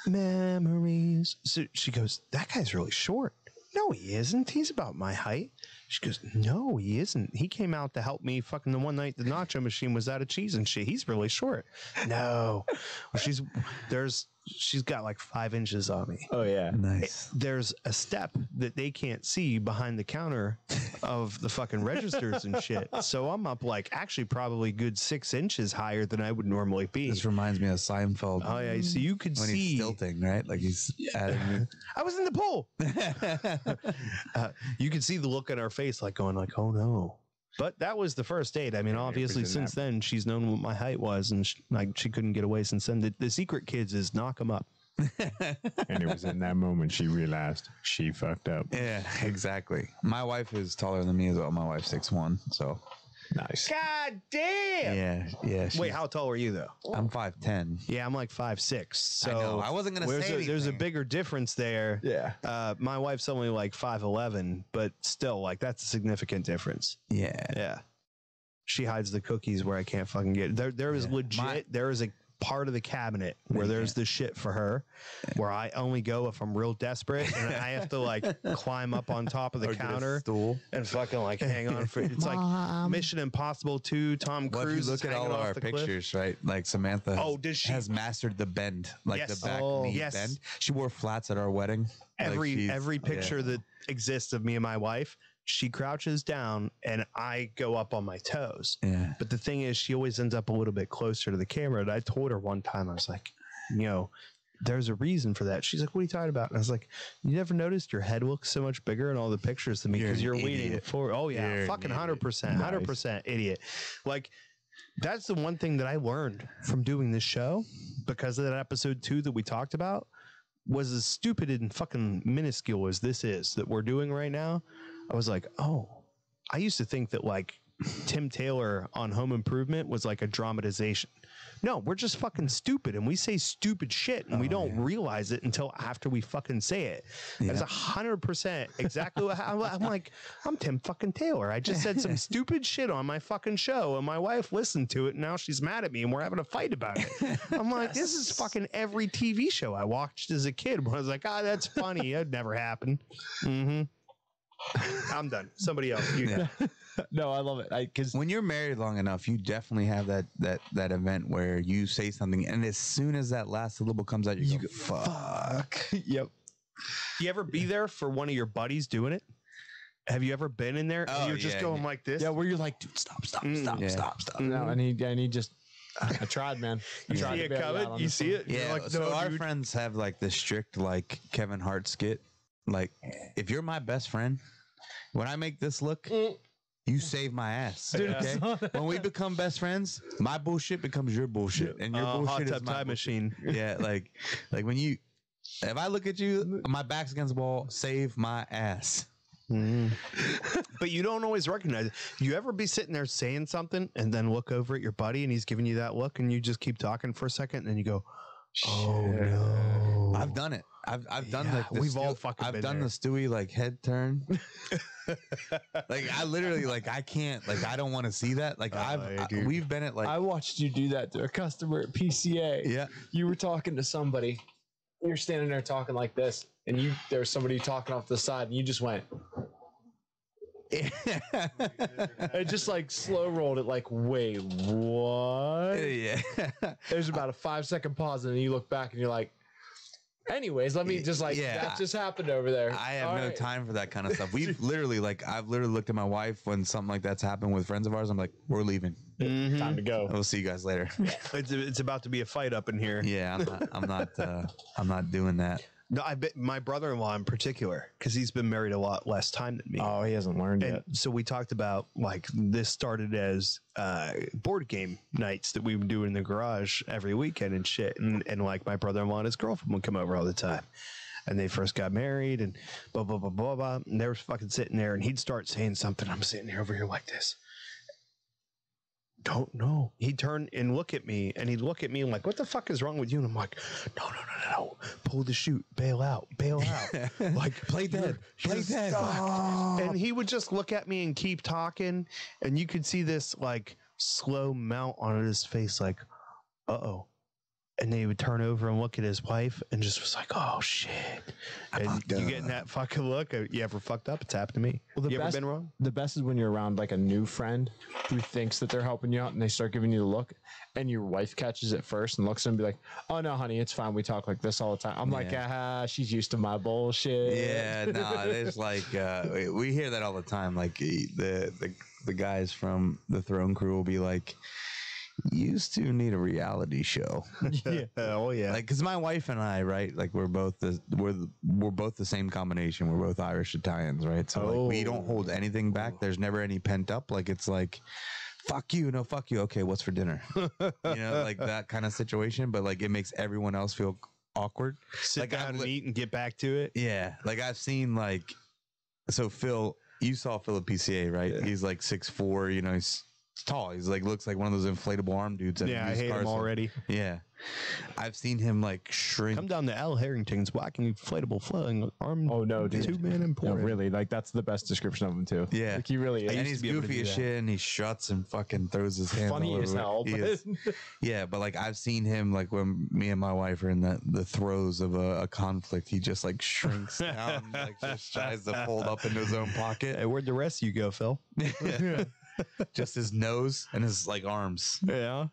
S2: Memories. So she goes, that guy's really short. No, he isn't. He's about my height. She goes, no, he isn't. He came out to help me fucking the one night the nacho machine was out of cheese and shit. He's really short. No. Well, she's got like 5 inches on me.
S3: Oh, yeah.
S4: Nice.
S2: There's a step that they can't see behind the counter of the fucking registers and shit. So I'm up like actually probably good 6 inches higher than I would normally be.
S4: This reminds me of Seinfeld.
S2: Oh, yeah. So you could
S4: when
S2: see.
S4: He's stilting, right? Like he's adding.
S2: I was in the pool. You could see the look on our face like going like, oh, no. But that was the first date. I mean, obviously, since then, she's known what my height was, and she couldn't get away since then. The secret, kids, is knock them up.
S3: And it was in that moment she realized she fucked up.
S4: Yeah, exactly. My wife is taller than me as well. My wife's 6'1", so
S3: nice.
S2: God damn.
S4: Yeah.
S2: Wait, how tall are you though?
S4: I'm 5'10".
S2: Yeah, I'm like 5'6". So
S4: I know. I wasn't gonna say
S2: there's a bigger difference there.
S3: Yeah.
S2: My wife's only like 5'11", but still, like that's a significant difference.
S4: Yeah.
S2: She hides the cookies where I can't fucking get it. There is legit. There is a part of the cabinet where there's the shit for her, where I only go if I'm real desperate, and I have to like climb up on top of the counter
S4: stool
S2: and fucking like hang on for. It's like Mission Impossible 2. Tom Cruise.
S4: Well, if you look at all of our pictures, right? Like Samantha. has mastered the bend, like the back knee bend. She wore flats at our wedding.
S2: Every picture that exists of me and my wife, she crouches down and I go up on my toes.
S4: Yeah.
S2: But the thing is, she always ends up a little bit closer to the camera. And I told her one time, I was like, there's a reason for that. She's like, what are you talking about? And I was like, you never noticed your head looks so much bigger in all the pictures than me because you're leaning forward. Oh, yeah. You're fucking 100%. 100% idiot. Like, that's the one thing that I learned from doing this show because of that episode 2 that we talked about was as stupid and fucking minuscule as this is that we're doing right now. I was like, oh, I used to think that like Tim Taylor on Home Improvement was like a dramatization. No, we're just fucking stupid and we say stupid shit and we don't realize it until after we fucking say it. That's 100% exactly what I'm like, I'm Tim fucking Taylor. I just said some stupid shit on my fucking show and my wife listened to it and now she's mad at me and we're having a fight about it. I'm like, this is fucking every TV show I watched as a kid when I was like, that's funny. It never happened. I'm done. Somebody else.
S3: No, I love it. Because
S4: when you're married long enough, you definitely have that event where you say something, and as soon as that last syllable comes out, you go, fuck.
S2: Yep. You ever be there for one of your buddies doing it? Have you ever been in there? And you're just going like this?
S3: Yeah, where you're like, dude, stop. No, and he just. I tried, man.
S2: You see it coming? You see it?
S4: Yeah.
S2: Like,
S4: so our friends have like this strict like Kevin Hart skit. Like, if you're my best friend, when I make this look, you save my ass. Okay? When we become best friends, my bullshit becomes your bullshit, and your bullshit is my
S2: time machine.
S4: Yeah, like when you, if I look at you, my back's against the wall, save my ass.
S2: But you don't always recognize it. You ever be sitting there saying something and then look over at your buddy and he's giving you that look and you just keep talking for a second and then you go, Oh no!
S4: I've done it. I've done
S2: Yeah,
S4: the
S2: we've all fucking
S4: I've
S2: been
S4: done
S2: there.
S4: the Stewie like head turn. Like I literally like I can't like I don't want to see that. Like we've been at like
S3: I watched you do that to a customer at PCA.
S4: Yeah.
S3: You were talking to somebody. You're standing there talking like this, and there was somebody talking off the side, and you just went. It just like slow rolled it. Like, wait, what?
S4: yeah.
S3: There's about a 5-second pause, and then you look back, and you're like. Anyways, let me just like that just happened over there.
S4: I have no time for that kind of stuff. We've literally I've literally looked at my wife when something like that's happened with friends of ours. I'm like, we're leaving.
S3: Time to go.
S4: We'll see you guys later.
S2: It's about to be a fight up in here.
S4: Yeah, I'm not doing that.
S2: No, I bet my brother-in-law in particular, because he's been married a lot less time than me.
S3: Oh, he hasn't learned
S2: And
S3: yet.
S2: so we talked about like this started as board game nights that we would do in the garage every weekend and shit. And like my brother-in-law and his girlfriend would come over all the time. And they first got married and blah, blah, blah, blah, blah. And they were fucking sitting there and he'd start saying something. I'm sitting there over here like this. Don't know. He'd turn and look at me and he'd look at me like, what the fuck is wrong with you? And I'm like, no. Pull the chute, bail out. Like,
S4: Play dead.
S2: And he would just look at me and keep talking. And you could see this like slow mount on his face, like, uh-oh. And then he would turn over and look at his wife and just was like, oh shit. And you getting that fucking look? You ever fucked up? It's happened to me.
S3: Well,
S2: you ever been wrong?
S3: The best is when you're around like a new friend who thinks that they're helping you out and they start giving you the look and your wife catches it first and looks at them and be like, oh no, honey, it's fine. We talk like this all the time. I'm like, she's used to my bullshit.
S4: Yeah, no, it's like we hear that all the time. Like the guys from the Throne Crew will be like, used to need a reality show.
S2: Yeah. Oh yeah.
S4: Like, cause my wife and I, right? Like we're both the same combination. We're both Irish Italians, right? So like we don't hold anything back. There's never any pent up. Like it's like, fuck you, no, fuck you. Okay, what's for dinner? You know, like that kind of situation. But like it makes everyone else feel awkward.
S2: Sit down and eat and get back to it.
S4: Yeah, like I've seen like, so Phil, you saw Phil at PCA, right? Yeah. He's like 6'4", you know, he's tall. He's like, looks like one of those inflatable arm dudes.
S2: Yeah, I hate him already.
S4: Yeah. I've seen him like shrink.
S2: Come down to Al Harrington's black and inflatable flowing arm.
S3: Oh no, dude.
S2: 2-man
S3: No,
S2: important.
S3: really, like that's the best description of him too.
S4: Yeah.
S3: Like he really is.
S4: And he's goofy as shit and he shuts and fucking throws his hands
S3: Funny
S4: all
S3: as
S4: over.
S3: hell.
S4: Yeah, but like I've seen him like when me and my wife are in the throes of a conflict, he just like shrinks down, like just tries to fold up into his own pocket.
S2: Hey, where'd the rest of you go, Phil?
S4: Yeah. Just his nose and his like arms.
S2: Yeah.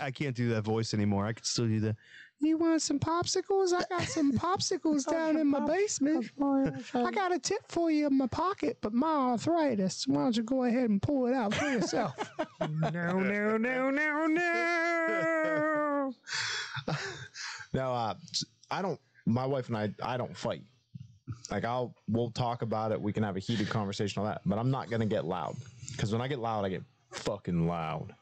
S2: I can't do that voice anymore. I can still do the, you want some popsicles? I got some popsicles down in my basement. I got a tip for you in my pocket, but my arthritis. Why don't you go ahead and pull it out for yourself?
S8: No.
S3: No, I don't. My wife and I don't fight. Like we'll talk about it. We can have a heated conversation on that, but I'm not gonna get loud because when I get loud, I get fucking loud.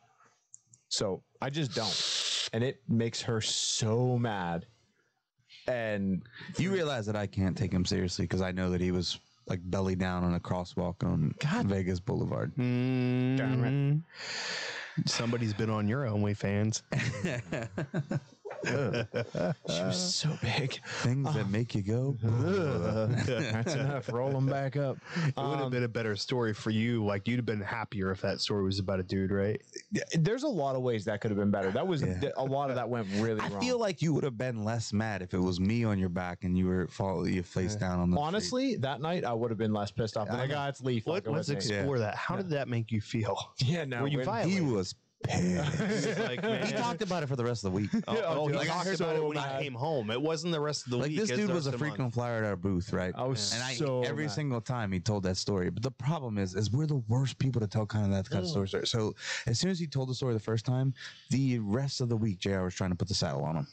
S3: So I just don't, and it makes her so mad. And
S4: you realize that I can't take him seriously because I know that he was like belly down on a crosswalk on Vegas Boulevard.
S2: Damn it. Somebody's been on your OnlyFans.
S3: She was so big.
S4: Things that make you go.
S3: That's enough. Roll them back up.
S2: It would have been a better story for you. Like you'd have been happier if that story was about a dude, right?
S3: There's a lot of ways that could have been better. That was a lot of that went really wrong.
S4: I feel like you would have been less mad if it was me on your back and you were you face down on the
S3: honestly
S4: street.
S3: that night I would have been less pissed off. Like, it's Leaf.
S2: Let's explore that. How did that make you feel?
S3: Yeah, no.
S2: Were you violated?
S4: He was pissed.
S2: Like, man.
S4: He talked about it for the rest of the week.
S2: He
S3: like,
S2: talked about it when he came home. It wasn't the rest of the
S4: Like
S2: week.
S4: this
S2: as
S4: dude
S2: the
S4: was a
S2: rest of the month.
S4: frequent flyer at our booth, right?
S3: I was
S4: and
S3: so
S4: every
S3: mad.
S4: single time he told that story. But the problem is we're the worst people to tell that kind of story. So as soon as he told the story the first time, the rest of the week, JR was trying to put the saddle on him.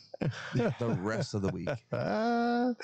S4: The rest of the week. And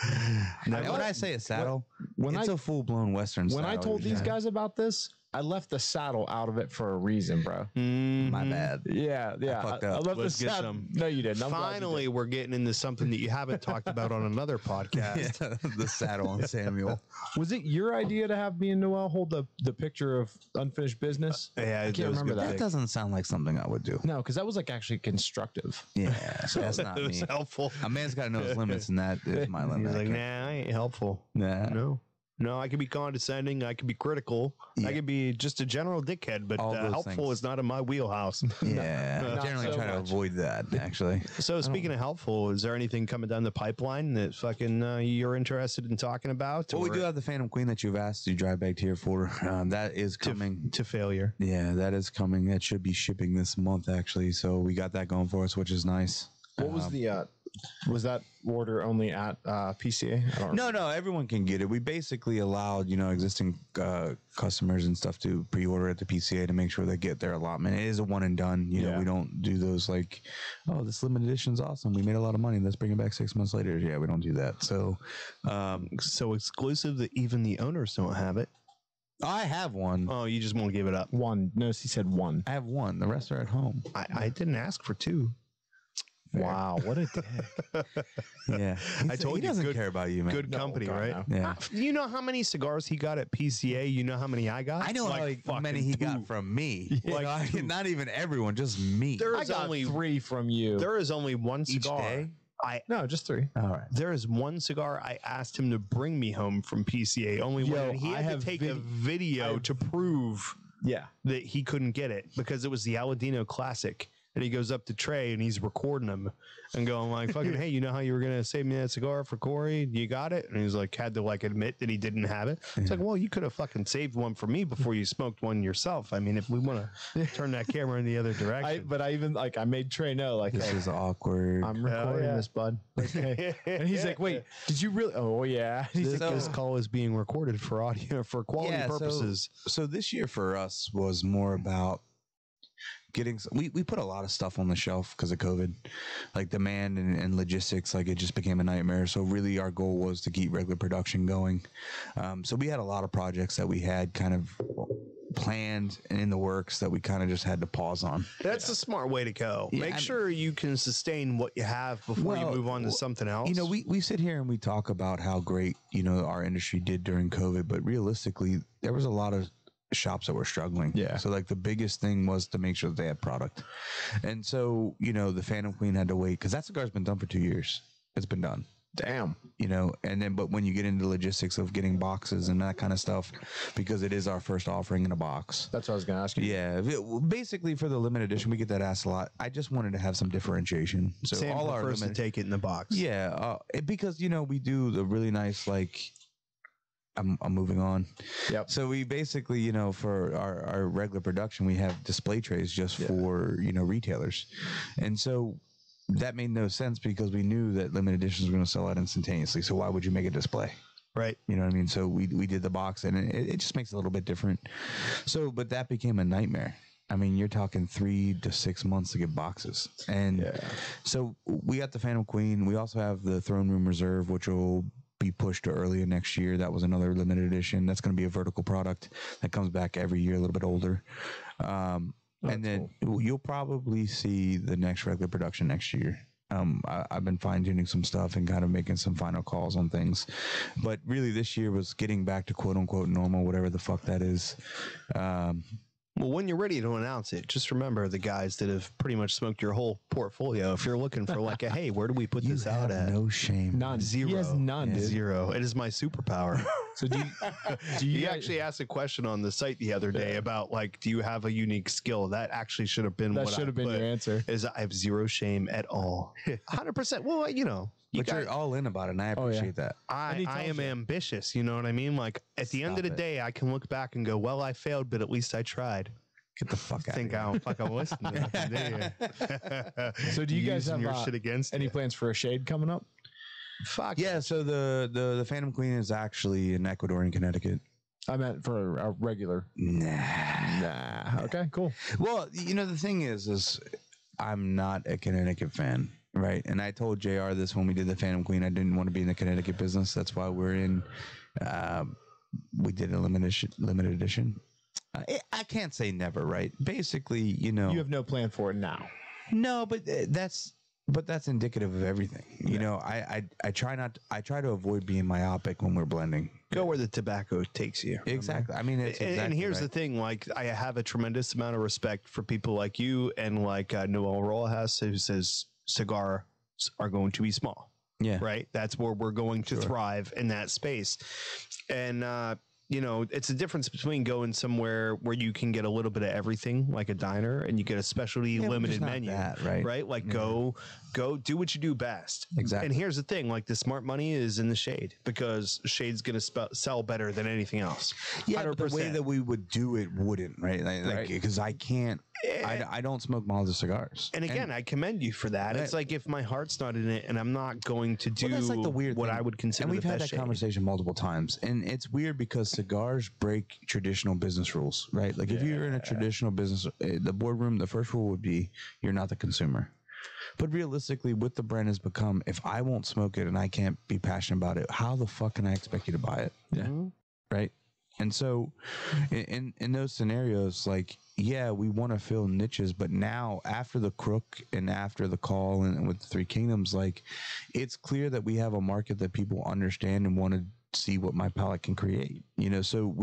S4: when I say a saddle, it's a full blown Western.
S3: When I
S4: saddle
S3: told these
S4: usually.
S3: guys about this,
S5: I left the saddle out of it for a reason, bro.
S4: My bad.
S5: Yeah.
S4: I fucked up.
S5: I left
S2: Let's
S5: the
S2: get
S5: saddle.
S2: some-
S5: No, you didn't. I'm glad you
S2: Finally, we're getting into something that you haven't talked about on another podcast.
S4: Yeah, the saddle on Samuel.
S5: did. Was it your idea to have me and Noel hold the picture of unfinished business?
S2: Yeah,
S5: I can't remember
S4: That
S5: that.
S4: doesn't sound like something I would do.
S5: No, because that was like actually constructive.
S4: Yeah, so that's not
S2: It was
S4: me.
S2: helpful.
S4: A man's got to know his limits, and that is my limit.
S2: He's like, nah, I ain't helpful.
S4: Nah.
S2: No, I could be condescending. I could be critical.
S4: Yeah.
S2: I could be just a general dickhead, but
S4: All those
S2: helpful
S4: things.
S2: is not in my wheelhouse.
S4: Yeah, I
S5: Not
S4: generally
S5: so
S4: try to
S5: much.
S4: avoid that, actually.
S2: So speaking of helpful, is there anything coming down the pipeline that fucking you're interested in talking about?
S4: Well, we
S2: or
S4: do have the Phantom Queen that you've asked to drive back here for. That is coming.
S2: to failure.
S4: Yeah, that is coming. That should be shipping this month, actually. So we got that going for us, which is nice.
S5: What was the was that order only at PCA? I don't
S4: No, everyone can get it. We basically allowed, existing customers and stuff to pre-order at the PCA to make sure they get their allotment. It is a one and done. We don't do those like, oh, this limited edition's awesome. We made a lot of money. Let's bring it back 6 months later. Yeah, we don't do that. So,
S2: So exclusive that even the owners don't have it.
S4: I have one.
S2: Oh, you just won't give it up.
S5: One. Notice he said one.
S4: I have one. The rest are at home.
S2: I didn't ask for two.
S5: Wow, what a dick.
S4: Yeah,
S2: I told
S4: he
S2: you,
S4: doesn't
S2: good-
S4: care about you, man.
S2: Good company,
S5: God,
S2: right?
S5: no.
S4: Yeah.
S2: You know how many cigars he got at PCA? You know how many I got?
S4: I know
S2: Like
S4: how many
S2: fucking
S4: he
S2: two.
S4: got from me.
S2: Like
S4: Not even everyone, just me.
S2: There
S5: I
S2: is
S5: got
S2: only
S5: 3 from you.
S2: there is only one
S4: Each
S2: cigar.
S4: day?
S5: No, just 3.
S4: All right.
S2: There is one cigar I asked him to bring me home from PCA. Only
S5: Yo,
S2: one. And he
S5: I
S2: had
S5: have
S2: to take a video to prove
S5: Yeah.
S2: that he couldn't get it because it was the Aladino Classic. And he goes up to Trey and he's recording him and going like, fucking, hey, you know how you were going to save me that cigar for Corey? You got it? And he's like, had to like admit that he didn't have it. It's like, well, you could have fucking saved one for me before you smoked one yourself. I mean, if we want to turn that camera in the other direction.
S5: But I even I made Trey know
S4: This
S5: hey,
S4: is awkward.
S5: I'm recording
S2: yeah.
S5: this, bud. Okay. And he's like, wait, did you really? Oh yeah. And he's
S2: This,
S5: like,
S2: this call is being recorded for audio, for quality purposes.
S4: So this year for us was more about getting. We put a lot of stuff on the shelf because of COVID, like demand and logistics. Like it just became a nightmare. So really, our goal was to keep regular production going. So we had a lot of projects that we had kind of planned and in the works that we kind of just had to pause on.
S2: That's a smart way to go.
S4: Yeah,
S2: Make sure you can sustain what you have before you
S4: Well,
S2: move on to something else.
S4: We sit here and we talk about how great, our industry did during COVID, but realistically, there was a lot of shops that were struggling.
S5: Yeah.
S4: So like the biggest thing was to make sure that they had product. And so, the Phantom Queen had to wait because that cigar's been done for 2 years. It's been done.
S5: damn.
S4: And then, but when you get into logistics of getting boxes and that kind of stuff, because it is our first offering in a box.
S5: That's what I was gonna ask you.
S4: Yeah, basically for the limited edition, we get that asked a lot. I just wanted to have some differentiation. So
S2: Sam
S4: all our
S2: prefers to
S4: limited,
S2: take it in the box.
S4: yeah, because we do the really nice like. I'm moving on.
S5: Yep.
S4: So we basically, for our regular production, we have display trays just for retailers, and so that made no sense because we knew that limited editions were going to sell out instantaneously. So why would you make a display?
S2: Right.
S4: You know what I mean? So we did the box, and it just makes it a little bit different. So, but that became a nightmare. I mean, you're talking 3 to 6 months to get boxes. And so we got the Phantom Queen. We also have the Throne Room Reserve, which will be pushed to earlier next year. That was another limited edition. That's going to be a vertical product that comes back every year, a little bit older. And then you'll probably see the next regular production next year. I've been fine tuning some stuff and kind of making some final calls on things, but really this year was getting back to quote unquote normal, whatever the fuck that is.
S2: Well, when you're ready to announce it, just remember the guys that have pretty much smoked your whole portfolio. If you're looking for like a, hey, where do we put this out at?
S4: No shame.
S5: None.
S2: Zero.
S5: He has none, dude.
S2: Zero. It is my superpower.
S5: So do you
S2: He
S5: guys-
S2: actually asked a question on the site the other day about like, do you have a unique skill? That actually should have been
S5: that
S2: what
S5: should
S2: I
S5: have been
S2: put,
S5: your answer.
S2: Is I have zero shame at all. 100%. Well,
S4: But you're all in about it, and I appreciate that.
S2: I
S5: he
S2: am
S5: tells you.
S2: ambitious. You know what I mean? Like at the end of the
S4: Stop it.
S2: day, I can look back and go, well, I failed, but at least I tried.
S4: Get the fuck out
S2: Think
S4: of
S2: I don't fucking listen to nothing, do you?
S5: So do you guys
S2: Using
S5: have
S2: your shit against
S5: any
S2: you.
S5: plans for a shade coming up?
S2: Fuck
S4: Yeah, so the Phantom Queen is actually in Ecuador and Connecticut.
S5: I meant for a regular.
S4: Nah.
S5: Okay, cool.
S4: Well, the thing is I'm not a Connecticut fan, right? And I told JR this when we did the Phantom Queen. I didn't want to be in the Connecticut business. That's why we're in. We did a limited edition. I can't say never, right? Basically, you know,
S3: You have no plan for it now.
S4: no, but that's indicative of everything. You know, I try to avoid being myopic when we're blending.
S2: Go where the tobacco takes you.
S4: Exactly. I mean, it's
S2: And
S4: exactly
S2: here's the
S4: right.
S2: thing: like, I have a tremendous amount of respect for people like you and like Noel Rojas, who says cigars are going to be small.
S4: Yeah.
S2: Right. That's where we're going to thrive in that space. And, you know, it's a difference between going somewhere where you can get a little bit of everything, like a diner, and you get a specialty
S4: but
S2: limited
S4: just not
S2: menu,
S4: that, right?
S2: Right? Like go do what you do best.
S4: Exactly.
S2: And here's the thing: like, the smart money is in the shade, because shade's going to sell better than anything else.
S4: Yeah, but the way
S2: 100%.
S4: that we would do it wouldn't, right? Like, because I can't. I don't smoke Malta cigars.
S2: And again, I commend you for that. It's like, if my heart's not in it, and I'm not going to do
S4: that's like the weird
S2: what
S4: thing.
S2: I would consider
S4: And we've
S2: the
S4: had
S2: best
S4: that
S2: shade.
S4: conversation multiple times, and it's weird because cigars break traditional business rules, right? Like if you're in a traditional business, the boardroom, the first rule would be you're not the consumer. But realistically, what the brand has become, if I won't smoke it and I can't be passionate about it, how the fuck can I expect you to buy it?
S3: Yeah.
S4: Right. And so in those scenarios, like, yeah, we want to fill niches, but now after the Crook and after the Call and with the Three Kingdoms, like, it's clear that we have a market that people understand and want to see what my palate can create, you know? So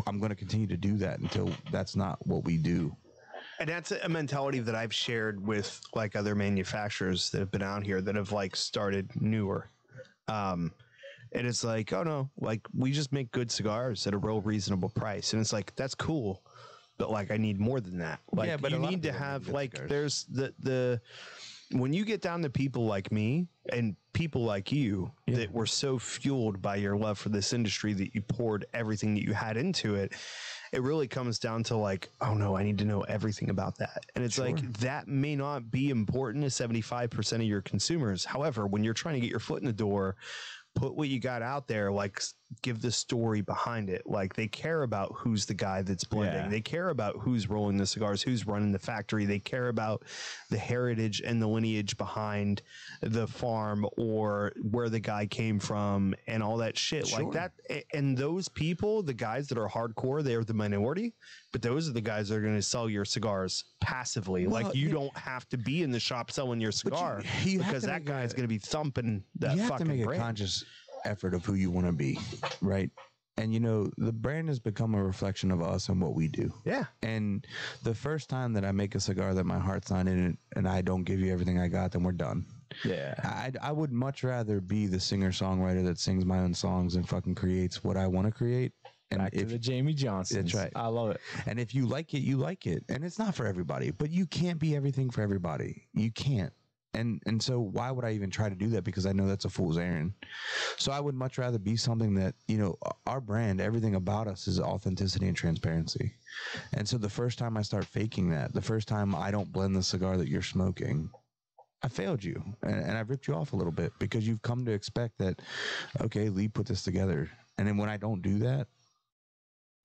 S4: I'm going to continue to do that until that's not what we do.
S2: And that's a mentality that I've shared with like other manufacturers that have been out here that have like started newer. And it's like, oh no, like, we just make good cigars at a real reasonable price. And it's like, that's cool, but like, I need more than that. Like,
S4: Yeah, but
S2: you
S4: a lot of
S2: need to
S4: people make
S2: have
S4: good
S2: like,
S4: cigars.
S2: there's the when you get down to people like me and people like you that were so fueled by your love for this industry that you poured everything that you had into it, it really comes down to like, oh no, I need to know everything about that. And it's like, that may not be important to 75% of your consumers. However, when you're trying to get your foot in the door, put what you got out there, like, give the story behind it. Like, they care about who's the guy that's blending.
S3: Yeah.
S2: They care about who's rolling the cigars, who's running the factory. They care about the heritage and the lineage behind the farm or where the guy came from and all that shit like that. And those people, the guys that are hardcore, they're the minority, but those are the guys that are going to sell your cigars passively.
S4: Well,
S2: like, you don't have to be in the shop selling your cigar
S4: you have
S2: because
S4: to
S2: that
S4: make
S2: guy's going to be thumping that
S4: you have
S2: fucking
S4: to make
S2: brand.
S4: a conscious effort of who you want to be, right? And you know, the brand has become a reflection of us and what we do.
S2: Yeah.
S4: And the first time that I make a cigar that my heart's not in it and I don't give you everything I got, then we're done.
S3: Yeah.
S4: I would much rather be the singer-songwriter that sings my own songs and fucking creates what I want to create. And
S3: Back to the Jamie Johnson.
S4: That's right.
S3: I love it.
S4: And if you like it, you like it. And it's not for everybody, but you can't be everything for everybody. You can't. And so why would I even try to do that? Because I know that's a fool's errand. So I would much rather be something that, you know, our brand, everything about us is authenticity and transparency. And so the first time I start faking that, the first time I don't blend the cigar that you're smoking, I failed you. And I've ripped you off a little bit because you've come to expect that, okay, Lee put this together. And then when I don't do that,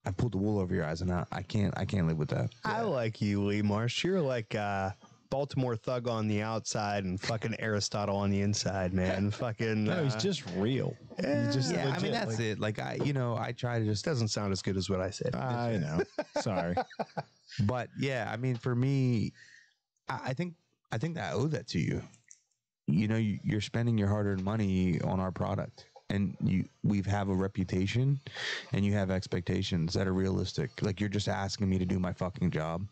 S4: I pulled the wool over your eyes, and I can't live with that.
S2: I like you, Lee Marsh. You're like Baltimore thug on the outside and fucking Aristotle on the inside, man. Fucking
S3: No, he's just real. He's just
S4: Yeah, I
S3: legit,
S4: mean, that's it. Like, I try to just,
S2: doesn't sound as good as what I said.
S3: I know. Sorry.
S4: but yeah, I mean, for me, I think that I owe that to you. You know, you're spending your hard-earned money on our product. And we have a reputation and you have expectations that are realistic. Like, you're just asking me to do my fucking job.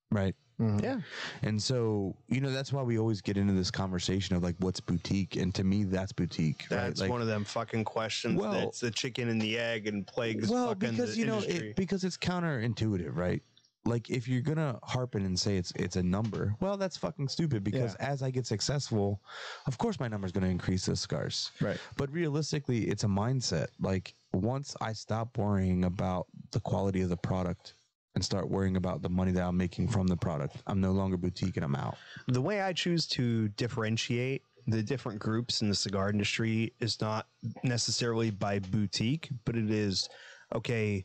S4: Right.
S2: Yeah.
S4: And so, you know, that's why we always get into this conversation of like, what's boutique? And to me, that's boutique.
S2: That's
S4: right? Like,
S2: one of them fucking questions.
S4: Well-
S2: That's the chicken and the egg and plagues fucking
S4: because,
S2: the
S4: you know,
S2: industry.
S4: because it's counterintuitive, right? Like, if you're gonna harp it and say it's a number, well, that's fucking stupid because as I get successful, of course my number's gonna increase those scars.
S3: Right.
S4: But realistically, it's a mindset. Like, once I stop worrying about the quality of the product and start worrying about the money that I'm making from the product, I'm no longer boutique and I'm out.
S2: The way I choose to differentiate the different groups in the cigar industry is not necessarily by boutique, but it is, okay,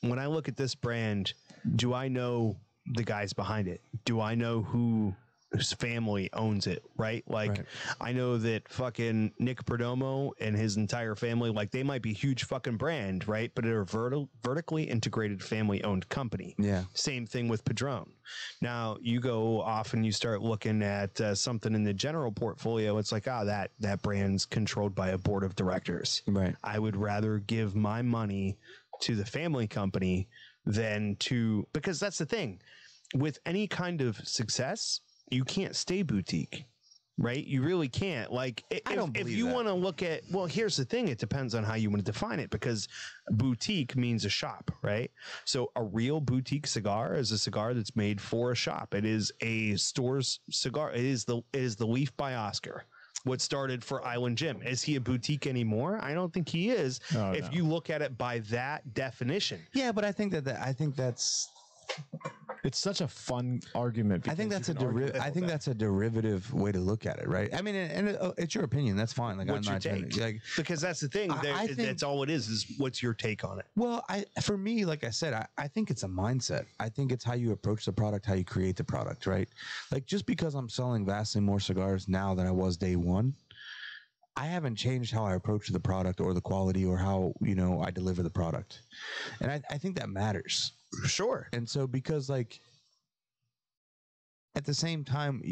S2: when I look at this brand, do I know the guys behind it? Do I know who whose family owns it, right? Like,
S4: Right.
S2: I know that fucking Nick Perdomo and his entire family, like, they might be a huge fucking brand, right? But they're a vertically integrated family owned company.
S4: Yeah.
S2: Same thing with Padron. Now you go off and you start looking at something in the general portfolio. It's like, that brand's controlled by a board of directors.
S4: Right.
S2: I would rather give my money to the family company than to, because that's the thing with any kind of success, you can't stay boutique, right? You really can't. Like, if you want to look at, well, here's the thing. It depends on how you want to define it, because boutique means a shop, right? So a real boutique cigar is a cigar that's made for a shop. It is a store's cigar. It is the Leaf by Oscar. What started for Island Jim. Is he a boutique anymore? I don't think he is. If you look at it by that definition.
S4: Yeah, but I think that's
S5: It's such a fun argument.
S4: I think that's a derivative way to look at it, right? I mean, and it's your opinion. That's fine. Like,
S2: What's
S4: I'm
S2: your
S4: not
S2: take? Because that's the thing.
S4: I think,
S2: that's all it is what's your take on it?
S4: Well, for me, like I said, I think it's a mindset. I think it's how you approach the product, how you create the product, right? Like, just because I'm selling vastly more cigars now than I was day one, I haven't changed how I approach the product or the quality or how, I deliver the product. And I think that matters.
S2: Sure.
S4: And so, because, like, at the same time,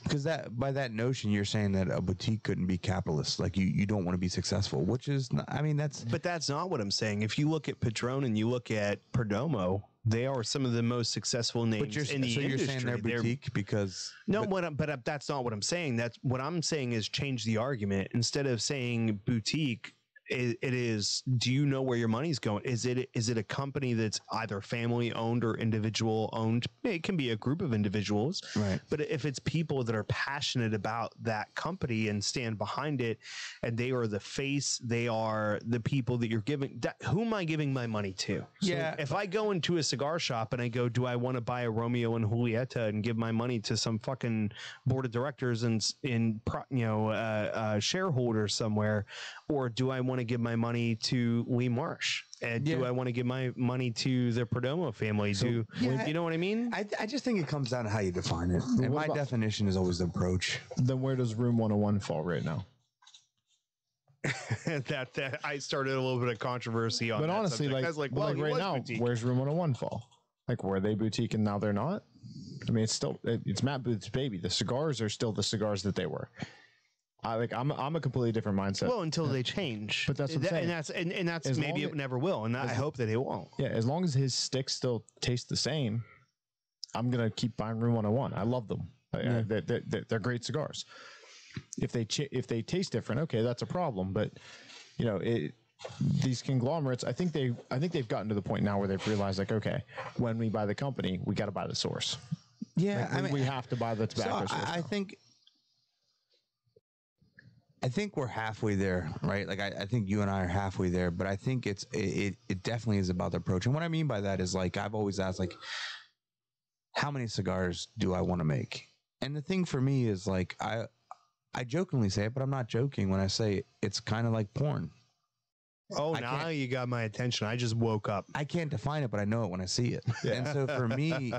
S4: because by that notion, you're saying that a boutique couldn't be capitalist. Like, you don't want to be successful, which is not, I mean,
S2: but that's not what I'm saying. If you look at Padron and you look at Perdomo, they are some of the most successful names in the industry.
S4: You're saying they're boutique because
S2: but that's not what I'm saying. That's what I'm saying is change the argument. Instead of saying boutique, it is, do you know where your money's going? Is it a company that's either family owned or individual owned? It can be a group of individuals,
S4: right?
S2: But if it's people that are passionate about that company and stand behind it, and they are the face, they are the people that you're giving. Who am I giving my money to?
S4: Yeah.
S2: So if I go into a cigar shop and I go, do I want to buy a Romeo and Julieta and give my money to some fucking board of directors and shareholders somewhere, or do I want to give my money to Lee Marsh? And do I want to give my money to the Perdomo family? You know what I mean?
S4: I just think it comes down to how you define it. And my definition is always the approach.
S5: Then where does Room 101 fall right now?
S2: that I started a little bit of controversy on.
S5: But
S2: that
S5: honestly,
S2: subject. I was like, well,
S5: like right now,
S2: boutique.
S5: Where's Room 101 fall? Like, were they boutique and now they're not? I mean, it's Matt Booth's baby. The cigars are still the cigars that they were. I'm a completely different mindset.
S2: Well, until they change.
S5: But that's what I'm saying.
S2: And that's maybe it never will. And I hope that it won't.
S5: Yeah, as long as his sticks still taste the same, I'm gonna keep buying Room 101. I love them. They're great cigars. If they taste different, okay, that's a problem. But these conglomerates, I think they've gotten to the point now where they've realized, like, okay, when we buy the company, we got to buy the source.
S4: Yeah,
S5: like, we have to buy the tobacco source.
S4: I think we're halfway there, right? Like, I think you and I are halfway there, but I think it definitely is about the approach. And what I mean by that is, like, I've always asked, like, how many cigars do I want to make? And the thing for me is, like, I jokingly say it, but I'm not joking when I say it's kind of like porn.
S2: Oh, now you got my attention. I just woke up.
S4: I can't define it, but I know it when I see it. Yeah. And so for me,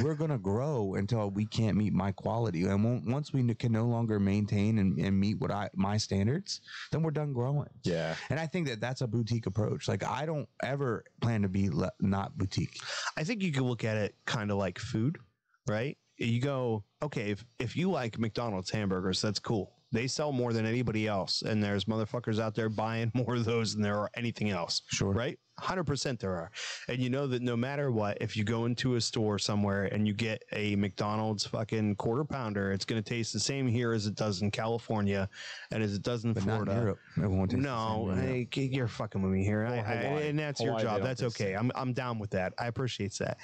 S4: we're going to grow until we can't meet my quality. And once we can no longer maintain and meet my standards, then we're done growing.
S5: Yeah.
S4: And I think that's a boutique approach. Like, I don't ever plan to be not boutique.
S2: I think you can look at it kind of like food, right? You go, okay, if you like McDonald's hamburgers, that's cool. They sell more than anybody else, and there's motherfuckers out there buying more of those than there are anything else.
S4: Sure.
S2: Right? 100% there are. And you know that no matter what, if you go into a store somewhere and you get a McDonald's fucking quarter pounder, it's going to taste the same here as it does in California and as it does in Florida.
S4: Not in Europe. It won't taste the same.
S2: Hey, you're fucking with me here. And that's your job. That's okay. I'm down with that. I appreciate that.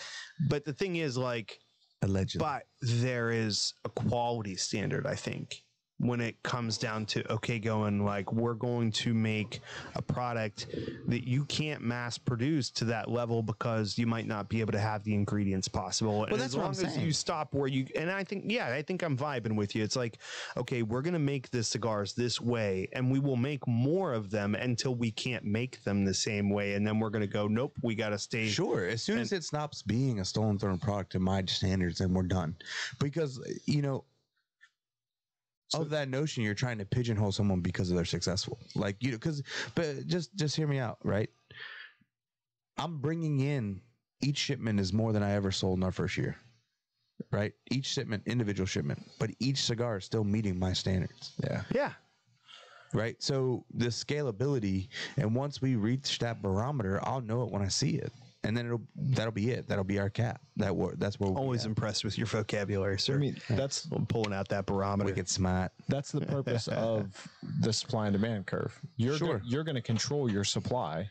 S2: But the thing is, like,
S4: allegedly,
S2: but there is a quality standard, I think. when it comes down to, okay, going like, we're going to make a product that you can't mass produce to that level because you might not be able to have the ingredients possible. And
S4: that's
S2: as
S4: what
S2: long
S4: I'm
S2: as
S4: saying.
S2: you stop where you, and I think I'm vibing with you. It's like, okay, we're going to make the cigars this way and we will make more of them until we can't make them the same way. And then we're going to go, nope, we got to stay.
S4: Sure. As soon as it stops being a stolen thrown product to my standards, then we're done. Because, of that notion, you're trying to pigeonhole someone because they're successful. Like, but just hear me out, right? I'm bringing in, each shipment is more than I ever sold in our first year, right? Each shipment, individual shipment, but each cigar is still meeting my standards.
S2: Yeah.
S4: Right. So the scalability, and once we reach that barometer, I'll know it when I see it. And then that'll be it. That'll be our cap. That's where we're
S2: Always impressed with your vocabulary, sir.
S5: I mean, that's
S2: I'm pulling out that barometer.
S4: wicked smart.
S5: that's the purpose of the supply and demand curve. You're
S4: Sure.
S5: you're going to control your supply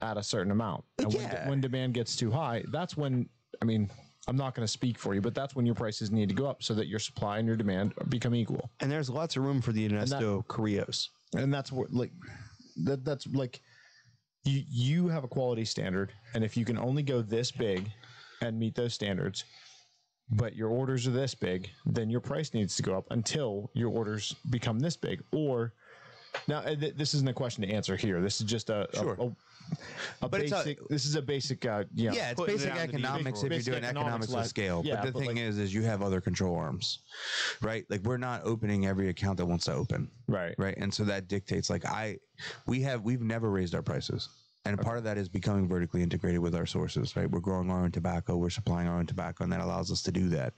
S5: at a certain amount, and when demand gets too high, that's when, I mean, I'm not going to speak for you, but that's when your prices need to go up so that your supply and your demand become equal.
S2: And there's lots of room for the Ernesto Carrillos.
S5: And that's what, like, that's like, you have a quality standard, and if you can only go this big and meet those standards, but your orders are this big, then your price needs to go up until your orders become this big. Or now, this isn't a question to answer here. This is just a basic. This is a basic.
S4: Yeah, it's
S2: putting it
S4: basic
S2: out into the
S4: economics if
S2: universe.
S4: you're doing economics with scale.
S5: Yeah,
S4: but the thing
S5: like,
S4: is you have other control arms, right? Like, we're not opening every account that wants to open,
S5: right.
S4: and so that dictates. Like, we've never raised our prices. And part of that is becoming vertically integrated with our sources, right? We're growing our own tobacco, we're supplying our own tobacco, and that allows us to do that.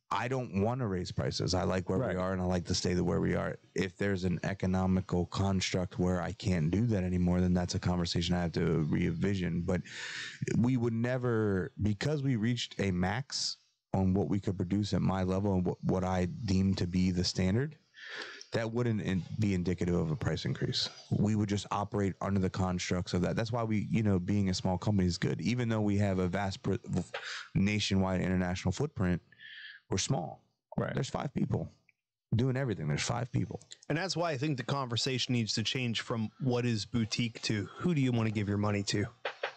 S4: I don't want to raise prices. I like where we are, and I like to stay where we are. If there's an economical construct where I can't do that anymore, then that's a conversation I have to re-envision. But we would never, because we reached a max on what we could produce at my level and what I deem to be the standard, that wouldn't be indicative of a price increase. We would just operate under the constructs of that. That's why we, being a small company is good. Even though we have a vast nationwide international footprint, we're small.
S5: Right.
S4: There's 5 people doing everything. There's 5 people.
S2: And that's why I think the conversation needs to change from what is boutique to who do you want to give your money to?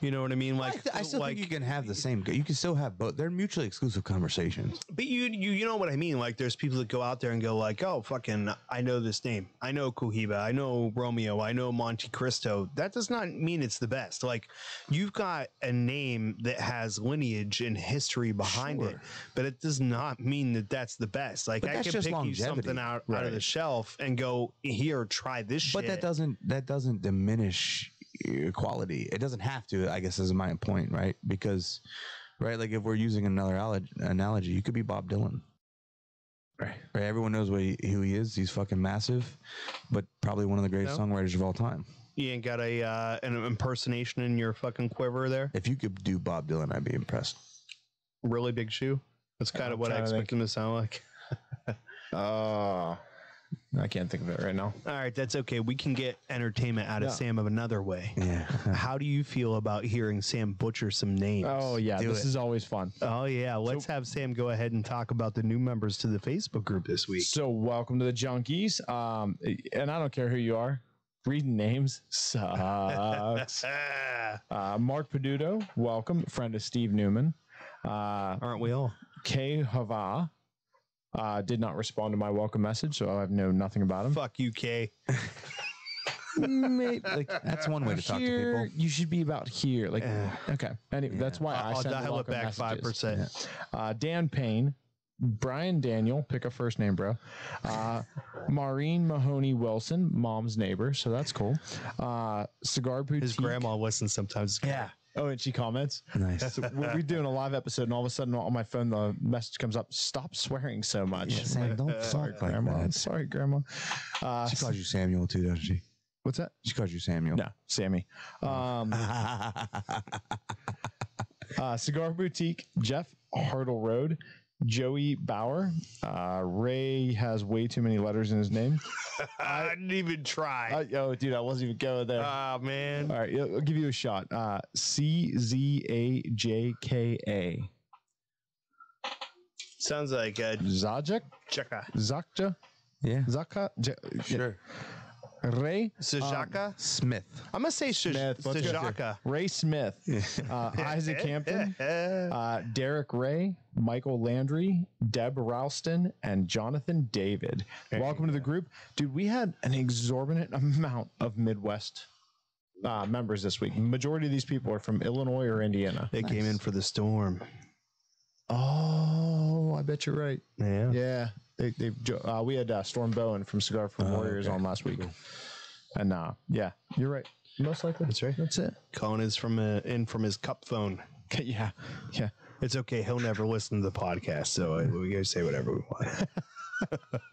S2: You know what I mean? Like,
S4: I still think you can have the same. You can still have both. They're mutually exclusive conversations.
S2: But you know what I mean? Like, there's people that go out there and go like, oh, fucking, I know this name. I know Cohiba. I know Romeo. I know Monte Cristo. That does not mean it's the best. Like, you've got a name that has lineage and history behind it, but it does not mean that that's the best. Like, I can pick you something out of the shelf and go, here, try this shit.
S4: But that doesn't diminish quality. It doesn't have to, I guess, is my point, right? Because, right, like, if we're using another analogy, you could be Bob Dylan. Right. Everyone knows who he is. He's fucking massive, but probably one of the greatest songwriters of all time.
S2: You ain't got an impersonation in your fucking quiver there?
S4: If you could do Bob Dylan, I'd be impressed.
S2: Really big shoe? That's kind of what I expect him to sound like.
S5: I can't think of it right now.
S2: All right, that's okay. We can get entertainment out of Sam of another way.
S4: Yeah.
S2: How do you feel about hearing Sam butcher some names?
S5: Oh, yeah. This is always fun.
S2: Oh, yeah. Let's have Sam go ahead and talk about the new members to the Facebook group this week.
S5: So, welcome to the Junkies. And I don't care who you are. Reading names sucks. Mark Peduto, welcome. Friend of Steve Newman.
S2: Aren't we all?
S5: Kay Hava. Did not respond to my welcome message, so I know nothing about him.
S2: Fuck you, Kay.
S5: Maybe,
S4: that's one way to talk to people.
S5: You should be about here. Like, okay. Anyway, that's why
S2: I'll
S5: send the
S2: dial it
S5: welcome
S2: back
S5: messages.
S2: 5%.
S5: Dan Payne, Brian Daniel, pick a first name, bro. Maureen Mahoney Wilson, mom's neighbor, so that's cool. Cigar Boutique.
S2: His grandma listens sometimes.
S5: Yeah. Oh, and she comments.
S4: Nice.
S5: We're doing a live episode, and all of a sudden on my phone, the message comes up: "Stop swearing so much."
S4: Yeah, Sam, don't
S5: sorry,
S4: talk like
S5: grandma.
S4: that.
S5: Sorry, grandma.
S4: She calls you Samuel too, doesn't she?
S5: What's that?
S4: She calls you Samuel.
S5: No, Sammy. Cigar Boutique, Jeff Hartle Road, Joey Bauer. Ray has way too many letters in his name.
S2: I didn't even try.
S5: Oh, dude, I wasn't even going there.
S2: Oh, man.
S5: All right, I'll give you a shot. CZAJKA.
S2: Sounds like
S5: Zajek?
S2: Cheka.
S5: Zakja?
S4: Yeah.
S5: Zaka?
S4: Sure.
S5: Ray
S2: Sajaka?
S4: Smith.
S2: I'm going to say
S5: Smith. Let's go.
S2: Sajaka.
S5: Ray Smith, Isaac Hampton, Derek Ray, Michael Landry, Deb Ralston, and Jonathan David. Welcome to the group. Dude, we had an exorbitant amount of Midwest members this week. Majority of these people are from Illinois or Indiana.
S2: They came in for the storm.
S5: Oh, I bet you're right.
S2: Yeah.
S5: Yeah. We had Storm Bowen from Cigar for Warriors on last week. And yeah, you're right. Most likely.
S2: That's right.
S5: That's it.
S2: Colin is in from his cup phone.
S5: Yeah. Yeah.
S2: It's okay. He'll never listen to the podcast, so we can say whatever we want.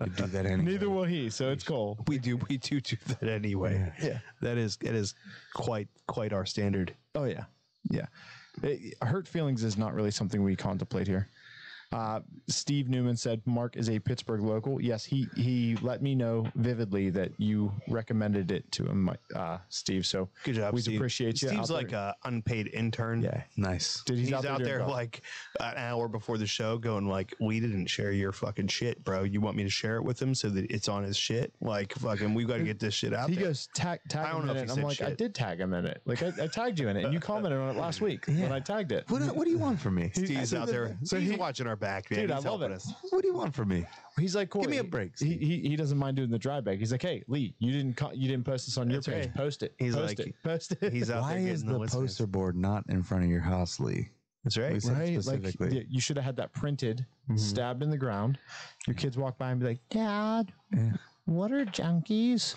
S4: We do that anyway.
S5: Neither will he, so it's cool.
S2: We do that anyway.
S5: Yeah.
S2: It is quite our standard.
S5: Oh yeah. Yeah. Hurt feelings is not really something we contemplate here. Steve Newman said Mark is a Pittsburgh local. Yes, he let me know vividly that you recommended it to him, Steve. So
S2: good job.
S5: We
S2: Steve.
S5: appreciate you.
S2: Steve's like an unpaid intern.
S5: Yeah,
S4: nice.
S5: Dude,
S2: he's out there like an hour before the show, going like, "We didn't share your fucking shit, bro. You want me to share it with him so that it's on his shit? Like, fucking, we got to get this shit out."
S5: He
S2: there.
S5: goes tag him in it. I'm like, shit. I did tag him in it. Like I tagged you in it, and you commented on it last week when I tagged it.
S4: What do you want from me?
S2: Steve's out there. So he's watching our back, man.
S5: Dude,
S2: he's
S5: I love it.
S2: us.
S4: What do you want from me?
S5: He's like, Corey,
S4: give me a break.
S5: He doesn't mind doing the dry bag. He's like, hey, Lee, you didn't post this on your page.
S2: Right.
S5: Post it.
S2: He's
S5: post
S2: like,
S5: it. Post it.
S2: He's out
S4: Why
S2: there getting
S4: is
S2: the
S4: poster board not in front of your house, Lee?
S2: That's right.
S5: Right?
S4: Specifically.
S5: Like, you should have had that printed, stabbed in the ground. Your kids walk by and be like, Dad, what are junkies?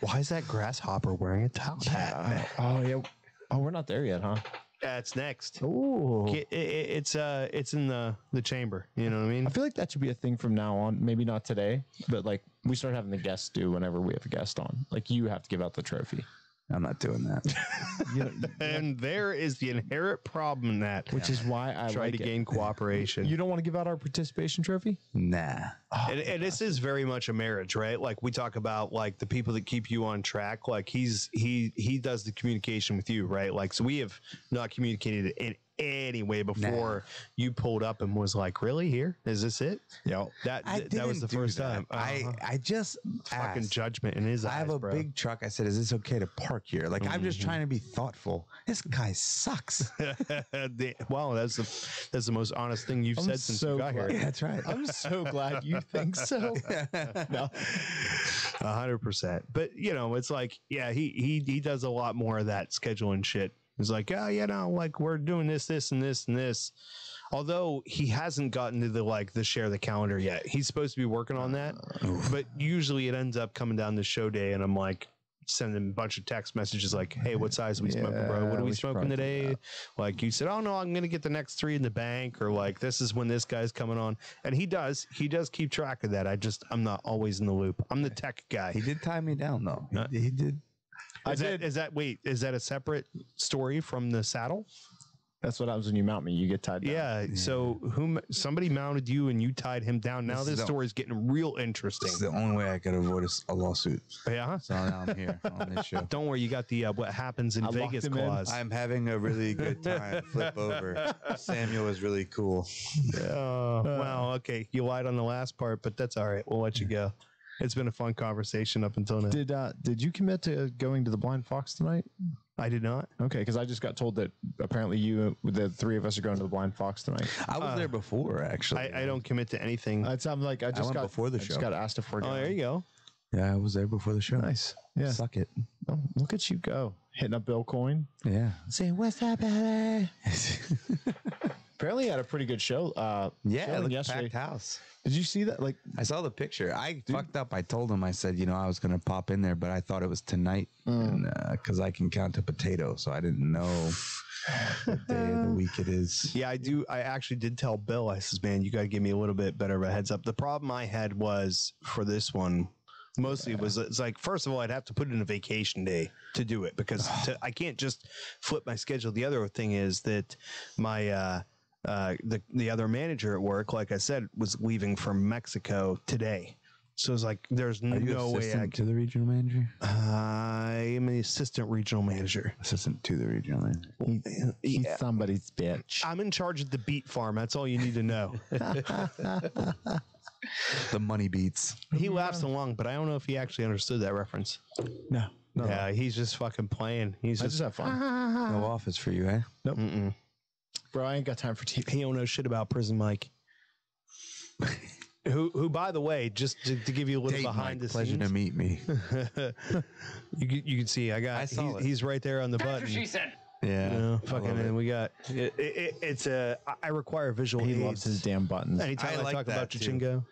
S2: Why is that grasshopper wearing a top hat?
S5: Oh yeah. Oh, we're not there yet, huh?
S2: That's next.
S5: Oh,
S2: It's in the chamber. You know what I mean?
S5: I feel like that should be a thing from now on. Maybe not today, but like we start having the guests do whenever we have a guest on. Like you have to give out the trophy.
S4: I'm not doing that.
S2: And there is the inherent problem in that,
S5: which is why I
S2: try
S5: like
S2: to gain cooperation.
S5: You don't want to give out our participation trophy?
S4: Nah.
S2: And this is very much a marriage, right? Like we talk about like the people that keep you on track. Like he does the communication with you, right? Like so we have not communicated in any way before you pulled up and was like, really, here is this it?
S5: Yeah,
S2: that was the first time.
S4: I just
S2: fucking
S4: asked.
S2: judgment in his eyes.
S4: I have a
S2: bro.
S4: big truck. I said, is this okay to park here? Like I'm just trying to be thoughtful. This guy sucks.
S2: Wow, that's the most honest thing you've said since you got here.
S4: Yeah, that's right.
S5: I'm so glad you think so. No.
S2: 100%. But you know, it's like, yeah, he does a lot more of that scheduling shit. He's like, oh, you know, like we're doing this, and this, and this. Although he hasn't gotten to the share the calendar yet. He's supposed to be working on that. But usually it ends up coming down the show day, and I'm like sending a bunch of text messages like, hey, what size are we smoking, bro? What are we smoking today? Like you said, oh no, I'm gonna get the next 3 in the bank, or like this is when this guy's coming on. And he does keep track of that. I'm not always in the loop. I'm the tech guy.
S4: He did tie me down though. He did.
S2: Is that a separate story from the saddle?
S5: That's what happens when you mount me. You get tied down.
S2: Yeah. So somebody mounted you and you tied him down. Now this story is getting real interesting.
S4: This is the only way I could avoid a lawsuit.
S2: Yeah.
S4: So now I'm here on this show.
S2: Don't worry, you got the what happens in Vegas clause.
S4: I'm having a really good time. Flip over. Samuel is really cool.
S2: Well, okay. You lied on the last part, but that's all right. We'll let you go. It's been a fun conversation up until now.
S5: Did you commit to going to the Blind Fox tonight?
S2: I did not.
S5: Okay, because I just got told that apparently the 3 of us are going to the Blind Fox tonight.
S4: I was there before, actually.
S2: I don't commit to anything.
S5: I'm like I
S4: went before the show.
S5: Just got asked if we're going.
S2: Oh, there you go.
S4: Yeah, I was there before the show.
S5: Nice. Yeah.
S4: Suck it.
S5: Oh, look at you go. Hitting up Bill Coyne.
S4: Yeah.
S5: Saying, what's up, buddy? Apparently, had a pretty good show.
S4: Yeah, it
S5: yesterday.
S4: packed house.
S5: Did you see that? Like,
S4: I saw the picture. I fucked up. I told him. I said, I was gonna pop in there, but I thought it was tonight, because I can count a potato, so I didn't know what day of the week it is.
S2: Yeah, I do. I actually did tell Bill. I says, man, you got to give me a little bit better of a heads up. The problem I had was for this one. Mostly it's like, first of all, I'd have to put in a vacation day to do it because I can't just flip my schedule. The other thing is that my the other manager at work, like I said, was leaving from Mexico today. So it's like, there's no way I can.
S4: To the regional manager?
S2: I am an assistant regional manager.
S4: Assistant to the regional manager.
S5: he's somebody's bitch.
S2: I'm in charge of the beet farm. That's all you need to know.
S4: The money beats.
S2: He laughs along, but I don't know if he actually understood that reference.
S5: No.
S2: Yeah, he's just fucking playing. He's
S5: I
S2: just
S5: just have fun.
S4: No office for you, eh?
S5: Nope. Bro, I ain't got time for TV.
S2: he don't know shit about Prison Mike. who, by the way, just to give you a little
S4: Date
S2: behind
S4: Mike,
S2: the
S4: pleasure
S2: scenes,
S4: to meet me.
S2: you can see
S4: I saw it.
S2: he's right there on the
S7: That's
S2: button.
S7: what she said.
S4: Yeah.
S2: You know,
S4: I
S2: fucking,
S4: love it.
S2: and we got it's a. I require visual.
S5: He
S2: aids.
S5: loves his damn buttons.
S2: Anytime I
S4: like
S2: talk
S4: that,
S2: about
S4: too.
S2: Chichingo,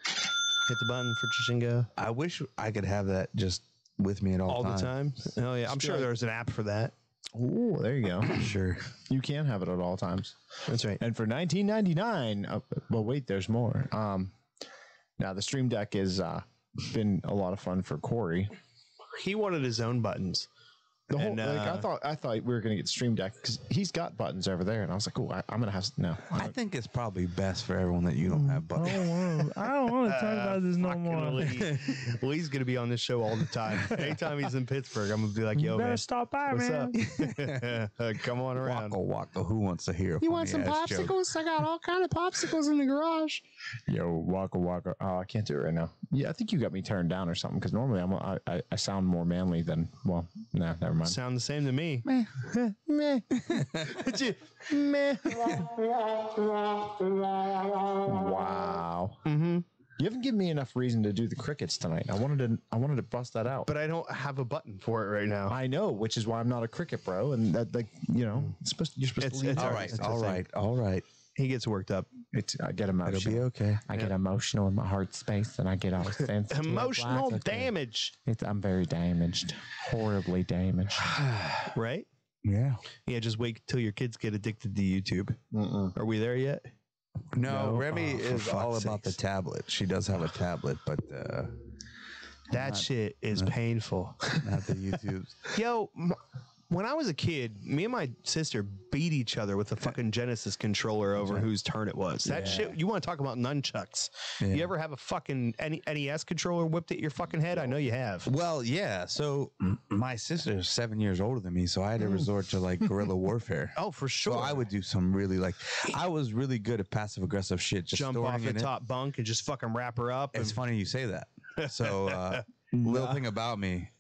S2: hit the button for Chichingo
S4: I wish I could have that just with me at all
S2: all
S4: times.
S2: the time. Oh yeah, I'm sure there's an app for that.
S5: Oh, there you go.
S4: Sure.
S5: You can have it at all times.
S2: That's right.
S5: And for $19.99, well, wait, there's more. Now the Stream Deck has been a lot of fun for Corey.
S2: He wanted his own buttons.
S5: The whole,
S2: And,
S5: like, I thought we were gonna get Stream Deck because he's got buttons over there, and I was like, oh, I'm gonna have no.
S4: I think it's probably best for everyone that you don't have buttons.
S8: I don't want to talk about this no more.
S2: Lee's gonna be on this show all the time. Anytime he's in Pittsburgh, I'm gonna be like, "Yo,
S8: You better
S2: man,
S8: stop by,
S2: what's
S8: man.
S2: up? Come on around."
S4: Waka waka. Who wants to hear?
S5: You want some popsicles? I got all kind of popsicles in the garage. Yo, waka waka. Oh, I can't do it right now. Yeah, I think you got me turned down or something because normally I sound more manly than nah, never mind.
S2: Sound the same to me.
S5: Meh. Meh. Wow.
S2: Mm-hmm.
S5: You haven't given me enough reason to do the crickets tonight. I wanted to bust that out.
S2: But I don't have a button for it right now.
S5: I know, which is why I'm not a cricket bro, and that, like, you know, you're supposed to leave.
S2: It's
S4: All
S2: all
S4: right.
S2: right.
S4: All right. All right.
S2: He gets worked up.
S5: I get
S4: It'll
S5: emotional.
S4: be okay.
S5: I get emotional in my heart space, and I get all sensitive.
S2: Emotional
S5: Like, okay.
S2: damage,
S5: I'm very damaged, horribly damaged.
S2: right?
S4: Yeah.
S2: Yeah, just wait till your kids get addicted to YouTube. Are we there yet?
S4: No,
S2: No?
S4: Remy
S2: Oh, for
S4: is all
S2: fuck's
S4: about the
S2: sakes.
S4: tablet. She does have a tablet, but
S2: That shit is painful.
S4: not the YouTube's.
S2: Yo, when I was a kid, me and my sister beat each other with a fucking Genesis controller over whose turn it was. That shit, you want to talk about nunchucks. You ever have a fucking NES controller whipped at your fucking head? I know you have.
S4: Well, yeah. So my sister is 7 years older than me, so I had to resort to like guerrilla warfare.
S2: Oh, for sure.
S4: So I would do some really I was really good at passive aggressive shit. Just
S2: jump
S4: storing
S2: off the
S4: in it.
S2: top bunk and just fucking wrap her up.
S4: It's
S2: And,
S4: funny you say that. So little thing about me,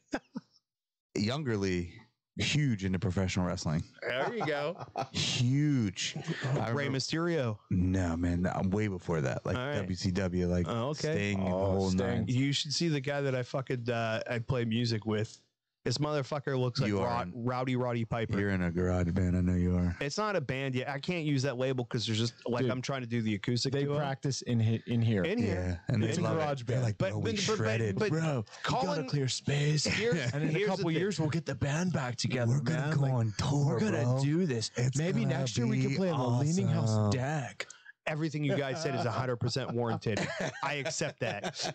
S4: younger Lee, huge into professional wrestling.
S2: there you go.
S4: Huge. I
S2: Rey
S4: remember-
S2: Mysterio.
S4: No, man, I'm way before that. Like
S2: All right.
S4: WCW, like
S2: Oh, okay.
S4: Sting and the whole nine.
S2: You should see the guy that I fucking I play music with. This motherfucker looks like
S4: You are
S2: Rowdy Piper.
S4: You're in a garage band. I know you are.
S2: It's not a band yet. I can't use that label because there's just like
S5: Dude,
S2: I'm trying to do the acoustic.
S5: They
S2: to it.
S5: practice in here.
S2: in here.
S4: Yeah, and
S5: It's
S4: they
S5: a
S4: love
S5: garage
S4: it.
S5: band.
S4: They're like,
S2: But-
S4: bro, we
S2: but-
S4: shredded.
S2: but-
S5: Bro, we
S2: Calling-
S5: gotta clear space.
S2: Here's-
S5: And in a
S2: here's
S5: couple
S2: the thing.
S5: years, we'll get the band back together.
S4: We're gonna
S5: man.
S4: go
S5: Like,
S4: on tour,
S5: We're gonna
S4: bro.
S5: do this.
S4: It's
S5: Maybe
S4: gonna
S5: next year we can
S4: be
S5: play on the Leaning House
S4: awesome.
S5: deck.
S2: Everything you guys said is 100% warranted. I accept that.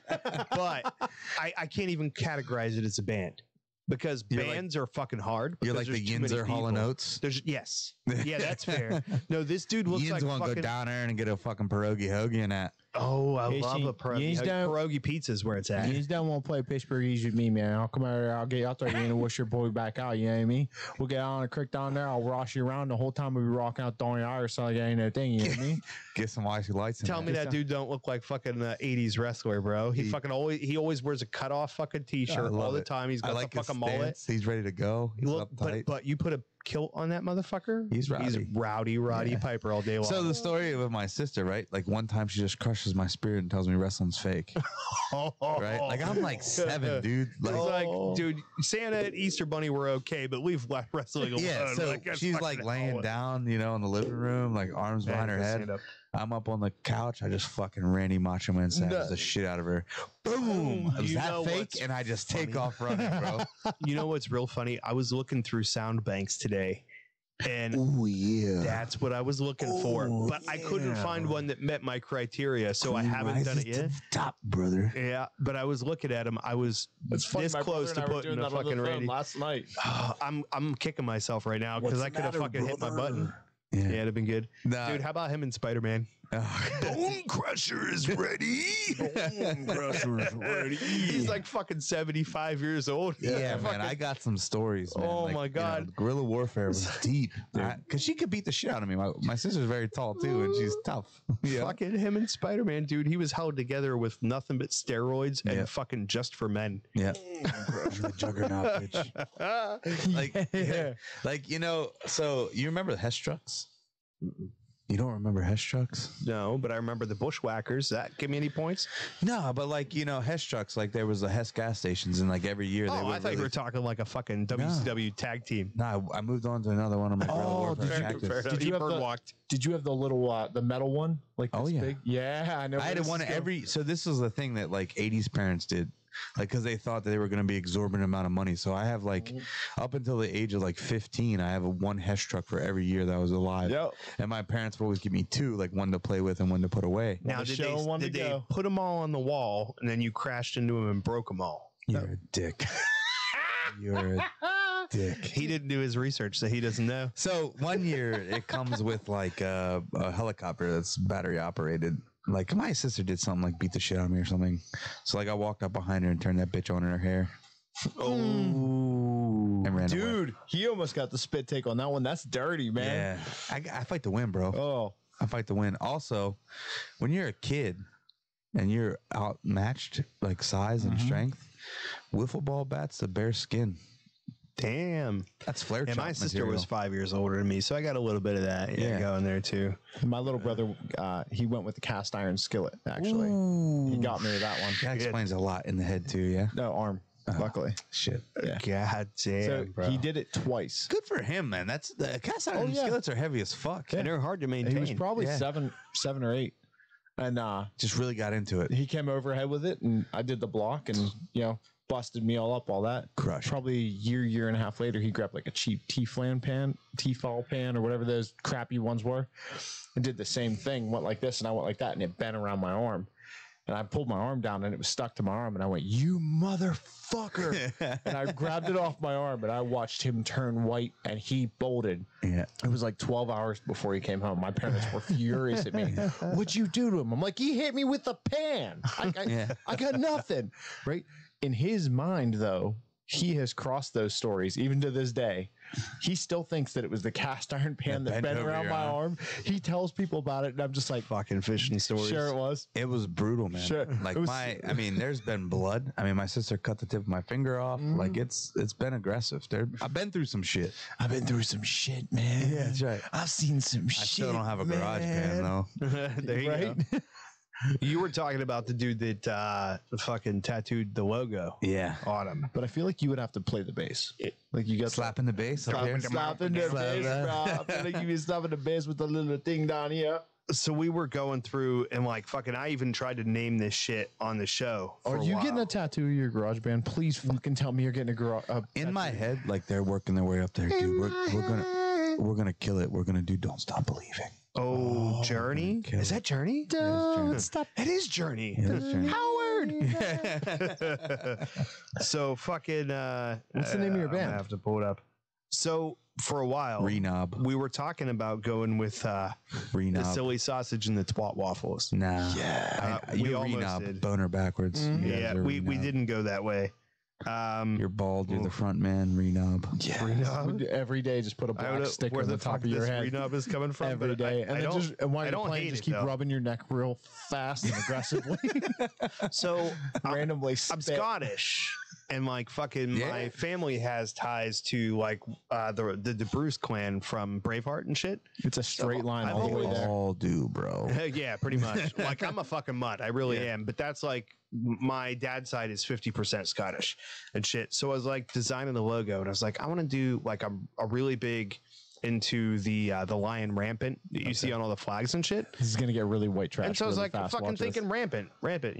S2: But I can't even categorize it as a band because
S4: You're
S2: bands are fucking hard.
S4: You're
S2: because
S4: like the
S2: there's too many
S4: Yinzer Hall and
S2: people.
S4: Oates.
S2: There's yes. Yeah, that's fair. No, this dude looks
S4: Yins
S2: like
S4: won't
S2: fucking.
S4: go down there and get a fucking pierogi hoagie and that.
S2: Oh, I
S5: Yes,
S2: love
S5: you-
S2: a pierogi.
S5: yes, don't-
S2: Pierogi pizza is where it's at.
S5: You just don't want to play Pittsburghese with me, man. I'll come out here. I'll get you out there. You and wash your boy back out. You know what I mean? We'll get on a creek down there. I'll wash you around the whole time. We'll be rocking out Donny Irish like it ain't no thing. You know what I mean?
S4: Get some icy lights in
S2: Tell
S4: there.
S2: me that dude don't look like fucking 80s wrestler, bro. He fucking always wears a cut off fucking t-shirt all the time. He's
S4: I
S2: got
S4: like
S2: the
S4: his
S2: fucking mullet.
S4: stance. He's ready to go. He's
S2: Look,
S4: uptight.
S2: but you put a kilt on that motherfucker.
S4: He's
S2: rowdy
S4: Yeah.
S2: Piper all day long.
S4: So the story with my sister, right? Like one time she just crushes my spirit and tells me wrestling's fake. Right? Like I'm like 7, dude.
S2: It's
S4: Like,
S2: like, dude, Santa and Easter Bunny were okay, but leave wrestling alone.
S4: yeah, so
S2: that's
S4: she's
S2: fucking
S4: like
S2: hell.
S4: laying down, you know, in the living room, like arms behind her head.
S2: Stand up.
S4: I'm up on the couch. I just fucking Randy Macho Man Savage the shit out of her. Boom! Is
S2: You know
S4: that fake?
S2: what's
S4: And I just take off running, bro.
S2: You know what's real funny? I was looking through sound banks today, and
S4: Oh yeah.
S2: that's what I was looking for, but I couldn't find one that met my criteria, so I haven't done it yet.
S4: Top, brother.
S2: Yeah, but I was looking at him. I was this close to putting a fucking Randy.
S5: last night.
S2: I'm kicking myself right now because I could have fucking hit my button. Yeah, it'd have been good.
S4: Nah.
S2: Dude, how about him in Spider-Man?
S1: Bone Crusher is ready. Bone Crusher is ready.
S2: He's like fucking 75 years old.
S4: Yeah, man, I got some stories, man.
S2: Oh, my God.
S4: Guerrilla warfare was deep. Because she could beat the shit out of me. My sister's very tall, too, and she's tough. Yeah.
S2: Fucking him and Spider-Man, dude. He was held together with nothing but steroids and fucking Just for Men.
S4: Yeah. The juggernaut, bitch. Like, you know, so you remember the Hess trucks? You don't remember Hess trucks?
S2: No, but I remember the Bushwhackers. That give me any points?
S4: No, but like, you know, Hess trucks, like there was the Hess gas stations, and like every year they
S2: Oh,
S4: would
S2: I thought you were talking like a fucking WCW tag team.
S4: No, I moved on to another one of my guerrilla warfare
S2: fair
S4: tactics.
S2: enough.
S5: Did you have
S2: bird
S5: the-
S2: walked?
S5: Did you have the little the metal one? Like this
S4: yeah.
S5: big? Yeah, I know.
S4: I had one so this was the thing that like 80s parents did. Like, because they thought that they were going to be exorbitant amount of money. So I have like, up until the age of like 15, I have one Hess truck for every year that I was alive.
S5: Yep.
S4: And my parents would always give me two, like one to play with and one to put away.
S2: Now,
S5: to
S2: did
S5: show one
S2: they
S5: to go.
S2: put them all on the wall and then you crashed into them and broke them all?
S4: You're a dick. You're a dick.
S2: He didn't do his research, so he doesn't know.
S4: So one year it comes with like a helicopter that's battery operated. Like my sister did something like beat the shit out of me or something. So like I walked up behind her and turned that bitch on in her hair.
S2: Oh,
S4: And ran away.
S5: Dude, he almost got the spit take on that one. That's dirty, man.
S4: Yeah. I fight to win, bro.
S5: Oh,
S4: I fight to win. Also, when you're a kid and you're outmatched like size and strength, wiffle ball bats the bare skin.
S2: damn.
S4: That's flare
S2: And
S4: chop
S2: my sister
S4: material.
S2: was 5 years older than me, so I got a little bit of that
S4: Yeah.
S2: going there too.
S5: my little brother, he went with the cast iron skillet. Actually, he got me with that one.
S4: That explains a lot in the head too, yeah?
S5: No arm, luckily.
S4: Shit.
S5: Yeah.
S2: God damn,
S5: So
S2: bro.
S5: he did it twice.
S4: Good for him, man. That's the cast iron
S5: yeah.
S4: skillets are heavy as fuck.
S2: and they're hard to maintain.
S5: He was probably
S4: Yeah.
S5: seven or eight, and
S4: Just really got into it.
S5: he came overhead with it, and I did the block, and busted me all up, all that.
S4: Crushed.
S5: Probably a year and a half later, he grabbed like a cheap Tefal pan, or whatever those crappy ones were, and did the same thing. Went like this, and I went like that, and it bent around my arm. And I pulled my arm down, and it was stuck to my arm, and I went, "You motherfucker!" And I grabbed it off my arm, and I watched him turn white, and he bolted.
S4: Yeah.
S5: It was like 12 hours before he came home. My parents were furious at me. What'd you do to him? I'm like, he hit me with the pan. I got nothing. Right? In his mind, though, he has crossed those stories, even to this day. He still thinks that it was the cast iron pan that bent
S4: over
S5: around
S4: your
S5: my
S4: arm.
S5: arm. He tells people about it, and I'm just like,
S2: fucking fishing stories.
S5: sure it was.
S4: It was brutal, man.
S5: Sure.
S4: Like
S5: It was-
S4: I mean, there's been blood. I mean, my sister cut the tip of my finger off. Like it's been aggressive. I've been through some shit.
S5: I've been through some shit, man.
S4: Yeah, that's right.
S5: I've seen some shit.
S4: I still don't have a garage pan though.
S2: There you
S5: Right?
S2: go. You were talking about the dude that fucking tattooed the logo
S4: Yeah.
S2: on him.
S5: But I feel like you would have to play the bass. Like you got
S4: Slapping the bass up there.
S5: slapping the bass, bro. I feel like you be slapping the bass with the little thing down here.
S2: So we were going through and like fucking I even tried to name this shit on the show.
S5: Are you getting a tattoo of your garage band? Please fucking tell me you're getting a garage.
S4: In my head, like they're working their way up there, dude. We're gonna kill it. We're gonna do Don't Stop Believing.
S2: Oh, Journey?
S4: kill
S2: Is
S4: it.
S2: that Journey?
S5: Don't stop.
S2: It is Journey.
S4: Yeah, that's Journey.
S2: Howard. So fucking
S5: What's the name of your
S2: I'm gonna
S5: band?
S2: have to pull it up. So for a while
S4: Renob.
S2: we were talking about going with the
S4: Renob.
S2: silly sausage and the twat waffles.
S4: Nah.
S2: Yeah.
S4: You
S2: We almost
S4: Renob.
S2: did.
S4: Boner backwards. You guys
S2: Yeah,
S4: are
S2: we
S4: Renob.
S2: didn't go that way.
S4: You're bald. You're the front man. Renob.
S2: Renob?
S5: Every day, just put a
S2: I don't
S5: black
S2: know
S5: sticker
S2: where
S5: on
S2: the
S5: the top
S2: fuck
S5: of your
S2: this
S5: head
S2: renub is coming from.
S5: every
S2: but
S5: day,
S2: I
S5: and then
S2: don't-
S5: just and while
S2: I
S5: you're
S2: don't
S5: playing,
S2: hate
S5: just
S2: it,
S5: keep
S2: though.
S5: rubbing your neck real fast and aggressively,
S2: So
S5: randomly.
S2: I'm
S5: spit.
S2: Scottish, and like fucking my family has ties to like the Bruce clan from Braveheart and shit.
S5: It's a straight line
S2: I've
S5: all the way
S2: always-
S5: there.
S4: All do, bro.
S2: Yeah, pretty much. Like I'm a fucking mutt. I really am. But that's like my dad's side is 50% Scottish and shit. So I was like designing the logo, and I was like, I want to do like a really big into the lion rampant that you see on all the flags and shit.
S5: This is gonna get really white trash.
S2: And so I was
S5: really
S2: like,
S5: fast.
S2: fucking
S5: Watch this.
S2: thinking rampant.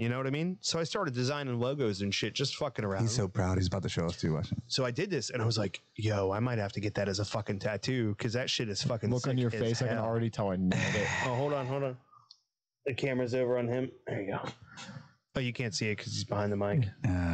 S2: You know what I mean? So I started designing logos and shit, just fucking around.
S4: He's so proud. He's about to show us too. Watch it.
S2: So I did this, and I was like, yo, I might have to get that as a fucking tattoo because that shit is fucking
S5: Look on
S2: sick
S5: your
S2: as
S5: face. I can
S2: hell.
S5: already tell I nailed it.
S2: Oh, hold on. The camera's over on him. There you go. Oh, you can't see it because he's behind the mic.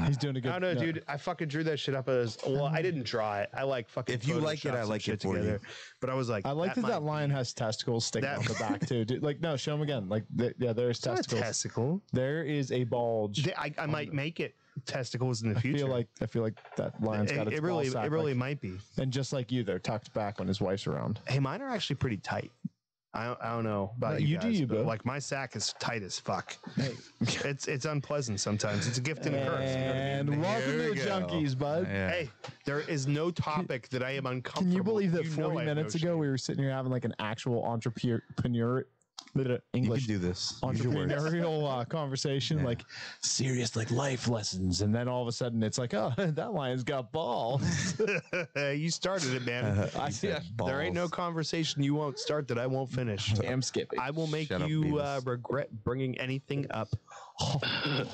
S3: He's doing a good.
S2: I don't know, dude. I fucking drew that shit up as well. I didn't draw it. I like fucking.
S4: If you like it,
S2: Photoshopped
S4: I
S2: some
S4: like
S2: shit
S4: it for you.
S2: together. But I was like,
S3: I like that
S2: might
S3: lion
S2: be-
S3: has testicles sticking
S2: that-
S3: out the back too. Dude, like, no, show him again. Like, yeah, there's
S2: It's not a
S3: testicles.
S2: testicle.
S3: There is a bulge.
S2: I might make it testicles in the
S3: I
S2: future.
S3: feel like that lion's got its
S2: it really
S3: ball sack,
S2: really
S3: like-
S2: might be.
S3: and just like you, they're tucked back when his wife's around.
S2: Hey, mine are actually pretty tight. I don't know about
S3: No,
S2: you
S3: you
S2: guys,
S3: do you,
S2: but
S3: bro.
S2: like my sack is tight as fuck. It's unpleasant sometimes. It's a gift and a curse. You know what I mean?
S3: And welcome
S4: Here
S3: to
S4: we
S3: the
S4: go.
S3: Junkies, bud.
S4: Yeah.
S2: Hey, there is no topic that I am uncomfortable.
S3: Can you believe that
S2: You know
S3: 40
S2: I have
S3: minutes
S2: no
S3: ago
S2: shame.
S3: we were sitting here having like an actual entrepreneur
S4: You
S3: English
S4: can do this. Use your words.
S3: entrepreneurial conversation, like serious, like life lessons, and then all of a sudden it's like, oh, that lion's got balls.
S2: You started it, man.
S3: I see.
S2: There ain't no conversation you won't start that I won't finish.
S3: Damn Skippy.
S2: I will make
S4: Shut up,
S2: you
S4: Beavis.
S2: regret bringing anything up. I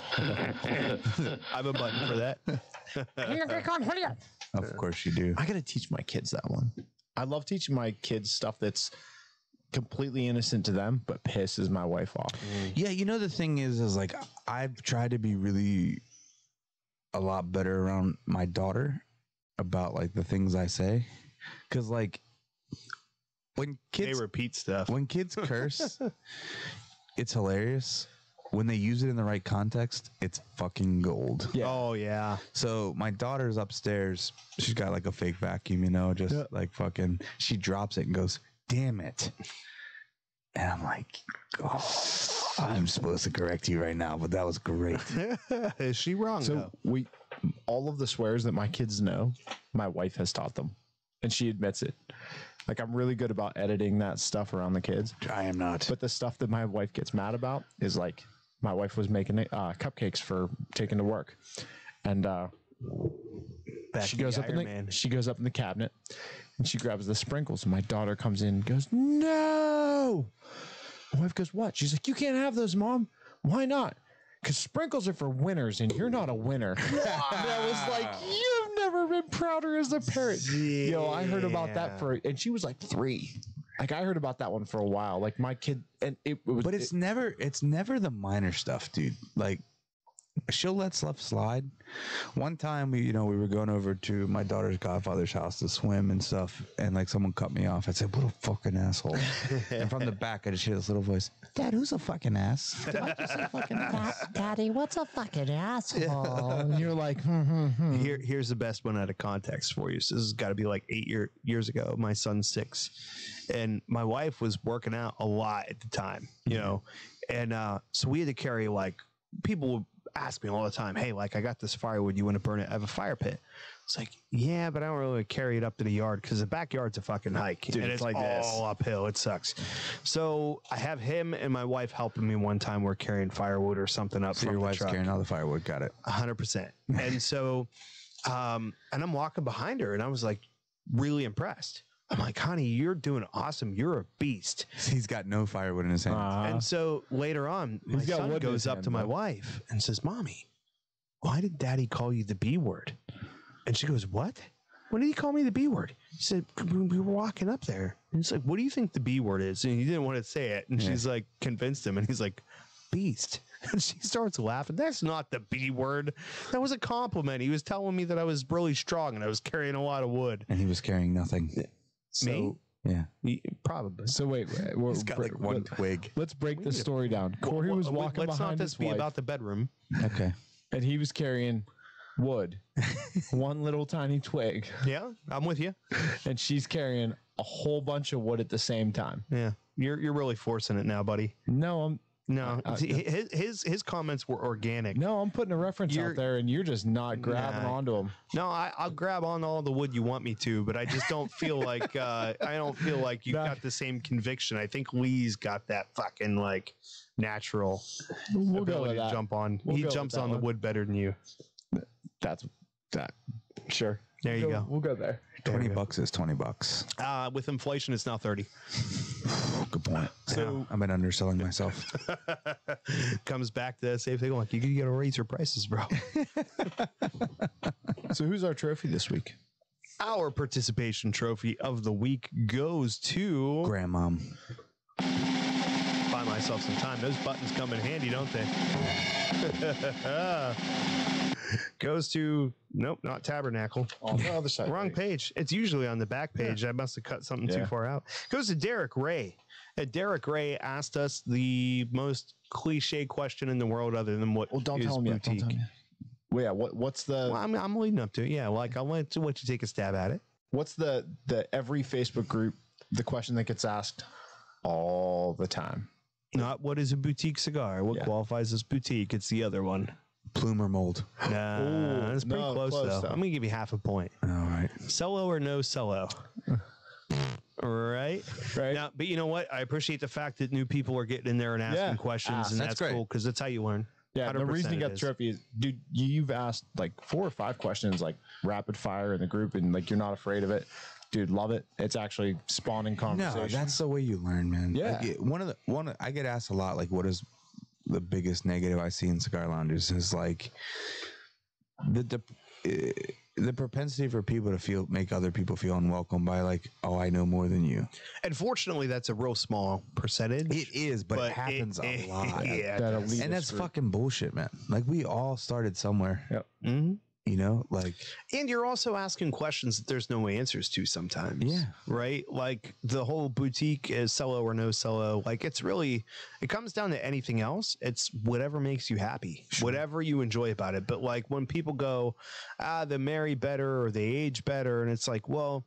S2: have a button for that.
S4: Of course you do.
S3: I gotta teach my kids that one. I love teaching my kids stuff that's completely innocent to them, but pisses my wife off.
S4: Yeah, you know the thing is like I've tried to be really a lot better around my daughter about like the things I say, because like when
S2: They
S4: kids
S2: repeat stuff.
S4: when kids curse, it's hilarious. When they use it in the right context, it's fucking gold.
S3: Yeah.
S2: Oh yeah.
S4: So my daughter's upstairs. She's got like a fake vacuum, you know, just like fucking. She drops it and goes, "Damn it!" And I'm like, "Oh, I'm supposed to correct you right now, but that was great."
S2: Is she wrong?
S3: So all of the swears that my kids know, my wife has taught them, and she admits it. Like, I'm really good about editing that stuff around the kids,
S4: I am not.
S3: but the stuff that my wife gets mad about is like, my wife was making cupcakes for taking to work, and she goes up in the cabinet and she grabs the sprinkles, and my daughter comes in and goes, "No!" My wife goes, "What?" She's like, "You can't have those, Mom." "Why not?" "Because sprinkles are for winners, and you're not a winner." And I was like, "You've never been prouder as a parent." Yo, I heard about that and she was like 3. Like, I heard about that one for a while. Like, my kid, and it was,
S4: But it's never the minor stuff, dude. Like, she'll let stuff slide. One time we were going over to my daughter's godfather's house to swim and stuff, and like someone cut me off. I said, "What a fucking asshole!" And from the back, I just hear this little voice, "Dad, who's a fucking ass?"
S9: Daddy, what's a fucking asshole?
S3: and you're like,
S2: Here's the best one out of context for you. So this has got to be like 8 years ago. My son's 6, and my wife was working out a lot at the time, you know, and so we had to carry, like, people would ask me all the time, "Hey, like, I got this firewood. You want to burn it? I have a fire pit." It's like, yeah, but I don't really carry it up to the yard because the backyard's a fucking hike.
S3: Dude,
S2: and
S3: it's
S2: it's
S3: like this.
S2: all uphill. It sucks. So I have him and my wife helping me one time. We're carrying firewood or something up
S4: So
S2: from
S4: your
S2: the
S4: wife's
S2: truck.
S4: carrying all the firewood. Got it.
S2: 100%. And so, and I'm walking behind her, and I was like really impressed. I'm like, "Honey, you're doing awesome. You're a beast."
S4: He's got no firewood in his hand.
S2: And so later on, my
S3: He's got
S2: son
S3: wood in his
S2: goes up
S3: hand,
S2: to my
S3: bro.
S2: wife and says, "Mommy, why did Daddy call you the B word?" And she goes, "What? When did he call me the B word?" He said, "We were walking up there." And he's like, "What do you think the B word is?" And he didn't want to say it. And she's like, convinced him. And he's like, "Beast." And she starts laughing. "That's not the B word. That was a compliment. He was telling me that I was really strong and I was carrying a lot of wood."
S4: And he was carrying nothing.
S2: Me?
S4: Yeah.
S2: Probably.
S3: So wait,
S4: He's got like one twig.
S3: let's break the story down. Corey was walking
S2: Let's
S3: behind
S2: not
S3: his
S2: just be
S3: wife,
S2: about the bedroom.
S4: Okay.
S3: and he was carrying wood, one little tiny twig,
S2: Yeah, I'm with you.
S3: and she's carrying a whole bunch of wood at the same time.
S2: Yeah, you're really forcing it now, buddy.
S3: No,
S2: No, his comments were organic.
S3: I'm putting a reference
S2: You're-
S3: out there, and you're just not grabbing
S2: Nah.
S3: onto them.
S2: No, I'll grab on all the wood you want me to, but I just don't feel like you
S3: Nah.
S2: got the same conviction. I think Lee's got that fucking like natural
S3: We'll go
S2: ability
S3: with
S2: to
S3: that.
S2: jump on.
S3: We'll
S2: He
S3: go with
S2: jumps
S3: that
S2: on the
S3: one.
S2: wood better than you.
S3: That's that. Sure.
S2: There you go.
S3: We'll go there.
S4: $20 is $20.
S2: With inflation, it's now 30.
S4: Good point. So I've been underselling myself.
S2: Comes back to that same thing. Like, you gotta raise your prices, bro.
S3: So who's our trophy this week?
S2: Our participation trophy of the week goes to
S4: Grandmom.
S2: Final myself some time. Those buttons come in handy, don't they? Goes to, nope, not Tabernacle.
S5: On the other side.
S2: Wrong page. It's usually on the back page. I must have cut something too far out. Goes to Derek Ray. Derek Ray asked us the most cliche question in the world, other than what
S5: don't
S2: is
S5: tell me. Don't
S2: boutique.
S5: tell me. Well, yeah. What's the?
S2: Well, I'm leading up to it. Yeah, like I'll let you take a stab at it.
S5: What's the every Facebook group? The question that gets asked all the time.
S2: Not what is a boutique cigar? What qualifies as boutique? It's the other one.
S4: Plume or mold?
S2: Nah, that's pretty close though. I'm gonna give you half a point.
S4: All right.
S2: Solo or no solo? Right. Now, but you know what? I appreciate the fact that new people are getting in there and asking questions, and that's cool because that's how you learn.
S5: Yeah, the reason you got the trophy is, dude, you've asked like 4 or 5 questions, like rapid fire in the group, and like you're not afraid of it. Dude, love it. It's actually spawning conversation.
S4: No, that's the way you learn, man.
S5: Yeah.
S4: Like, I get asked a lot, like, what is the biggest negative I see in cigar lounges is like the propensity for people to make other people feel unwelcome by like, oh, I know more than you.
S2: And fortunately, that's a real small percentage.
S4: It is, but it happens a lot.
S2: Yeah,
S4: and that's fucking bullshit, man. Like we all started somewhere.
S5: Yep.
S2: Mm-hmm.
S4: You know, like,
S2: and you're also asking questions that there's no answers to sometimes.
S4: Yeah.
S2: Right. Like the whole boutique is solo or no solo. Like it comes down to anything else. It's whatever makes you happy, whatever you enjoy about it. But like when people go, they marry better or they age better. And it's like, well,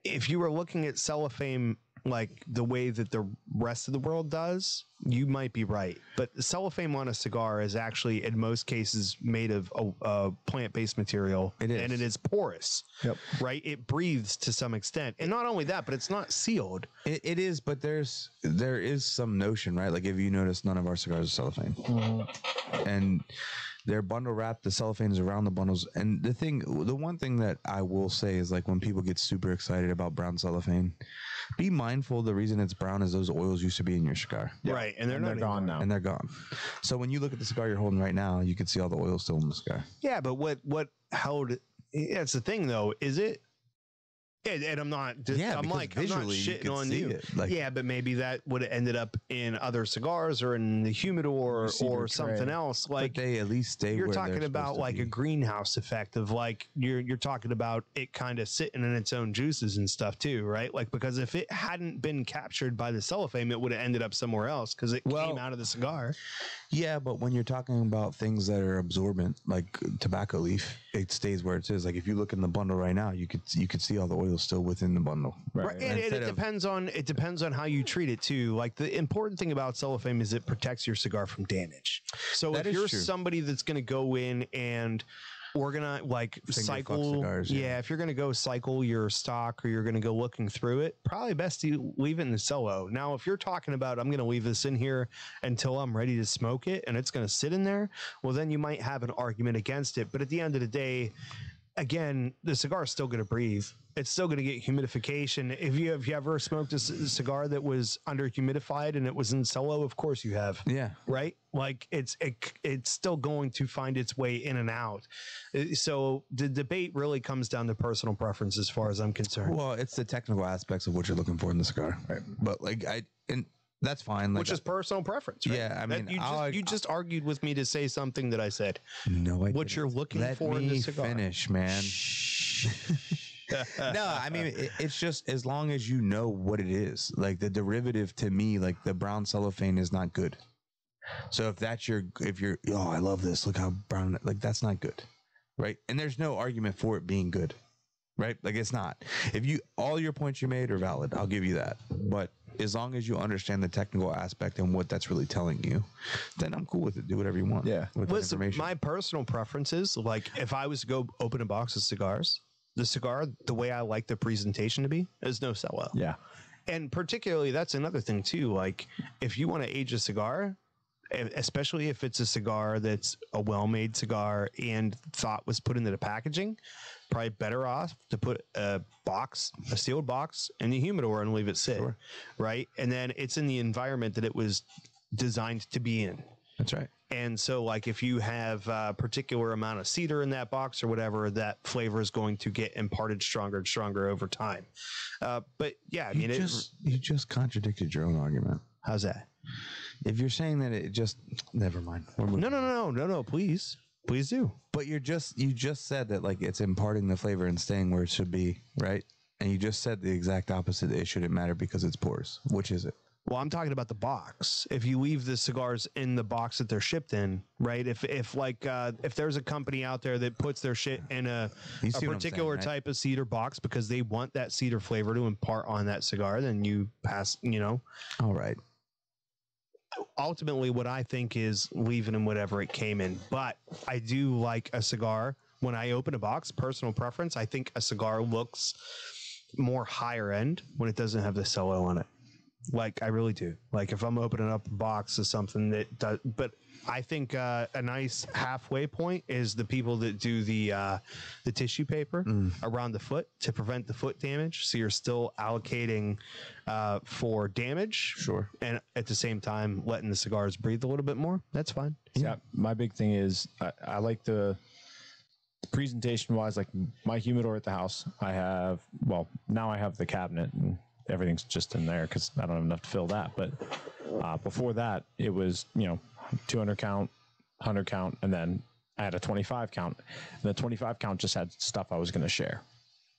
S2: if you were looking at cellophane like the way that the rest of the world does, you might be right. But the cellophane on a cigar is actually in most cases made of a plant-based material.
S4: It is.
S2: And it is porous.
S5: Yep.
S2: Right? It breathes to some extent. And not only that, but it's not sealed.
S4: It is, but there is some notion, right? Like if you notice, none of our cigars are cellophane. Mm-hmm. And they're bundle wrapped, the cellophane is around the bundles. And the one thing that I will say is like when people get super excited about brown cellophane, be mindful the reason it's brown is those oils used to be in your cigar.
S2: Yeah. Right. And they're
S5: gone now.
S4: And they're gone. So when you look at the cigar you're holding right now, you can see all the oil still in the cigar.
S2: Yeah, but what held that's the thing though, is it? And I'm not. I'm not shitting on you. Like, yeah, but maybe that would have ended up in other cigars or in the humidor or something else. Like
S4: but they at least stay.
S2: You're talking about like a greenhouse effect of like you're talking about it kind of sitting in its own juices and stuff too, right? Like because if it hadn't been captured by the cellophane, it would have ended up somewhere else because it came out of the cigar.
S4: Yeah, but when you're talking about things that are absorbent, like tobacco leaf, it stays where it is. Like if you look in the bundle right now, you could see all the oil still within the bundle.
S2: Right. And it depends on how you treat it too. Like the important thing about cellophane is it protects your cigar from damage. So if you're somebody that's going to go in and organize like cycle cigars, if you're going to go cycle your stock or you're going to go looking through it, probably best to leave it in the cello. Now if you're talking about I'm going to leave this in here until I'm ready to smoke it and it's going to sit in there, well then you might have an argument against it. But at the end of the day, again, the cigar is still going to breathe. It's still going to get humidification. If you ever smoked a cigar that was under humidified and it was in cello, of course you have.
S4: Yeah.
S2: Right. Like it's still going to find its way in and out. So the debate really comes down to personal preference as far as I'm concerned.
S4: Well, it's the technical aspects of what you're looking for in the cigar. Right. But like that's fine. Like,
S2: which is personal preference, right?
S4: Yeah, I mean,
S2: you just argued with me to say something that I said.
S4: No, I
S2: what you're looking for in the cigar.
S4: Finish, man. No, I mean, it's just as long as you know what it is. Like the derivative to me, like the brown cellophane is not good. So if you're, oh, I love this. Look how brown, like that's not good, right? And there's no argument for it being good, right? Like it's not. All your points you made are valid. I'll give you that. But as long as you understand the technical aspect and what that's really telling you, then I'm cool with it. Do whatever you want.
S5: Yeah.
S4: With
S2: Listen, my personal preference is like if I was to go open a box of cigars, the cigar, the way I like the presentation to be is no cello.
S5: Yeah.
S2: And particularly that's another thing too. Like if you want to age a cigar, especially if it's a cigar that's a well-made cigar and thought was put into the packaging, probably better off to put a sealed box in the humidor and leave it sit. Sure. Right. And then it's in the environment that it was designed to be in.
S4: That's right.
S2: And so like if you have a particular amount of cedar in that box or whatever, that flavor is going to get imparted stronger and stronger over time. But yeah, I mean,
S4: you just contradicted your own argument.
S2: How's that?
S4: If you're saying that it just, never mind.
S2: No. Please do.
S4: But you just said that like it's imparting the flavor and staying where it should be, right? And you just said the exact opposite. It shouldn't matter because it's porous. Which is it?
S2: Well, I'm talking about the box. If you leave the cigars in the box that they're shipped in, right? If there's a company out there that puts their shit in a particular type of cedar box because they want that cedar flavor to impart on that cigar, then you pass,
S4: All right.
S2: Ultimately, what I think is leaving in whatever it came in. But I do like a cigar. When I open a box, personal preference, I think a cigar looks more higher end when it doesn't have the cello on it. Like, I really do. Like, if I'm opening up a box of something that does, but I think a nice halfway point is the people that do the tissue paper around the foot to prevent the foot damage. So you're still allocating for damage.
S3: Sure.
S2: And at the same time, letting the cigars breathe a little bit more. That's fine.
S3: Yeah. My big thing is I like the presentation wise, like my humidor at the house. Now I have the cabinet and everything's just in there because I don't have enough to fill that. But before that, it was, 200 count, 100 count, and then I had a 25 count. And the 25 count just had stuff I was going to share.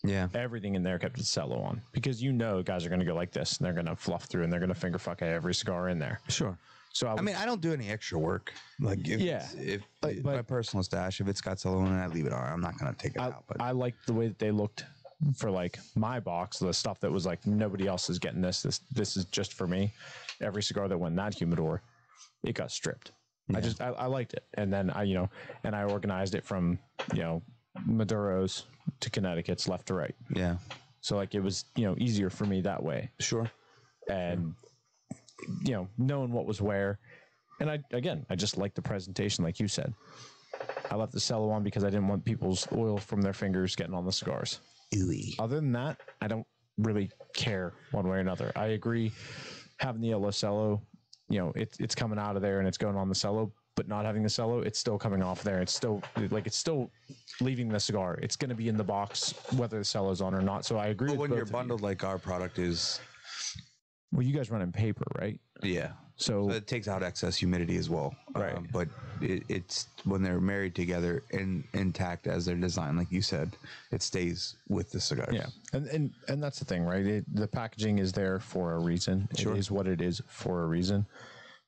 S4: Yeah.
S3: Everything in there kept its cello on because guys are going to go like this and they're going to fluff through and they're going to finger fuck every cigar in there.
S4: Sure.
S3: So I
S4: don't do any extra work. Like if my personal stash, if it's got cello in it, I leave it on. I'm not going to take it out. But
S3: I like the way that they looked for like my box, the stuff that was like nobody else is getting this is just for me. Every cigar that went in that humidor, it got stripped. Yeah. I liked it, and then I organized it from Maduros to Connecticut's left to right.
S4: Yeah.
S3: So like it was easier for me that way.
S4: Sure.
S3: And knowing what was where, and I just like the presentation, like you said. I left the cello on because I didn't want people's oil from their fingers getting on the cigars.
S4: Ooey.
S3: Other than that, I don't really care one way or another. I agree, having the yellow cello, it's coming out of there and it's going on the cello, but not having the cello, it's still coming off there. It's still leaving the cigar. It's going to be in the box whether the cello's on or not. So I agree.
S4: But when you're bundled like our product is,
S3: well, you guys run in paper, right?
S4: Yeah.
S3: So
S4: it takes out excess humidity as well.
S3: Right.
S4: But it's when they're married together and intact as they're designed, like you said, it stays with the cigars.
S3: Yeah. And that's the thing, right? The packaging is there for a reason. Sure. It is what it is for a reason.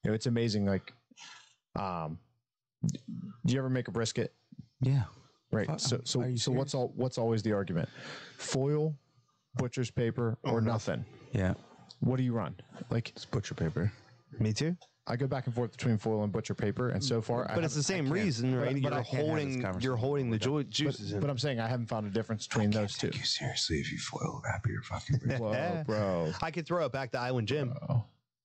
S3: It's amazing. Like, do you ever make a brisket?
S4: Yeah.
S3: Right. So what's always the argument? Foil, butcher's paper, or nothing.
S4: Yeah.
S3: What do you run? Like,
S4: it's butcher paper.
S2: Me too.
S3: I go back and forth between foil and butcher paper, and so far,
S2: but it's the same reason, right? You're holding the juices in.
S3: But I'm saying I haven't found a difference between those two.
S4: Take you seriously if you foil wrap your fucking brisket.
S3: Whoa, bro!
S2: I could throw it back to Island Jim,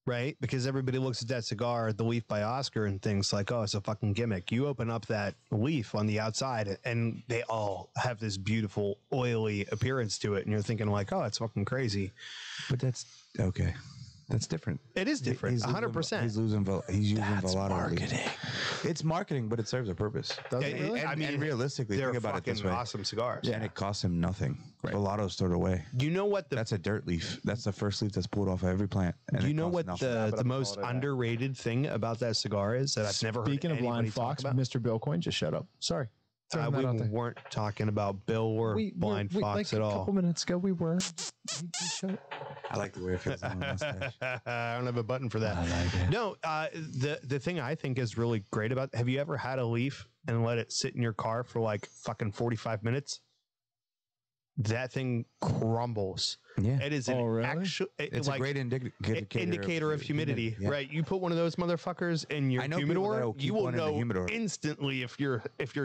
S2: right? Because everybody looks at that cigar, the leaf by Oscar, and thinks like, "Oh, it's a fucking gimmick." You open up that leaf on the outside, and they all have this beautiful oily appearance to it, and you're thinking like, "Oh, it's fucking crazy."
S4: But that's okay. That's different.
S2: It is different. 100%.
S4: He's using
S2: That's
S4: marketing. It's marketing, but it serves a purpose.
S2: Does it really?
S4: And realistically, think about it this way.
S2: Awesome cigars.
S4: Yeah, and it costs him nothing. Right. Volado's thrown away.
S2: You know what?
S4: That's a dirt leaf. That's the first leaf that's pulled off of every plant.
S2: Do you know what the most underrated thing about that cigar is that I've never heard
S3: Speaking of Blind Fox, Mr. Bill Coin just shut up. Sorry.
S2: We weren't talking about Bill or Blind Fox at all.
S3: A couple minutes ago, we were.
S4: I like the way it feels on my mustache.
S2: I don't have a button for that.
S4: I like it.
S2: No, the thing I think is really great about, have you ever had a leaf and let it sit in your car for like fucking 45 minutes? That thing crumbles.
S4: Yeah.
S2: It is
S4: it's a great
S2: indicator of humidity, right? You put one of those motherfuckers in your humidor, you will know instantly if your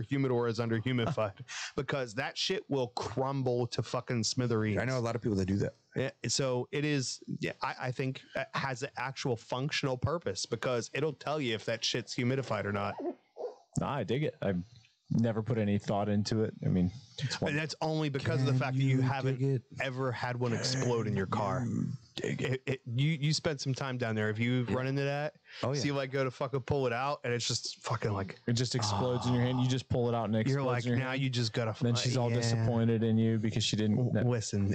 S2: humidor is under humidified because that shit will crumble to fucking smithereens.
S4: I know a lot of people that do that.
S2: Yeah, so it is. Yeah, I think it has an actual functional purpose because it'll tell you if that shit's humidified or not.
S3: Nah, I dig it. I never put any thought into it. I mean,
S2: and that's only because of the fact that you haven't ever had one explode in your car. You spent some time down there. Have you run into that?
S4: Oh, yeah.
S2: So you like go to fucking pull it out, and it's just fucking like
S3: It just explodes in your hand. You just pull it out and it explodes
S2: you're like,
S3: in your
S2: now
S3: hand.
S2: you just gotta.
S3: Then she's all disappointed in you because she didn't.
S2: Listen,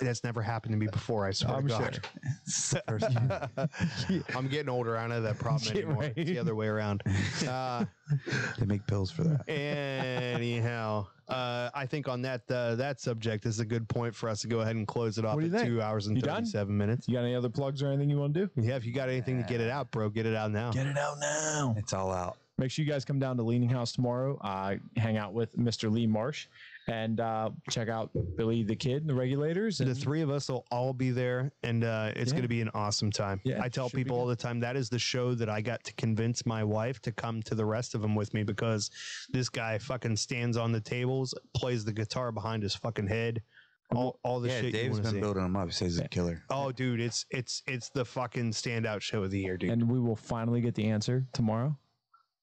S2: that's never happened to me before. I swear to God. I'm getting older. I don't have that problem anymore.
S3: right.
S2: It's the other way around.
S4: They make pills for that.
S2: Anyhow, I think on that subject is a good point for us to go ahead and close it off
S3: What do
S2: at
S3: you think?
S2: 2 hours and
S3: You done?
S2: 37 minutes.
S3: You got any other plugs or anything you want to do?
S2: Yeah, if you got anything to get it out, bro, get it out now.
S3: Get it out now.
S4: It's all out.
S3: Make sure you guys come down to Leaning House tomorrow. Hang out with Mr. Lee Marsh and check out Billy the Kid and the Regulators. And
S2: The three of us will all be there, and it's going to be an awesome time.
S3: Yeah,
S2: I tell
S3: should be
S2: people all
S3: good.
S2: the time that is the show that I got to convince my wife to come to the rest of them with me, because this guy fucking stands on the tables, plays the guitar behind his fucking head, all the
S4: Yeah,
S2: shit you
S4: Dave's
S2: want to
S4: been
S2: see.
S4: building him up. He says he's a killer.
S2: Oh, dude, it's the fucking standout show of the year, dude.
S3: and we will finally get the answer tomorrow.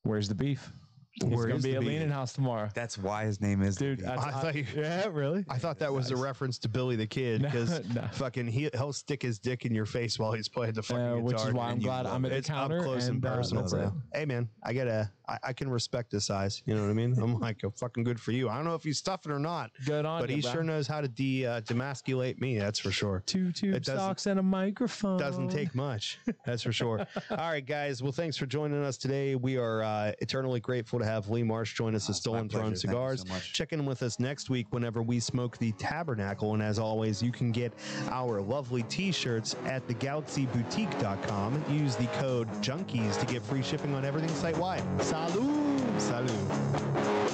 S3: Where's the beef? It's
S2: Where
S3: going
S2: is
S3: to be
S2: the
S3: a
S2: beef?
S3: Leaning House tomorrow.
S4: That's why his name is.
S3: Dude,
S2: I thought you-
S3: yeah, really?
S2: I thought that was a reference to Billy the Kid, because
S3: No.
S2: fucking he'll stick his dick in your face while he's playing the fucking guitar.
S3: Which is why I'm
S2: and you
S3: glad
S2: love
S3: I'm
S2: it.
S3: at the
S2: It's
S3: counter.
S2: up close and personal,
S3: that's
S2: bro.
S3: it.
S2: Hey man, I can respect his size. You know what I mean? I'm like, fucking good for you. I don't know if he's stuffing or not,
S3: Good on
S2: but
S3: you,
S2: he
S3: bro.
S2: sure knows how to demasculate me. That's for sure.
S3: Two
S2: It
S3: tube
S2: doesn't-
S3: socks and a microphone.
S2: Doesn't take much. That's for sure. All right, guys. Well, thanks for joining us today. We are eternally grateful to have Lee Marsh join us at Stolen
S4: pleasure.
S2: Throne
S4: Thank you
S2: Cigars.
S4: so much.
S2: Check in with us next week whenever we smoke the Tabernacle. And as always, you can get our lovely t-shirts at thegalaxyboutique.com. Use the code JUNKIES to get free shipping on everything site-wide. Salud! Salud.